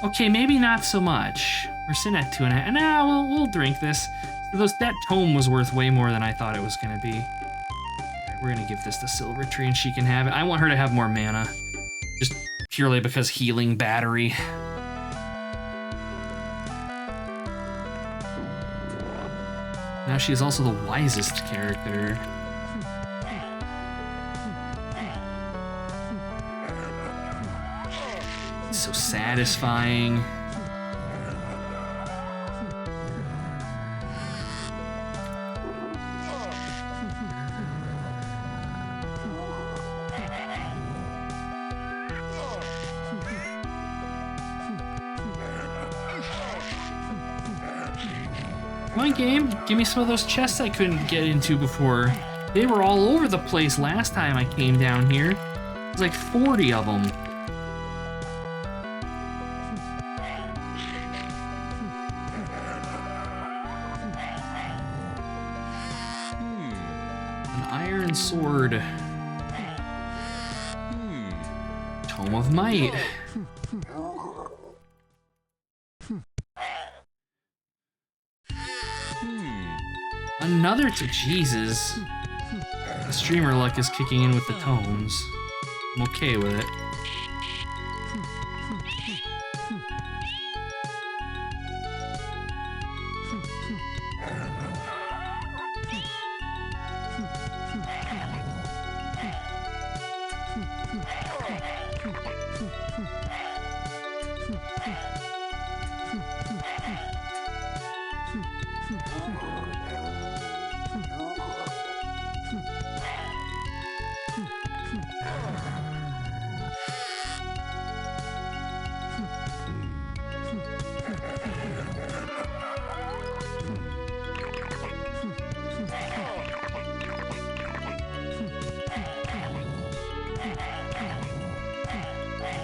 Okay, maybe not so much. We're sitting at 2.5. Nah, we'll drink this. That tome was worth way more than I thought it was gonna be. Alright, we're gonna give this to Silver Tree and she can have it. I want her to have more mana. Just purely because healing battery. Now she is also the wisest character. It's so satisfying. Come on, game. Give me some of those chests I couldn't get into before. They were all over the place last time I came down here. There's like 40 of them. An iron sword. Tome of Might. Another Jesus. The streamer luck is kicking in with the tomes. I'm okay with it.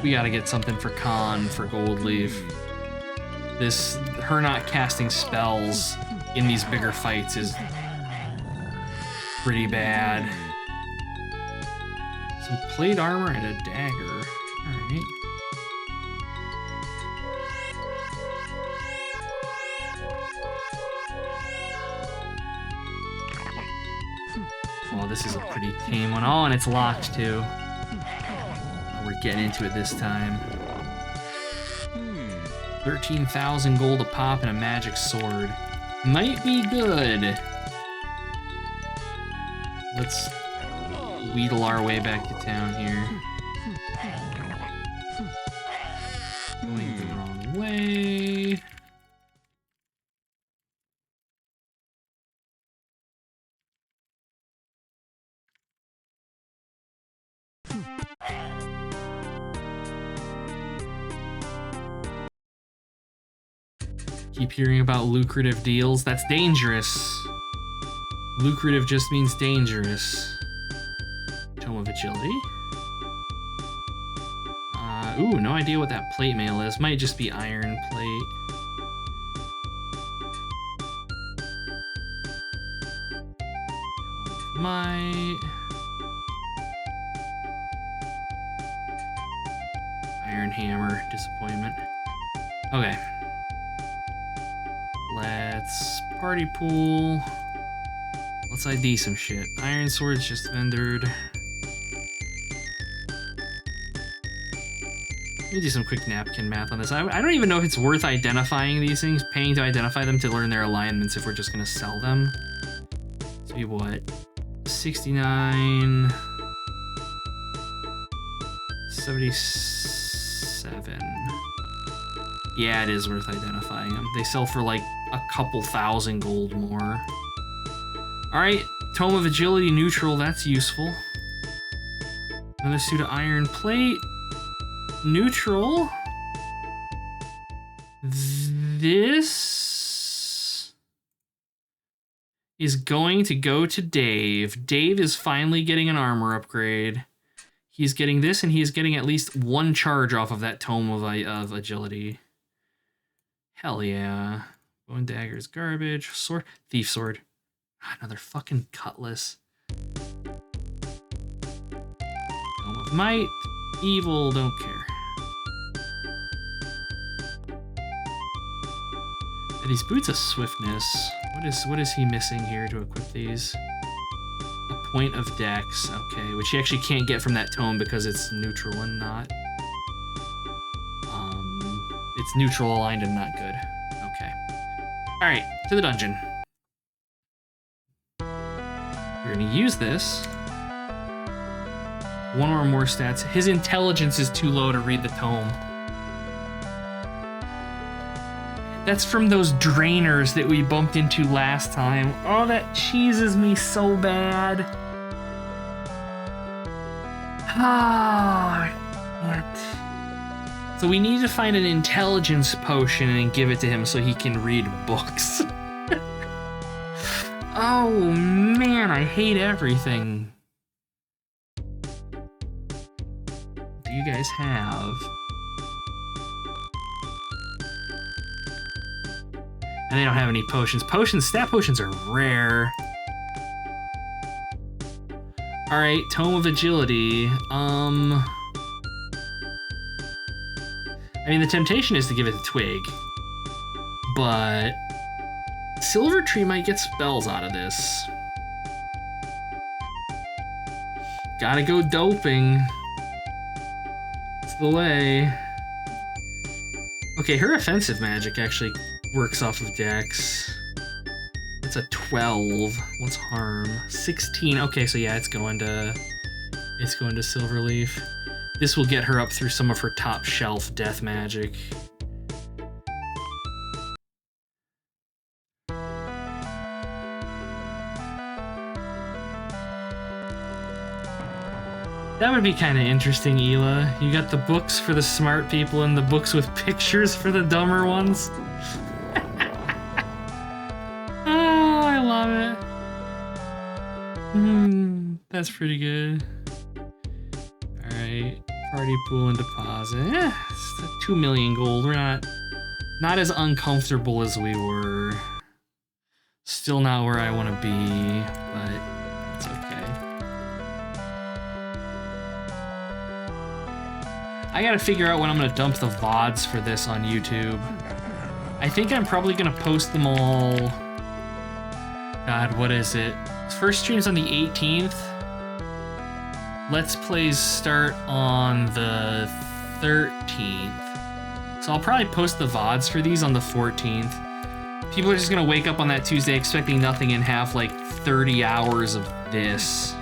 We gotta get something for Khan for Gold Leaf. Her not casting spells in these bigger fights is pretty bad. Some plate armor and a dagger. Alright. Well, this is a pretty tame one. Oh, and it's locked too. We're getting into it this time. 13,000 gold a pop and a magic sword. Might be good. Let's wheedle our way back to town here. Going the wrong way. Keep hearing about lucrative deals. That's dangerous. Lucrative just means dangerous. Tome of Agility. Ooh, no idea what that plate mail is. Might just be iron plate. Might. Iron hammer. Disappointment. Okay. Let's party pool. Let's ID some shit. Iron sword's just vendored. Let me do some quick napkin math on this. I don't even know if it's worth identifying these things, paying to identify them to learn their alignments if we're just gonna sell them. So be what? 69... 77... Yeah, it is worth identifying them. They sell for like a couple thousand gold more. Alright, Tome of Agility neutral, that's useful. Another suit of iron plate. Neutral. This is going to go to Dave. Dave is finally getting an armor upgrade. He's getting this, and he's getting at least one charge off of that Tome of Agility. Hell yeah. Bow and dagger is garbage. Sword. Thief sword. Another fucking cutlass. Tome of Might. Evil, don't care. Are these boots of swiftness? What is he missing here to equip these? A point of dex, okay, which he actually can't get from that tome because it's neutral and not. It's neutral aligned and not good. Okay. Alright, to the dungeon. We're gonna use this. One or more stats. His intelligence is too low to read the tome. That's from those drainers that we bumped into last time. Oh, that cheeses me so bad. Ah, what? So we need to find an intelligence potion and give it to him so he can read books. Oh man, I hate everything. Do you guys have? And they don't have any potions. Stat potions are rare. Alright, Tome of Agility. I mean, the temptation is to give it to Twig. But Silver Tree might get spells out of this. Gotta go doping. It's the way. Okay, her offensive magic actually works off of Dex. That's a 12. What's harm? 16. Okay, so yeah, it's going to Silverleaf. This will get her up through some of her top shelf death magic. That would be kind of interesting, Hila. You got the books for the smart people and the books with pictures for the dumber ones. Oh, I love it. That's pretty good. Alright, party pool and deposit. It's 2 million gold. We're not as uncomfortable as we were. Still not where I want to be, but it's okay. I gotta figure out when I'm gonna dump the VODs for this on YouTube. I think I'm probably gonna post them all. God, what is it? First stream's on the 18th. Let's Plays start on the 13th. So I'll probably post the VODs for these on the 14th. People are just gonna wake up on that Tuesday expecting nothing and have like 30 hours of this.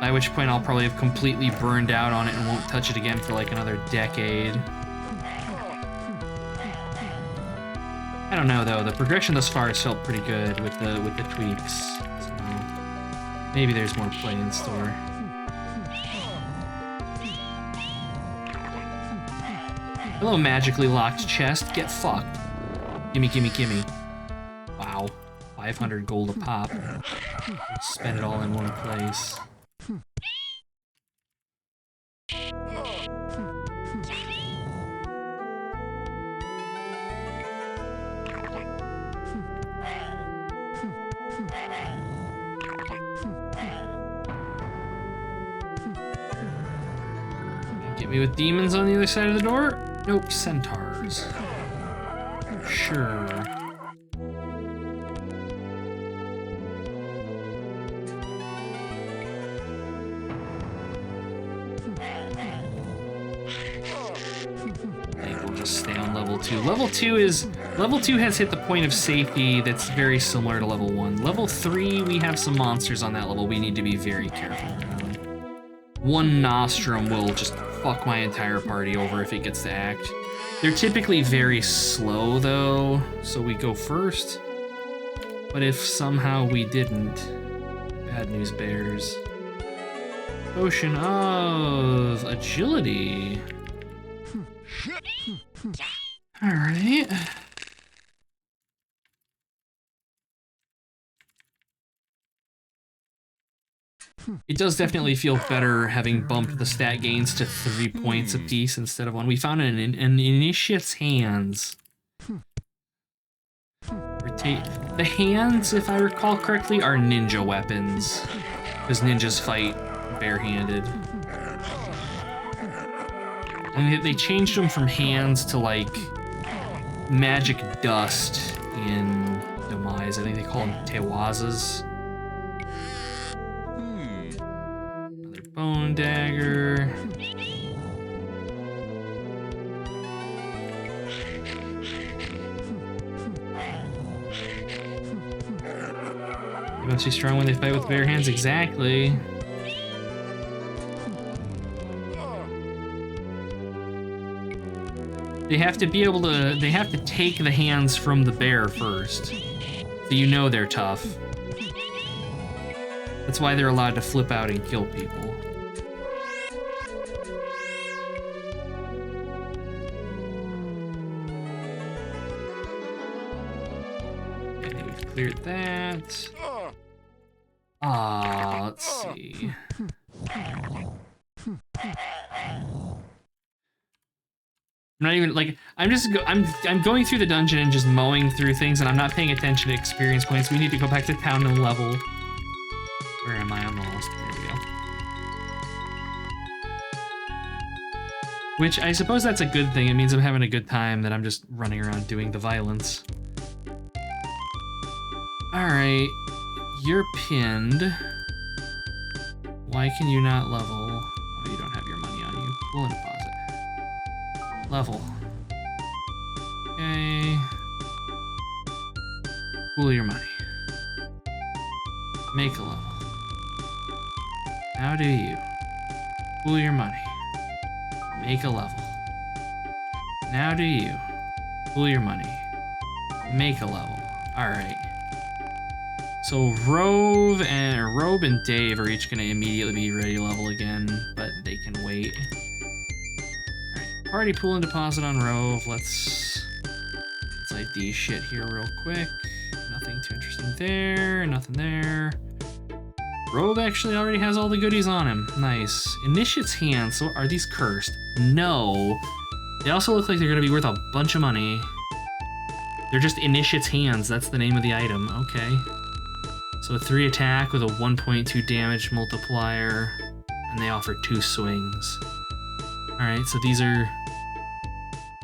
By which point I'll probably have completely burned out on it and won't touch it again for like another decade. I don't know though, the progression thus far has felt pretty good with the tweaks. So maybe there's more play in store. Hello, magically locked chest. Get fucked. Gimme, gimme, gimme. Wow. 500 gold a pop. Spend it all in one place. Get me with demons on the other side of the door? Nope, centaurs. Sure. I think we'll just stay on level 2. Level 2 has hit the point of safety that's very similar to level 1. Level 3, we have some monsters on that level we need to be very careful around. One Nostrum will just fuck my entire party over if it gets to act. They're typically very slow though, so we go first. But if somehow we didn't, bad news bears. Potion of agility. Alright. It does definitely feel better having bumped the stat gains to 3 points apiece instead of 1. We found an Initiate's Hands. The hands, if I recall correctly, are ninja weapons. Because ninjas fight barehanded. And they changed them from hands to, like, magic dust in Demise. I think they call them Tewazas. Another bone dagger. They must be strong when they fight with bare hands. Exactly. They have to be able to, they have to take the hands from the bear first. So you know they're tough. That's why they're allowed to flip out and kill people. Okay, we've cleared that. Let's see. I'm not even like I'm going through the dungeon and just mowing through things, and I'm not paying attention to experience points. We need to go back to town and level. Where am I? I'm lost. There we go. Which I suppose that's a good thing. It means I'm having a good time, that I'm just running around doing the violence. All right, you're pinned. Why can you not level? Oh, you don't have your money on you. Pull and deposit. Level. Okay. Pool your money. Make a level. How do you? Pool your money. Make a level. Now do you? Pool your money. Make a level. Alright. So Robe and Dave are each gonna immediately be ready to level again, but they can wait. Party pool and deposit on Rove. Let's ID shit here real quick. Nothing too interesting there. Nothing there. Rove actually already has all the goodies on him. Nice. Initiate's Hands. So are these cursed? No. They also look like they're going to be worth a bunch of money. They're just Initiate's Hands. That's the name of the item. Okay. So a 3 attack with a 1.2 damage multiplier. And they offer 2 swings. Alright, so these are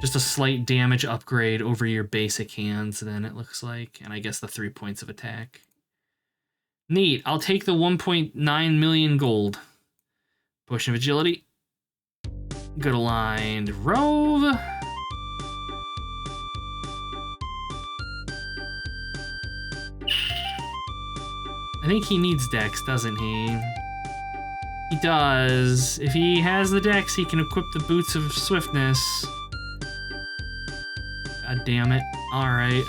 just a slight damage upgrade over your basic hands, then it looks like. And I guess the 3 points of attack. Neat. I'll take the 1.9 million gold. Potion of agility. Good aligned. Rove. I think he needs Dex, doesn't he? He does. If he has the Dex, he can equip the Boots of Swiftness. God damn it. Alright.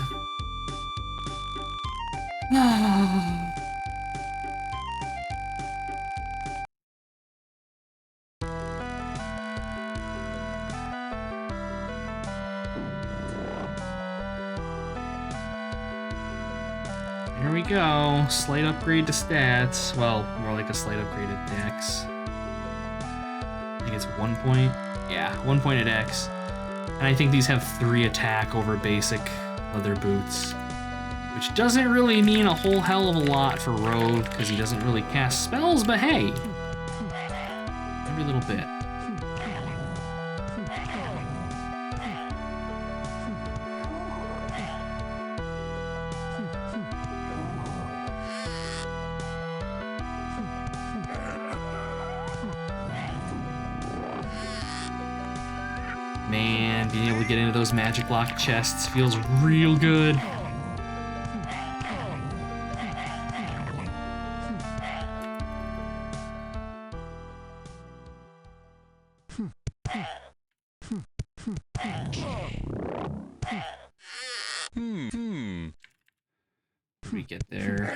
Here we go. Slight upgrade to stats. Well, more like a slight upgrade to dex. I think it's 1 point. Yeah, 1 point at dex. And I think these have 3 attack over basic leather boots. Which doesn't really mean a whole hell of a lot for Rogue, because he doesn't really cast spells, but hey! Every little bit. Man, being able to get into those magic lock chests feels real good. We get there.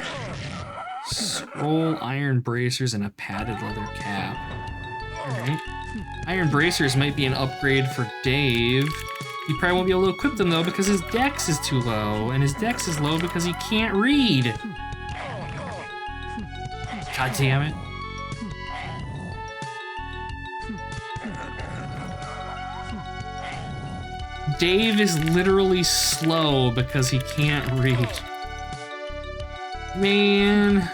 Scroll, iron bracers, and a padded leather cap. Alright. Iron bracers might be an upgrade for Dave. He probably won't be able to equip them though because his dex is too low, and his dex is low because he can't read. God damn it. Dave is literally slow because he can't read. Man.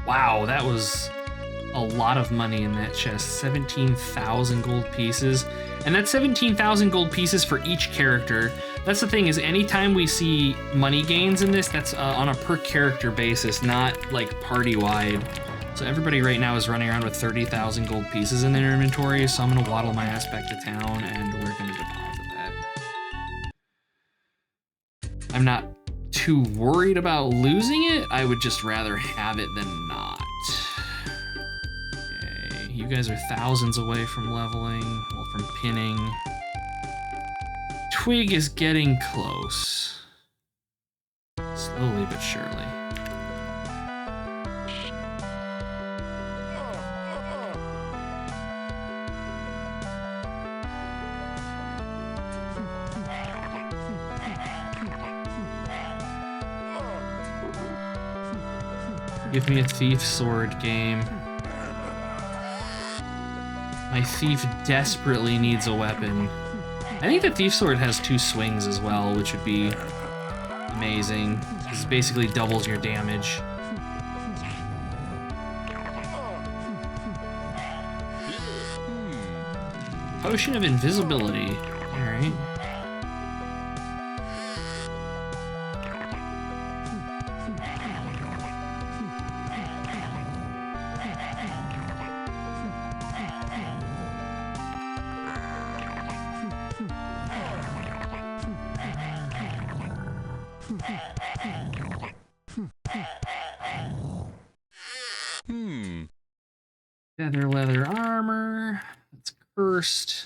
Wow, that was a lot of money in that chest. 17,000 gold pieces. And that's 17,000 gold pieces for each character. That's the thing, is anytime we see money gains in this, that's on a per character basis, not like party-wide. So everybody right now is running around with 30,000 gold pieces in their inventory, so I'm gonna waddle my ass back to town and we're gonna deposit that. I'm not too worried about losing it. I would just rather have it than not. Okay, you guys are thousands away from leveling, well, from pinning. Twig is getting close. Slowly but surely. Give me a thief sword game. My thief desperately needs a weapon. I think the thief sword has 2 swings as well, which would be amazing. This basically doubles your damage. Potion of invisibility. Alright. Feather leather armor. That's cursed.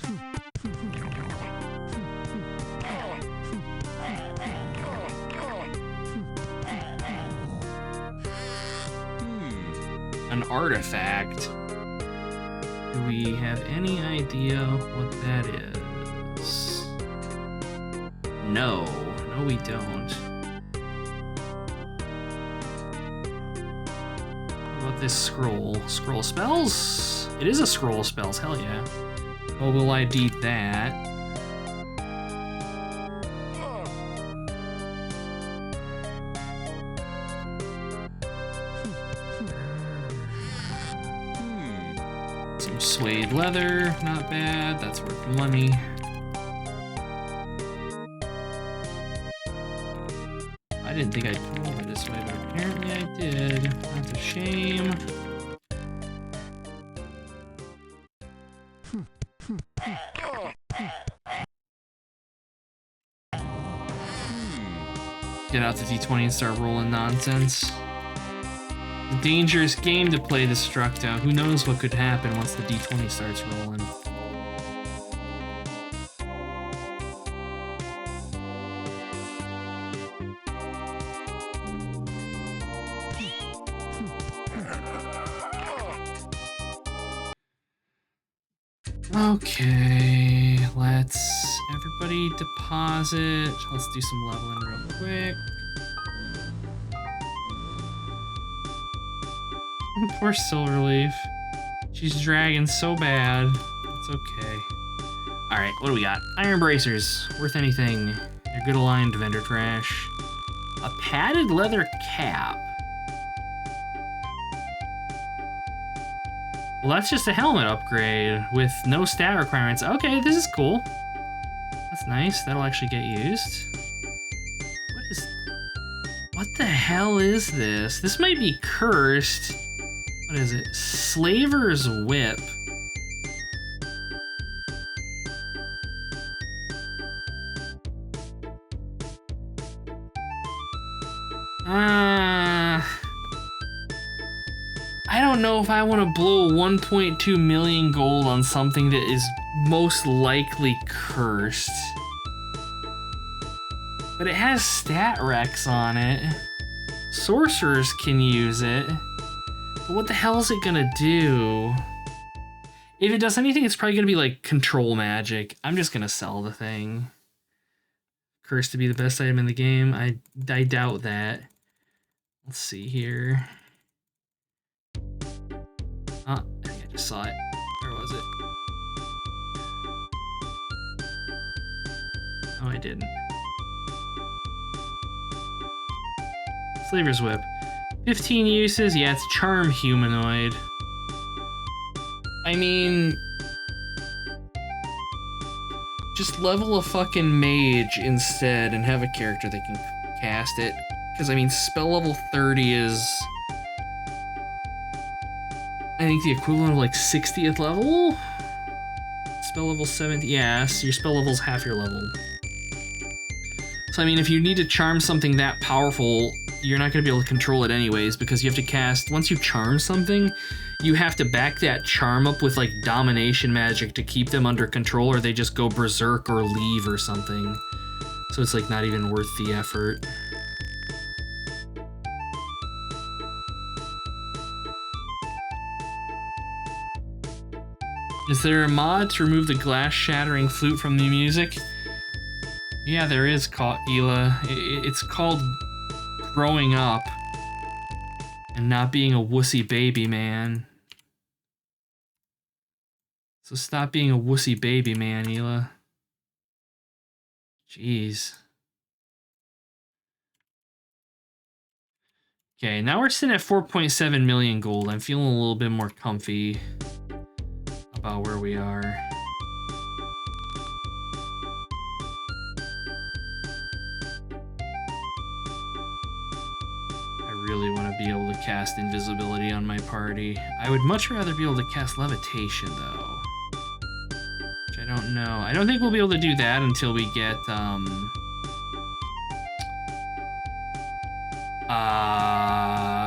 An artifact. Do we have any idea what that is? No. No, we don't. What about this scroll? Scroll spells? It is a scroll spells, hell yeah. Oh, will I ID that? Some suede leather, not bad, that's worth money. I didn't think I'd come over this way, but apparently I did. That's a shame. Get out the D20 and start rolling nonsense. A dangerous game to play, Destructo. Who knows what could happen once the D20 starts rolling. Okay, let's everybody deposit. Let's do some leveling real quick. Poor Silverleaf. She's dragging so bad. It's okay. Alright, what do we got? Iron bracers. Worth anything. They're good aligned vendor trash. A padded leather cap. Well, that's just a helmet upgrade with no stat requirements. Okay, this is cool. That's nice. That'll actually get used. What the hell is this? This might be cursed. What is it? Slaver's Whip. I don't know if I want to blow 1.2 million gold on something that is most likely cursed. But it has stat recs on it. Sorcerers can use it. But what the hell is it gonna do? If it does anything, it's probably gonna be like control magic. I'm just gonna sell the thing. Cursed to be the best item in the game. I doubt that. Let's see here. I think I just saw it. Where was it? Oh, I didn't. Slaver's Whip. 15 uses. Yeah, it's Charm Humanoid. I mean, just level a fucking mage instead and have a character that can cast it. Because, I mean, spell level 30 is, I think, the equivalent of like 60th level? Spell level 70, yeah, so your spell level's half your level. So, I mean, if you need to charm something that powerful, you're not going to be able to control it anyways, because you have to cast, once you charm something, you have to back that charm up with like domination magic to keep them under control, or they just go berserk or leave or something. So it's like not even worth the effort. Is there a mod to remove the glass-shattering flute from the music? Yeah, there is, Ela. It's called growing up and not being a wussy baby, man. So stop being a wussy baby, man, Ela. Jeez. Okay, now we're sitting at 4.7 million gold. I'm feeling a little bit more comfy about where we are. I really want to be able to cast invisibility on my party. I would much rather be able to cast levitation, though. Which I don't know. I don't think we'll be able to do that until we get,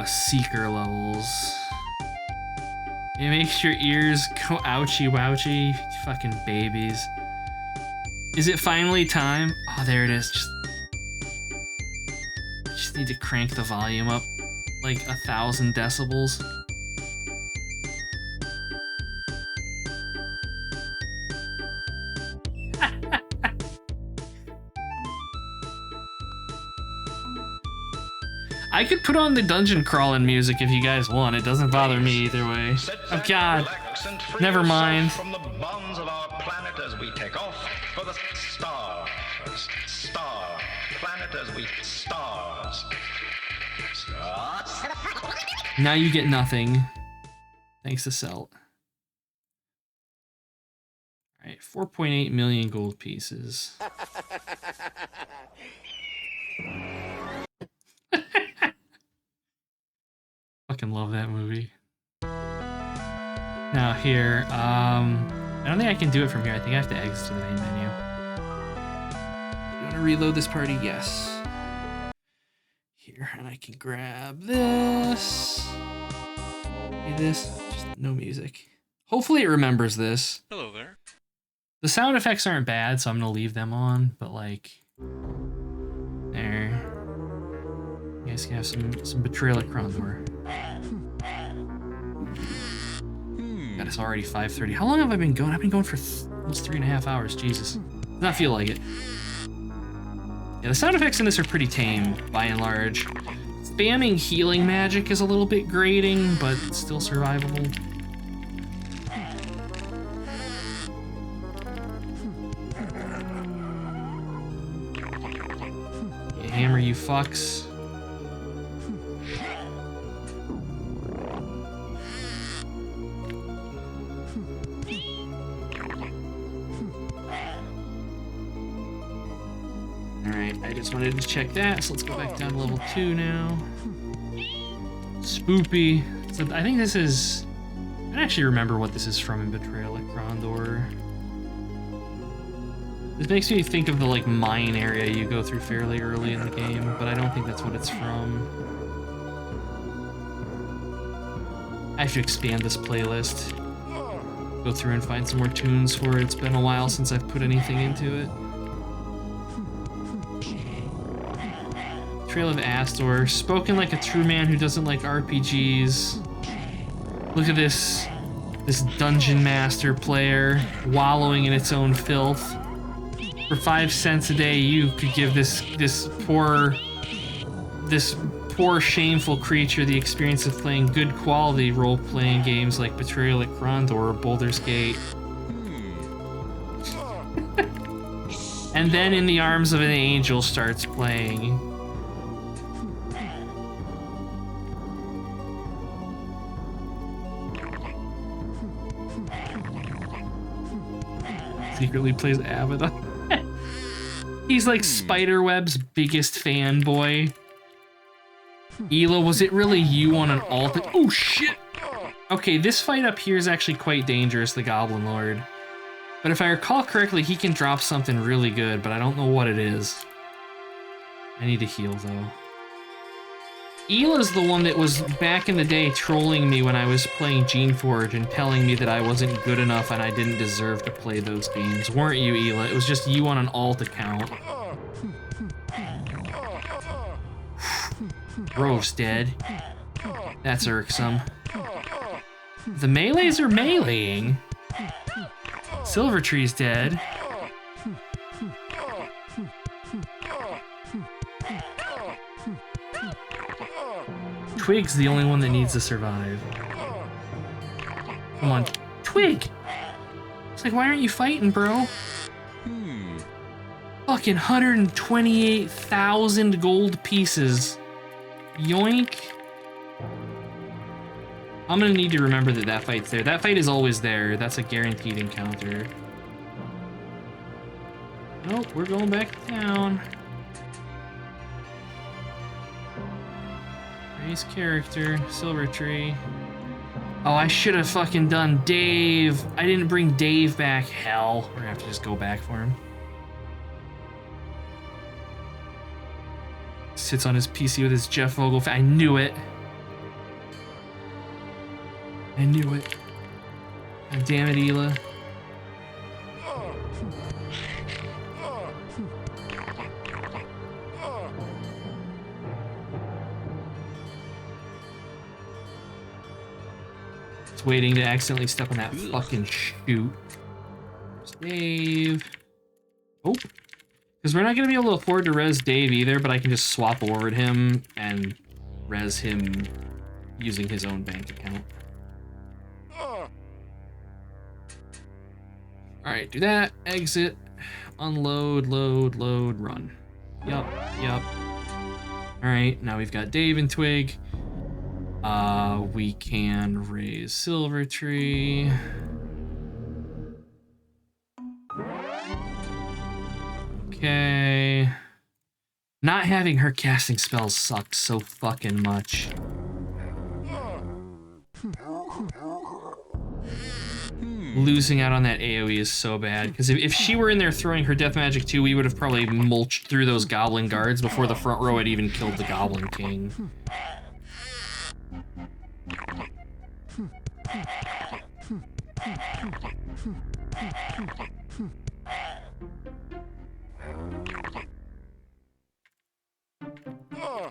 Seeker levels. It makes your ears go ouchie wouchie, fucking babies. Is it finally time? Oh, there it is. Just need to crank the volume up like 1,000 decibels. I could put on the dungeon crawling music if you guys want. It doesn't bother me either way. Oh god. Never mind. From the bonds of our planet as we take off for the stars. Star. Planet as we stars. Stars. Now you get nothing. Thanks to Celt. Alright, 4.8 million gold pieces. Fucking love that movie. Now here, I don't think I can do it from here. I think I have to exit to the main menu. You want to reload this party? Yes. Here, and I can grab this. Hey, this. Just no music. Hopefully it remembers this. Hello there. The sound effects aren't bad, so I'm gonna leave them on, but like, there. You guys can have some betrayal at Krondor. Gotta it's already 5:30. How long have I been going? I've been going for almost 3.5 hours. Jesus. Does not feel like it. Yeah, the sound effects in this are pretty tame, by and large. Spamming healing magic is a little bit grating, but still survivable. Yeah, hammer, you fucks. Alright, I just wanted to check that, so let's go back down to level 2 now. Spoopy. So I think this is... I don't actually remember what this is from in Betrayal at Grandor. This makes me think of the, like, mine area you go through fairly early in the game, but I don't think that's what it's from. I have to expand this playlist. Go through and find some more tunes for it. It's been a while since I've put anything into it. Trail of Astor, spoken like a true man who doesn't like RPGs. Look at this dungeon master player wallowing in its own filth. For 5 cents a day, you could give this poor shameful creature the experience of playing good quality role-playing games like Betrayal at Grandor or Baldur's Gate. And then In the Arms of an Angel starts playing. Secretly plays Abaddon. He's like Spiderweb's biggest fanboy. Ela, was it really you on an altar? Oh shit! Okay, this fight up here is actually quite dangerous, the Goblin Lord. But if I recall correctly, he can drop something really good, but I don't know what it is. I need to heal though. Ela's the one that was back in the day trolling me when I was playing Geneforge and telling me that I wasn't good enough and I didn't deserve to play those games. Weren't you, Ela? It was just you on an alt account. Rove's dead. That's irksome. The melees are meleeing. Silvertree's dead. Twig's the only one that needs to survive. Come on, Twig! It's like, why aren't you fighting, bro? Fucking 128,000 gold pieces. Yoink. I'm gonna need to remember that fight's there. That fight is always there. That's a guaranteed encounter. Nope, we're going back down. Raise character, Silvertree. Oh, I should have fucking done Dave. I didn't bring Dave back. Hell, we're gonna have to just go back for him. Sits on his PC with his Jeff Vogel. I knew it. I knew it. God damn it, Ela. It's waiting to accidentally step on that fucking chute. There's Dave. Oh. Because we're not going to be able to afford to res Dave either, but I can just swap over to him and res him using his own bank account. Alright, do that, exit, unload, load, run. Yup. Alright, now we've got Dave and Twig. We can raise Silvertree. Okay. Not having her casting spells sucks so fucking much. Losing out on that AoE is so bad, because if she were in there throwing her death magic too, we would have probably mulched through those goblin guards before the front row had even killed the Goblin King.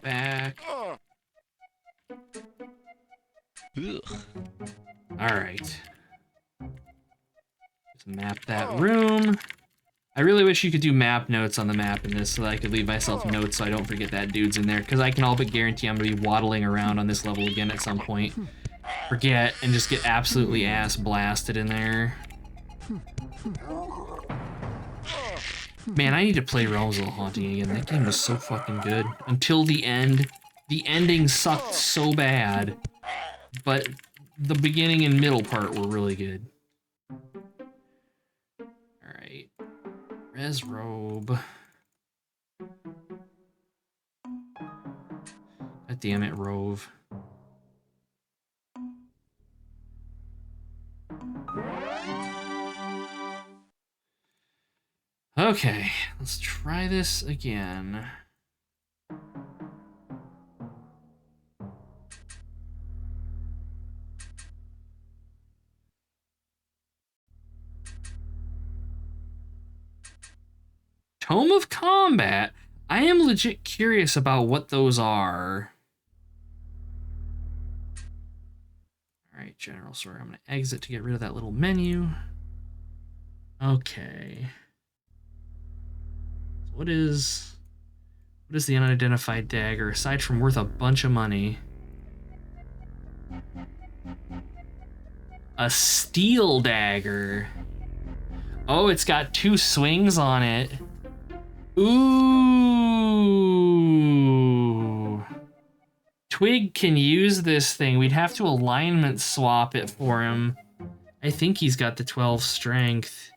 Back. Ugh. All right. map that room. I really wish you could do map notes on the map in this so that I could leave myself notes so I don't forget that dude's in there, because I can all but guarantee I'm going to be waddling around on this level again at some point. Forget and just get absolutely ass blasted in there. Man, I need to play Realms of the Haunting again. That game was so fucking good. Until the end. The ending sucked so bad, but the beginning and middle part were really good. Alright. Res Robe. God damn it, Rove. Okay, let's try this again. Tome of Combat. I am legit curious about what those are. Alright, General Sorry, I'm gonna exit to get rid of that little menu. Okay. What is the unidentified dagger, aside from worth a bunch of money? A steel dagger. Oh, it's got 2 swings on it. Ooh. Twig can use this thing. We'd have to alignment swap it for him. I think he's got the 12 strength.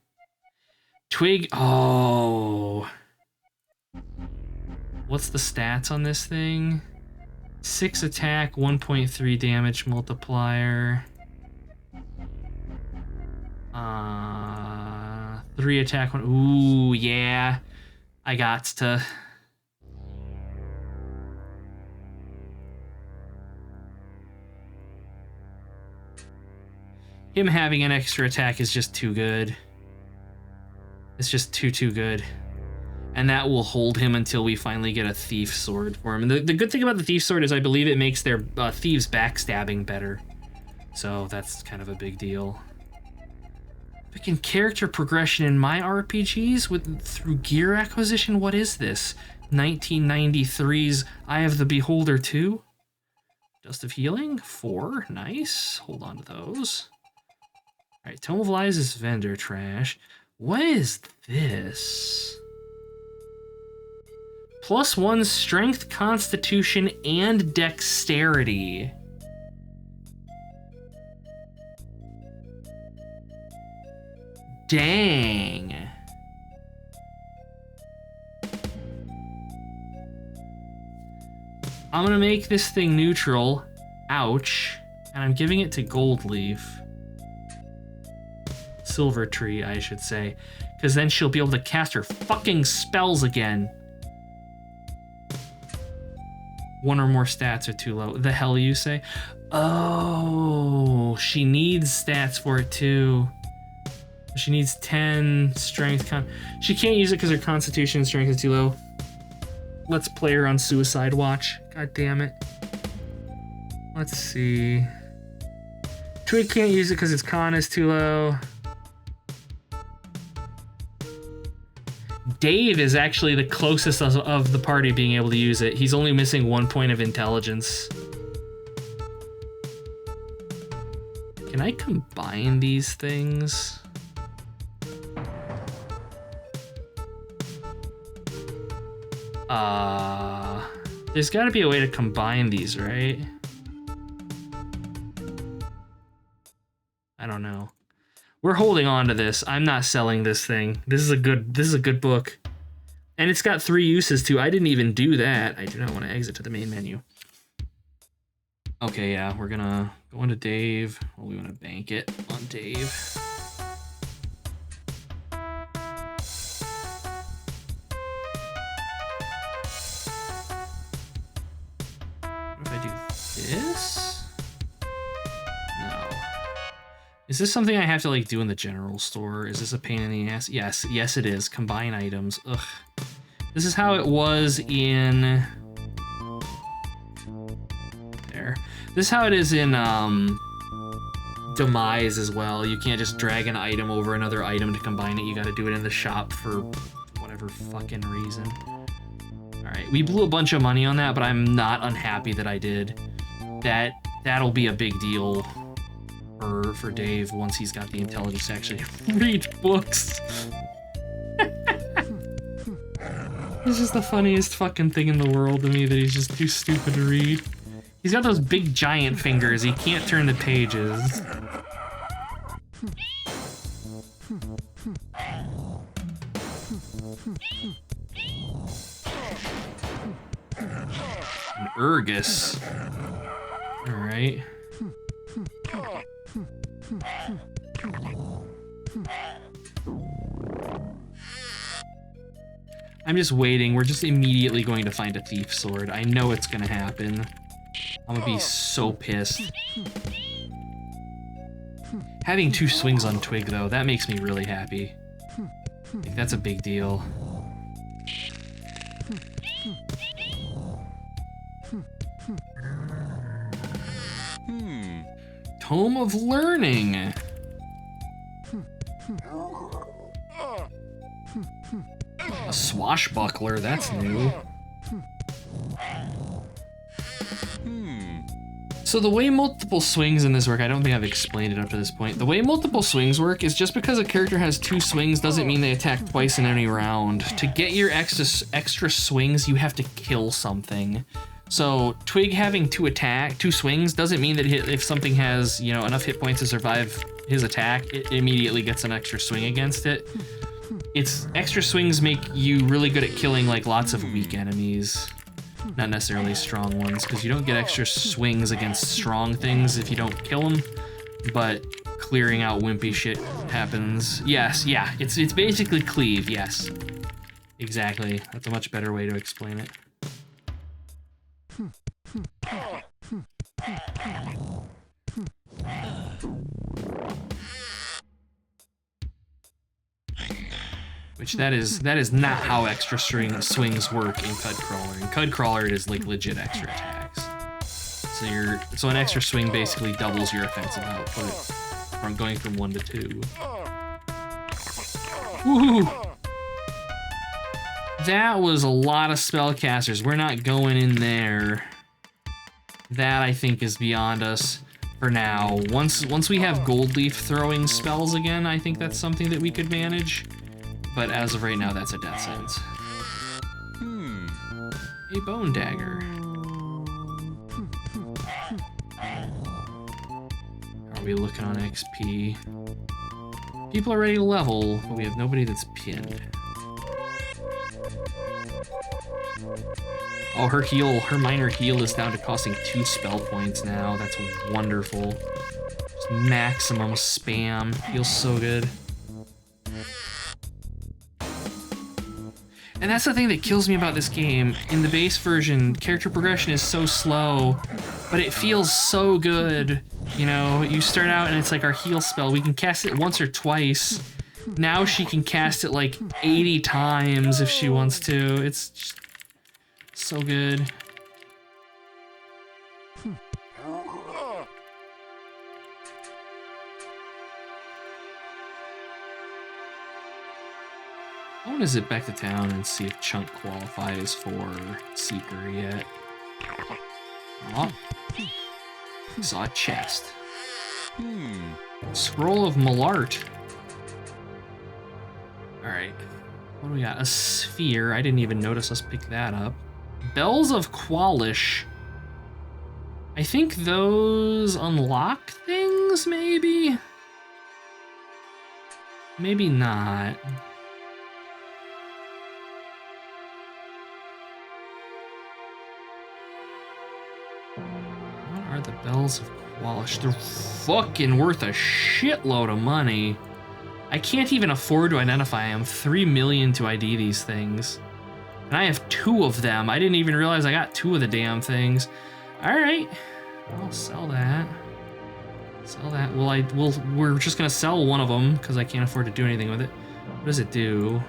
Twig, oh. What's the stats on this thing? 6 attack, 1.3 damage multiplier. 3 attack, 1. Ooh, yeah. I got to. Him having an extra attack is just too good. It's just too good. And that will hold him until we finally get a thief sword for him. And the good thing about the thief sword is I believe it makes their thieves backstabbing better. So that's kind of a big deal. Picking character progression in my RPGs through gear acquisition. What is this? 1993's Eye of the Beholder 2? Dust of Healing? 4. Nice. Hold on to those. Alright, Tome of Lies is vendor trash. What is this? +1 strength, constitution, and dexterity. Dang. I'm gonna make this thing neutral. Ouch. And I'm giving it to Goldleaf. Silver Tree, I should say. Because then she'll be able to cast her fucking spells again. 1 or more stats are too low. The hell you say? Oh, she needs stats for it too. She needs 10 strength. She can't use it because her constitution and strength is too low. Let's play her on Suicide Watch. God damn it. Let's see. Twig can't use it because its con is too low. Dave is actually the closest of the party being able to use it. He's only missing 1 point of intelligence. Can I combine these things? There's got to be a way to combine these, right? I don't know. We're holding on to this. I'm not selling this thing. This is a good book. And it's got 3 uses too. I didn't even do that. I do not want to exit to the main menu. Okay, yeah, we're gonna go into Dave. Well, we want to bank it on Dave. What if I do this? No. Is this something I have to like do in the general store? Is this a pain in the ass? Yes it is. Combine items. Ugh. This is how it was in... There. This is how it is in demise as well. You can't just drag an item over another item to combine it. You gotta do it in the shop for whatever fucking reason. Alright, we blew a bunch of money on that, but I'm not unhappy that I did. That'll be a big deal for Dave once he's got the intelligence to actually read books. It's just the funniest fucking thing in the world to me that he's just too stupid to read. He's got those big giant fingers, he can't turn the pages. An Urgus. Alright. I'm just waiting. We're just immediately going to find a thief sword. I know it's gonna happen. I'm gonna be so pissed. Having 2 swings on Twig, though, that makes me really happy. Like, that's a big deal. Tome of Learning. A swashbuckler, that's new. So the way multiple swings in this work, I don't think I've explained it up to this point. The way multiple swings work is just because a character has 2 swings doesn't mean they attack twice in any round. To get your extra swings, you have to kill something. So Twig having 2 swings doesn't mean that if something has, you know, enough hit points to survive his attack, it immediately gets an extra swing against it. It's extra swings make you really good at killing like lots of weak enemies, not necessarily strong ones, because you don't get extra swings against strong things if you don't kill them, but clearing out wimpy shit happens. Yes, yeah, it's basically cleave, yes. Exactly, that's a much better way to explain it. Which that is not how extra swings work in Cudcrawler. In Cudcrawler, it is like legit extra attacks. So an extra swing basically doubles your offensive output from going from 1 to 2. Woohoo! That was a lot of spellcasters. We're not going in there. That I think is beyond us for now. Once we have Gold Leaf throwing spells again, I think that's something that we could manage. But as of right now, that's a death sentence. A bone dagger. Are we looking on XP? People are ready to level, but we have nobody that's pinned. Oh, her minor heal is down to costing 2 spell points now. That's wonderful. Just maximum spam. Feels so good. And that's the thing that kills me about this game. In the base version, character progression is so slow, but it feels so good. You know, you start out and it's like our heal spell. We can cast it once or twice. Now she can cast it like 80 times if she wants to. It's just so good. I want to zip back to town and see if Chunk qualifies for Seeker yet. Oh, saw a chest. Scroll of Malart. Alright, what do we got? A sphere. I didn't even notice us pick that up. Bells of Qualish. I think those unlock things, maybe? Maybe not. What are the Bells of Qualish? They're fucking worth a shitload of money. I can't even afford to identify them. 3 million to ID these things. And I have 2 of them. I didn't even realize I got 2 of the damn things. Alright. I'll sell that. Sell that. We're just gonna sell one of them because I can't afford to do anything with it. What does it do?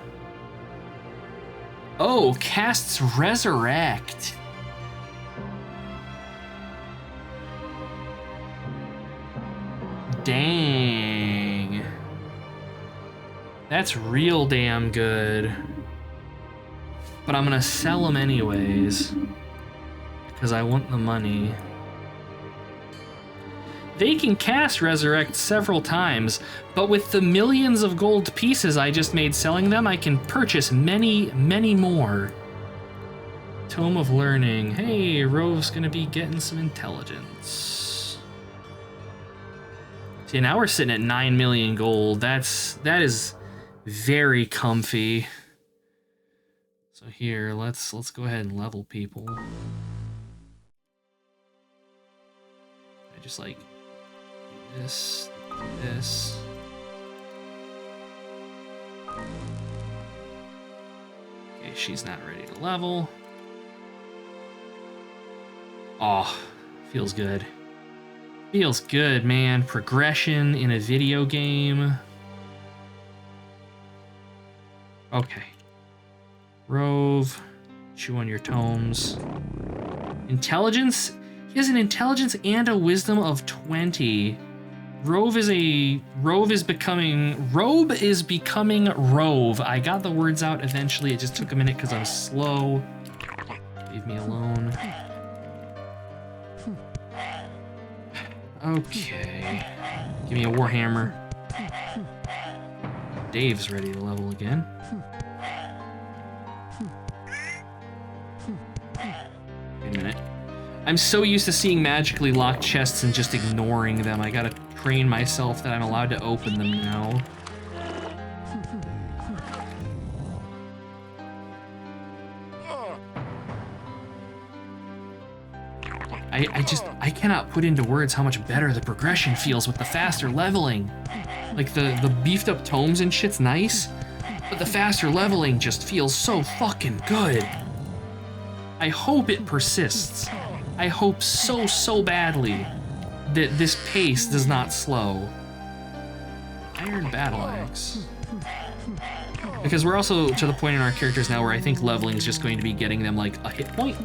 Oh, casts Resurrect. Dang. That's real damn good. But I'm gonna sell them anyways. Because I want the money. They can cast Resurrect several times, but with the millions of gold pieces I just made selling them, I can purchase many, many more. Tome of Learning. Hey, Rove's gonna be getting some intelligence. See, now we're sitting at 9 million gold. That is very comfy. So here, let's go ahead and level people. I just like do this, do this. Okay, she's not ready to level. Oh, feels good. Feels good, man. Progression in a video game. Okay. Rove, chew on your tomes. Intelligence? He has an intelligence and a wisdom of 20. Robe is becoming Rove. I got the words out eventually. It just took a minute because I was slow. Leave me alone. Okay. Give me a Warhammer. Dave's ready to level again. Wait a minute. I'm so used to seeing magically locked chests and just ignoring them. I gotta train myself that I'm allowed to open them now. I cannot put into words how much better the progression feels with the faster leveling. Like the beefed up tomes and shit's nice, but the faster leveling just feels so fucking good. I hope it persists. I hope so badly that this pace does not slow. Iron Battle Axe. Because we're also to the point in our characters now where I think leveling is just going to be getting them like a hit point.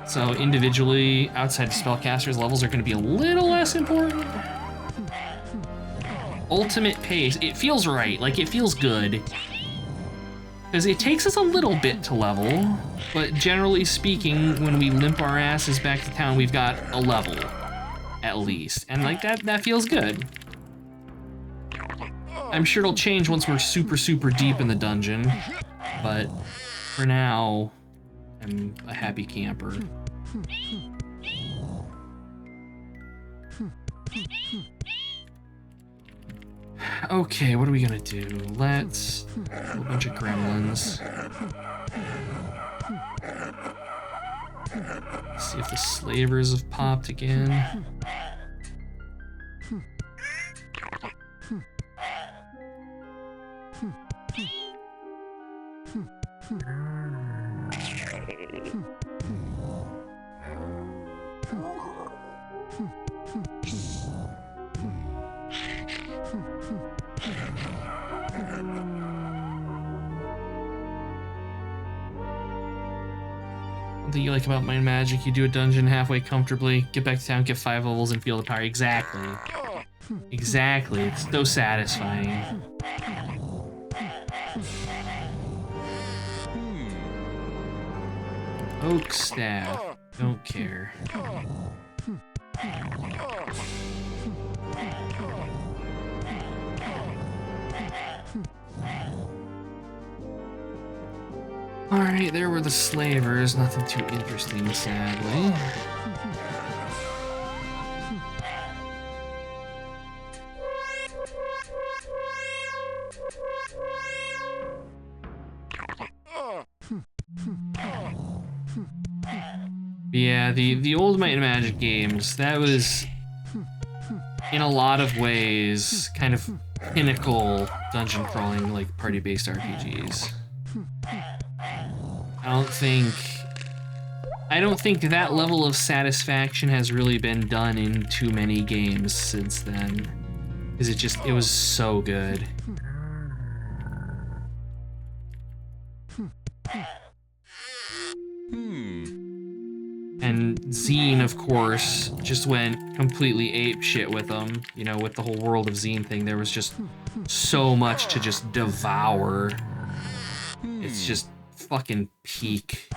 So individually, outside of spellcasters, levels are going to be a little less important. Ultimate pace, it feels right, like it feels good. Because it takes us a little bit to level, but generally speaking, when we limp our asses back to town, we've got a level, at least. And like that feels good. I'm sure it'll change once we're super deep in the dungeon, but for now, I'm a happy camper. Okay, what are we gonna do? Let's a bunch of gremlins. See if the slavers have popped again. One thing you like about Mind Magic, you do a dungeon halfway comfortably, get back to town, get 5 levels, and feel the power. Exactly. Exactly. It's so satisfying. Oak staff. Don't care. Alright, there were the slavers. Nothing too interesting, sadly. Yeah, the old Might and Magic games, that was, in a lot of ways, kind of pinnacle dungeon crawling, like party-based RPGs. I don't think that level of satisfaction has really been done in too many games since then. Because it was so good. And Zine, of course, just went completely ape shit with them. You know, with the whole World of Zine thing, there was just so much to just devour. It's just fucking peak.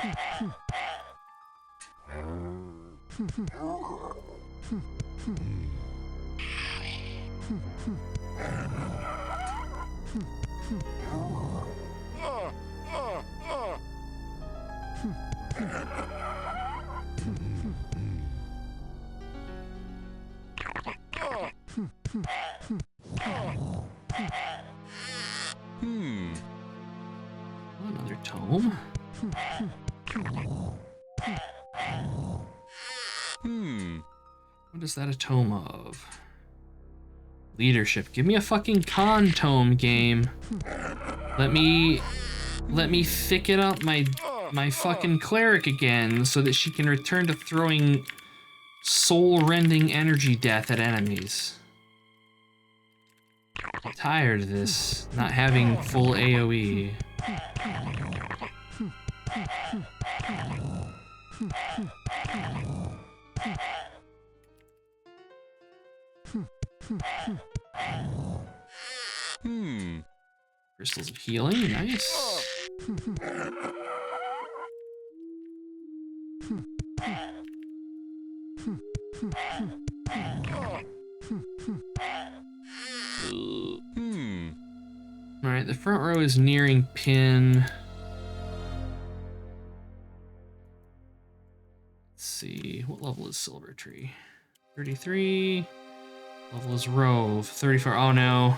Another tome. What is that a tome of? Leadership. Give me a fucking con tome game. Let me thicken up my fucking cleric again so that she can return to throwing soul-rending energy death at enemies. I'm tired of this, not having full AoE. Crystals of healing, nice. Alright, the front row is nearing pin. Let's see, what level is Silver Tree? 33. Level is Rove, 34. Oh no.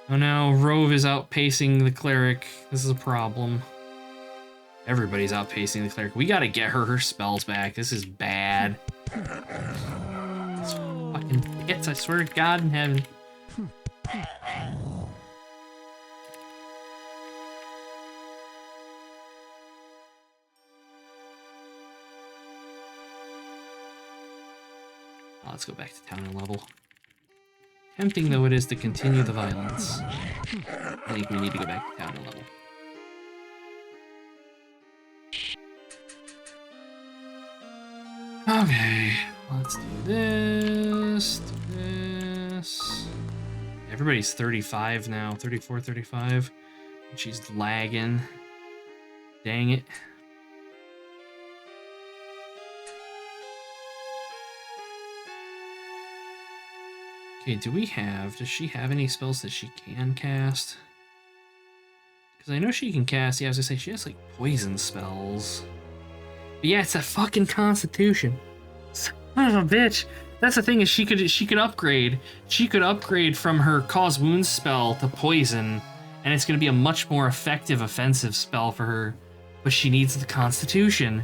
Oh no, Rove is outpacing the cleric. This is a problem. Everybody's outpacing the cleric. We gotta get her spells back. This is bad. These fucking hits, I swear to God in heaven. Let's go back to town and level. Tempting though it is to continue the violence, I think we need to go back to town and level. Okay, let's do this, Everybody's 35 now, 34, 35. And she's lagging. Dang it. Okay, does she have any spells that she can cast? Because I know she can cast, yeah, I was gonna say, she has like poison spells. But yeah, it's that fucking Constitution. Son of a bitch. That's the thing, is she could upgrade. She could upgrade from her Cause Wounds spell to poison, and it's gonna be a much more effective offensive spell for her. But she needs the Constitution.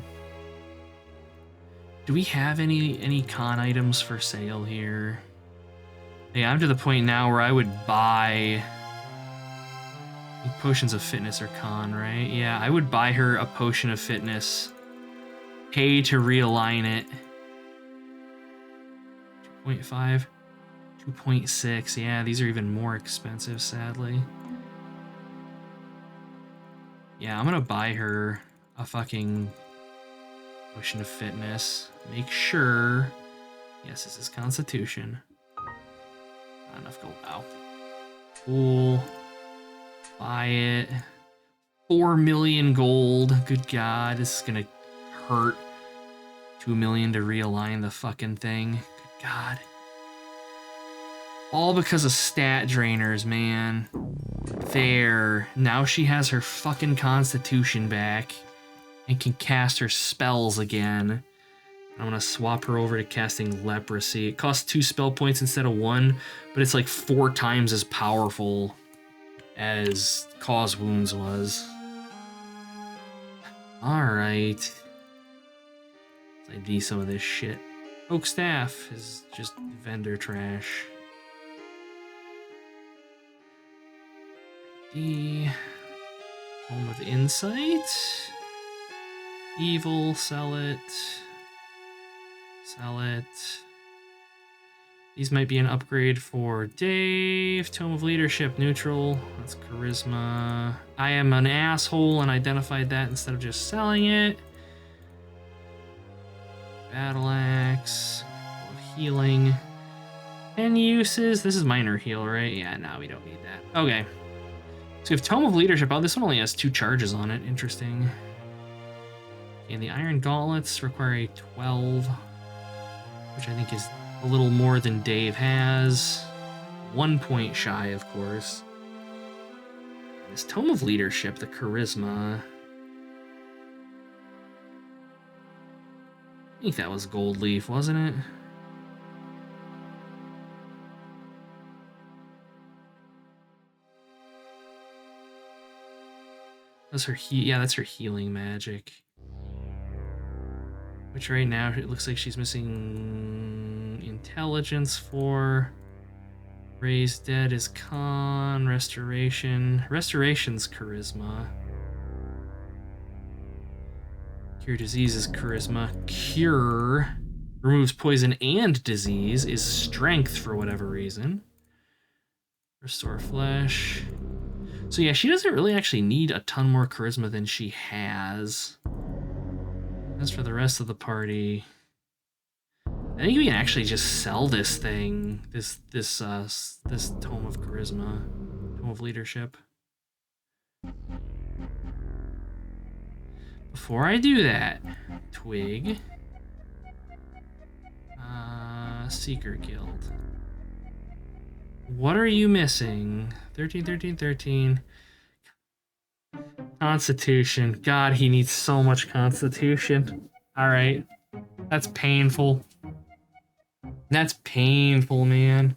Do we have any con items for sale here? Yeah, I'm to the point now where I would buy potions of fitness or con, right? Yeah, I would buy her a potion of fitness. Pay to realign it. 2.5, 2.6. Yeah, these are even more expensive, sadly. Yeah, I'm gonna buy her a fucking potion of fitness. Make sure. Yes, this is Constitution. Not enough gold. Wow. Cool. Buy it. 4 million gold. Good God, this is gonna hurt. 2 million to realign the fucking thing. Good God. All because of stat drainers, man. There. Now she has her fucking Constitution back and can cast her spells again. I'm gonna swap her over to casting Leprosy. It costs 2 spell points instead of 1, but it's like 4 times as powerful as Cause Wounds was. Alright. Let's ID some of this shit. Oak Staff is just vendor trash. ID. Home of Insight. Evil, sell it. Sell it. These might be an upgrade for Dave. Tome of Leadership, neutral. That's Charisma. I am an asshole and identified that instead of just selling it. Battle Axe. Healing. 10 uses. This is minor heal, right? Yeah, no, we don't need that. Okay. So we have Tome of Leadership. Oh, this one only has 2 charges on it. Interesting. And the Iron Gauntlets require a 12, which I think is a little more than Dave has. 1 point shy, of course. This Tome of Leadership, the Charisma. I think that was Gold Leaf, wasn't it? That's her that's her healing magic. Which right now it looks like she's missing intelligence for. Raise Dead is con, restoration. Restoration's charisma. Cure disease is charisma. Cure removes poison and disease is strength for whatever reason. Restore flesh. So yeah, she doesn't really actually need a ton more charisma than she has. As for the rest of the party, I think we can actually just sell this thing, this Tome of Charisma, Tome of Leadership. Before I do that, Twig, Seeker Guild. What are you missing? 13, 13, 13. Constitution. God, he needs so much Constitution. All right, that's painful. That's painful, man.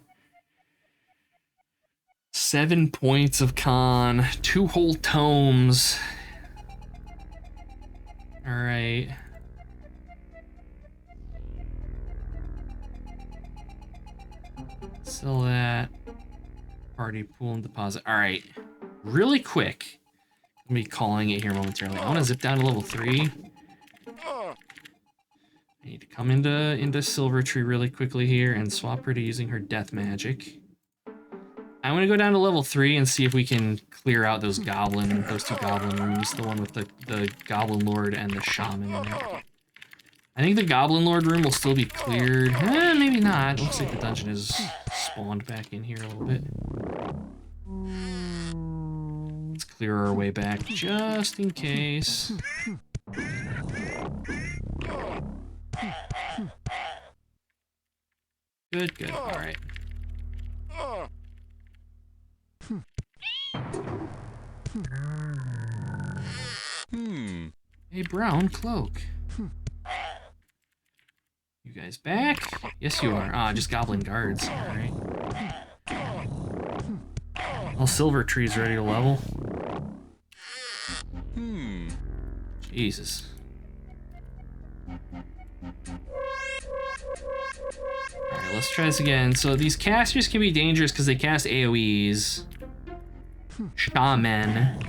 7 points of con, 2 whole tomes. All right. Sell that. Party pool and deposit. All right. Really quick. I'll be calling it here momentarily. I want to zip down to level 3. I need to come into Silver Tree really quickly here and swap her to using her death magic. I want to go down to level 3 and see if we can clear out those 2 goblin rooms, the one with the Goblin Lord and the Shaman in it. I think the Goblin Lord room will still be cleared. Maybe not. Looks like the dungeon is spawned back in here a little bit. Let's clear our way back just in case. Good, good. All right. A brown cloak. You guys back? Yes, you are. Ah, just goblin guards. All right. All Silver Tree's ready to level. Jesus. Alright, let's try this again. So these casters can be dangerous because they cast AoEs. Shaman.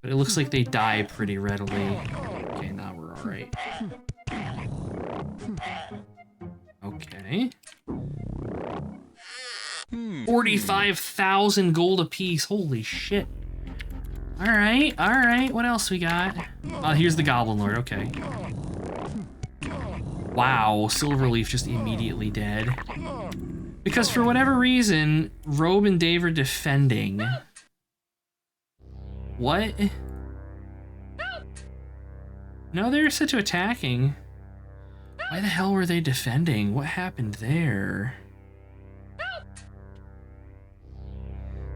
But it looks like they die pretty readily. Okay, now we're alright. Okay. 45,000 gold apiece. Holy shit. Alright, alright. What else we got? Oh, here's the Goblin Lord. Okay. Wow, Silverleaf just immediately dead. Because for whatever reason, Robe and Dave are defending. What? No, they're set to attacking. Why the hell were they defending? What happened there?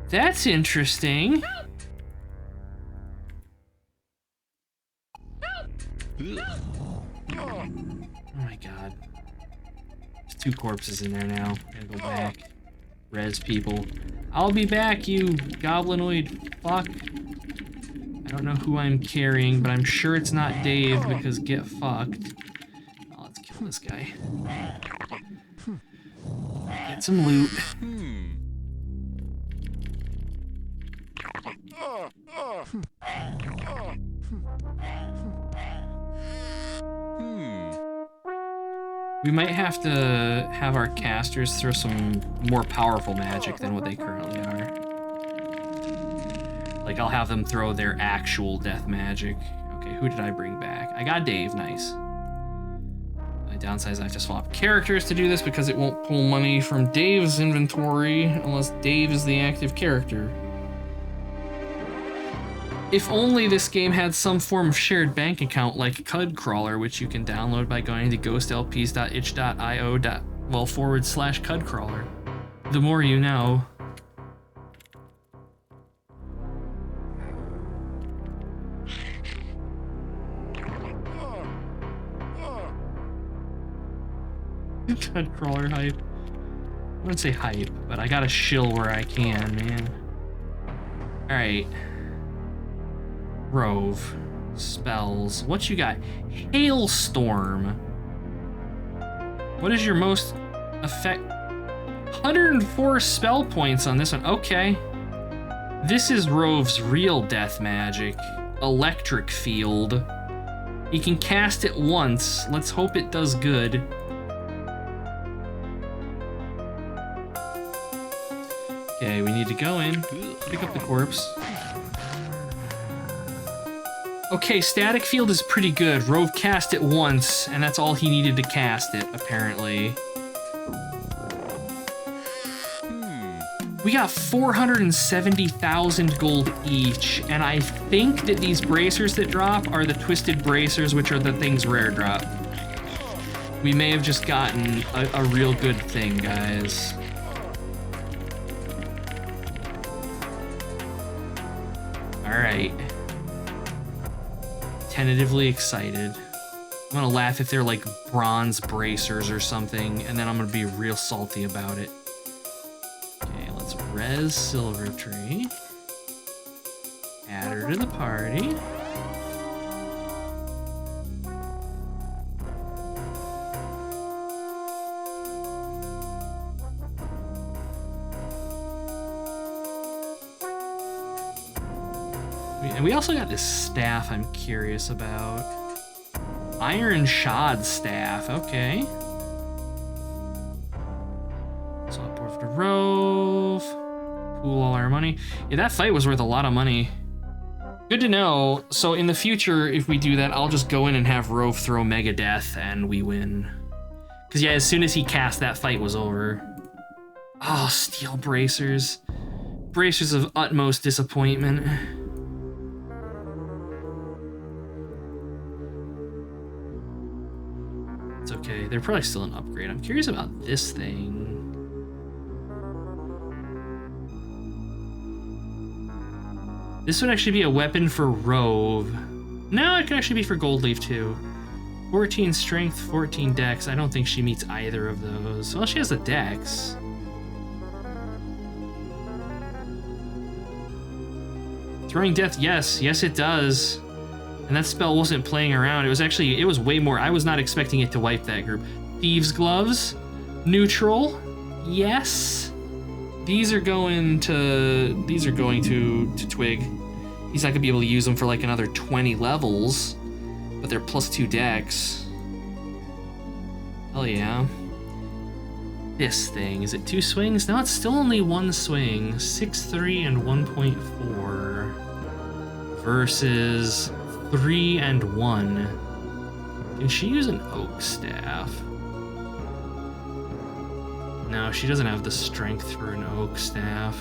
That's interesting. Oh my god. There's 2 corpses in there now. Gotta go back. Res people. I'll be back, you goblinoid fuck. I don't know who I'm carrying, but I'm sure it's not Dave because get fucked. Oh, let's kill this guy. Get some loot. We might have to have our casters throw some more powerful magic than what they currently are. Like, I'll have them throw their actual death magic. Okay, who did I bring back? I got Dave, nice. downside is I have to swap characters to do this because it won't pull money from Dave's inventory unless Dave is the active character. If only this game had some form of shared bank account like Cud Crawler, which you can download by going to ghostlps.itch.io/Cud Crawler. The more you know. Cud Crawler hype. I wouldn't say hype, but I gotta shill where I can, man. Alright. Rove. Spells. What you got? Hailstorm. What is your most effect? 104 spell points on this one. Okay. This is Rove's real death magic. Electric Field. He can cast it once. Let's hope it does good. Okay, we need to go in, pick up the corpse. Okay, Static Field is pretty good. Rove cast it once, and that's all he needed to cast it, apparently. We got 470,000 gold each, and I think that these bracers that drop are the Twisted Bracers, which are the things rare drop. We may have just gotten a real good thing, guys. Alright. Tentatively excited. I'm gonna laugh if they're like bronze bracers or something, and then I'm gonna be real salty about it. Okay, let's res Silver Tree. Add her to the party. And we also got this staff I'm curious about. Iron Shod Staff, okay. Swap over to Rove. Pool all our money. Yeah, that fight was worth a lot of money. Good to know. So in the future, if we do that, I'll just go in and have Rove throw Mega Death and we win. Because yeah, as soon as he cast, that fight was over. Oh, Steel Bracers. Bracers of utmost disappointment. Okay, they're probably still an upgrade. I'm curious about this thing. This would actually be a weapon for Rove. No, it could actually be for Goldleaf too. 14 strength, 14 dex. I don't think she meets either of those. Well, she has a dex. Throwing death, yes, it does. And that spell wasn't playing around. It was way more. I was not expecting it to wipe that group. Thieves' Gloves, neutral, yes. These are going to Twig. He's not gonna be able to use them for like another 20 levels, but they're +2 dex. Hell yeah. This thing, is it 2 swings? No, it's still only 1 swing. 6-3 and 1.4 versus 3 and 1. Can she use an oak staff? No, she doesn't have the strength for an oak staff.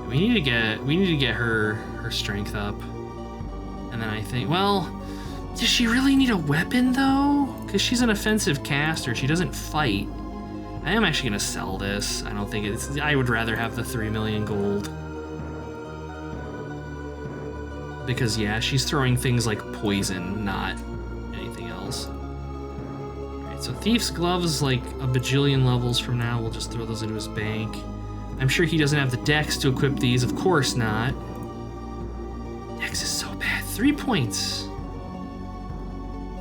We need to get her strength up. And then I think, well, does she really need a weapon though? Because she's an offensive caster, she doesn't fight. I am actually gonna sell this. I don't think I would rather have the 3 million gold. Because yeah, she's throwing things like poison, not anything else. Alright, so Thief's Gloves, like a bajillion levels from now, we'll just throw those into his bank. I'm sure he doesn't have the dex to equip these, of course not. Dex is so bad. 3 points.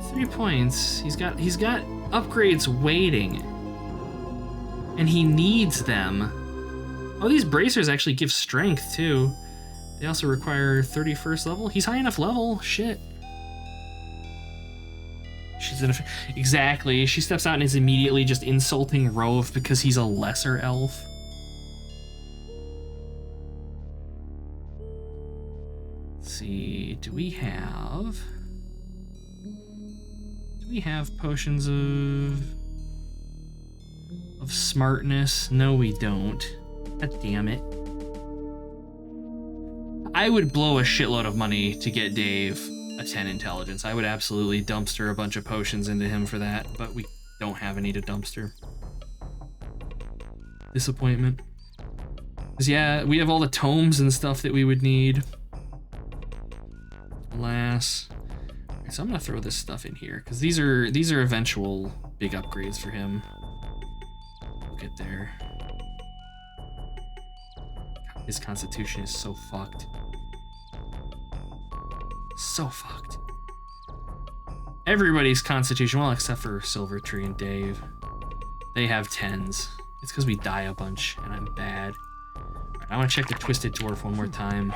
3 points. He's got upgrades waiting. And he needs them. Oh, these bracers actually give strength too. They also require 31st level. He's high enough level. Shit. Exactly. She steps out and is immediately just insulting Rove because he's a lesser elf. Let's see. Do we have... we have potions of smartness? No, we don't. God damn it. I would blow a shitload of money to get Dave a 10 intelligence. I would absolutely dumpster a bunch of potions into him for that, but we don't have any to dumpster. Disappointment. 'Cause yeah, we have all the tomes and stuff that we would need. Alas. Okay, so I'm gonna throw this stuff in here, because these are eventual big upgrades for him. We'll get there. God, his constitution is so fucked. So fucked. Everybody's constitution, well, except for Silvertree and Dave. They have 10s. It's because we die a bunch, and I'm bad. Alright, I want to check the Twisted Dwarf one more time.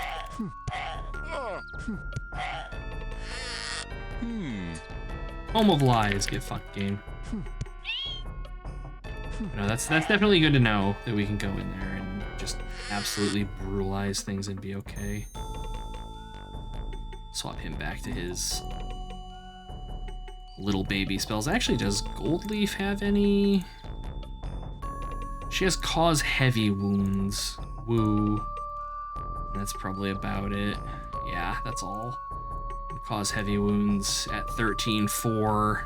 Home of Lies, get fucked, game. No, that's definitely good to know that we can go in there and just absolutely brutalize things and be okay. Swap him back to his little baby spells. Actually, does Goldleaf have any? She has cause heavy wounds. Woo. That's probably about it. Yeah, that's all. Cause heavy wounds at 13-4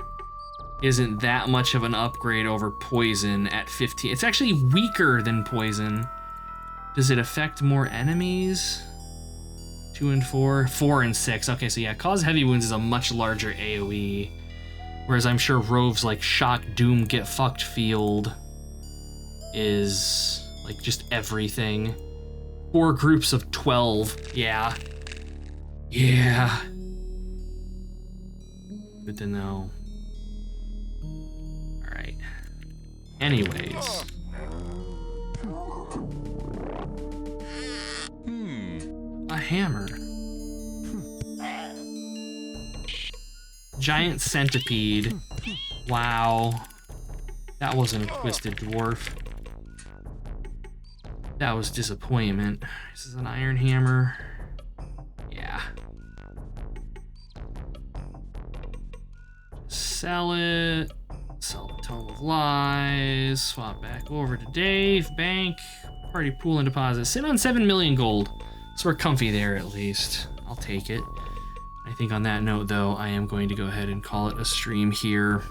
isn't that much of an upgrade over poison at 15. It's actually weaker than poison. Does it affect more enemies? 2 and 4, 4 and 6. Okay, so yeah, cause heavy wounds is a much larger AoE. Whereas I'm sure Rove's like shock, doom, get fucked field is like just everything. 4 groups of 12. Yeah. Yeah. Good to know. Alright. Anyways. A hammer. Giant centipede. Wow. That wasn't a Twisted Dwarf. That was disappointment. This is an iron hammer. Yeah. Sell it. Sell the Tome of Lies. Swap back over to Dave. Bank. Party pool and deposit. Sit on 7 million gold. So we're comfy there at least. I'll take it. I think on that note, though, I am going to go ahead and call it a stream here.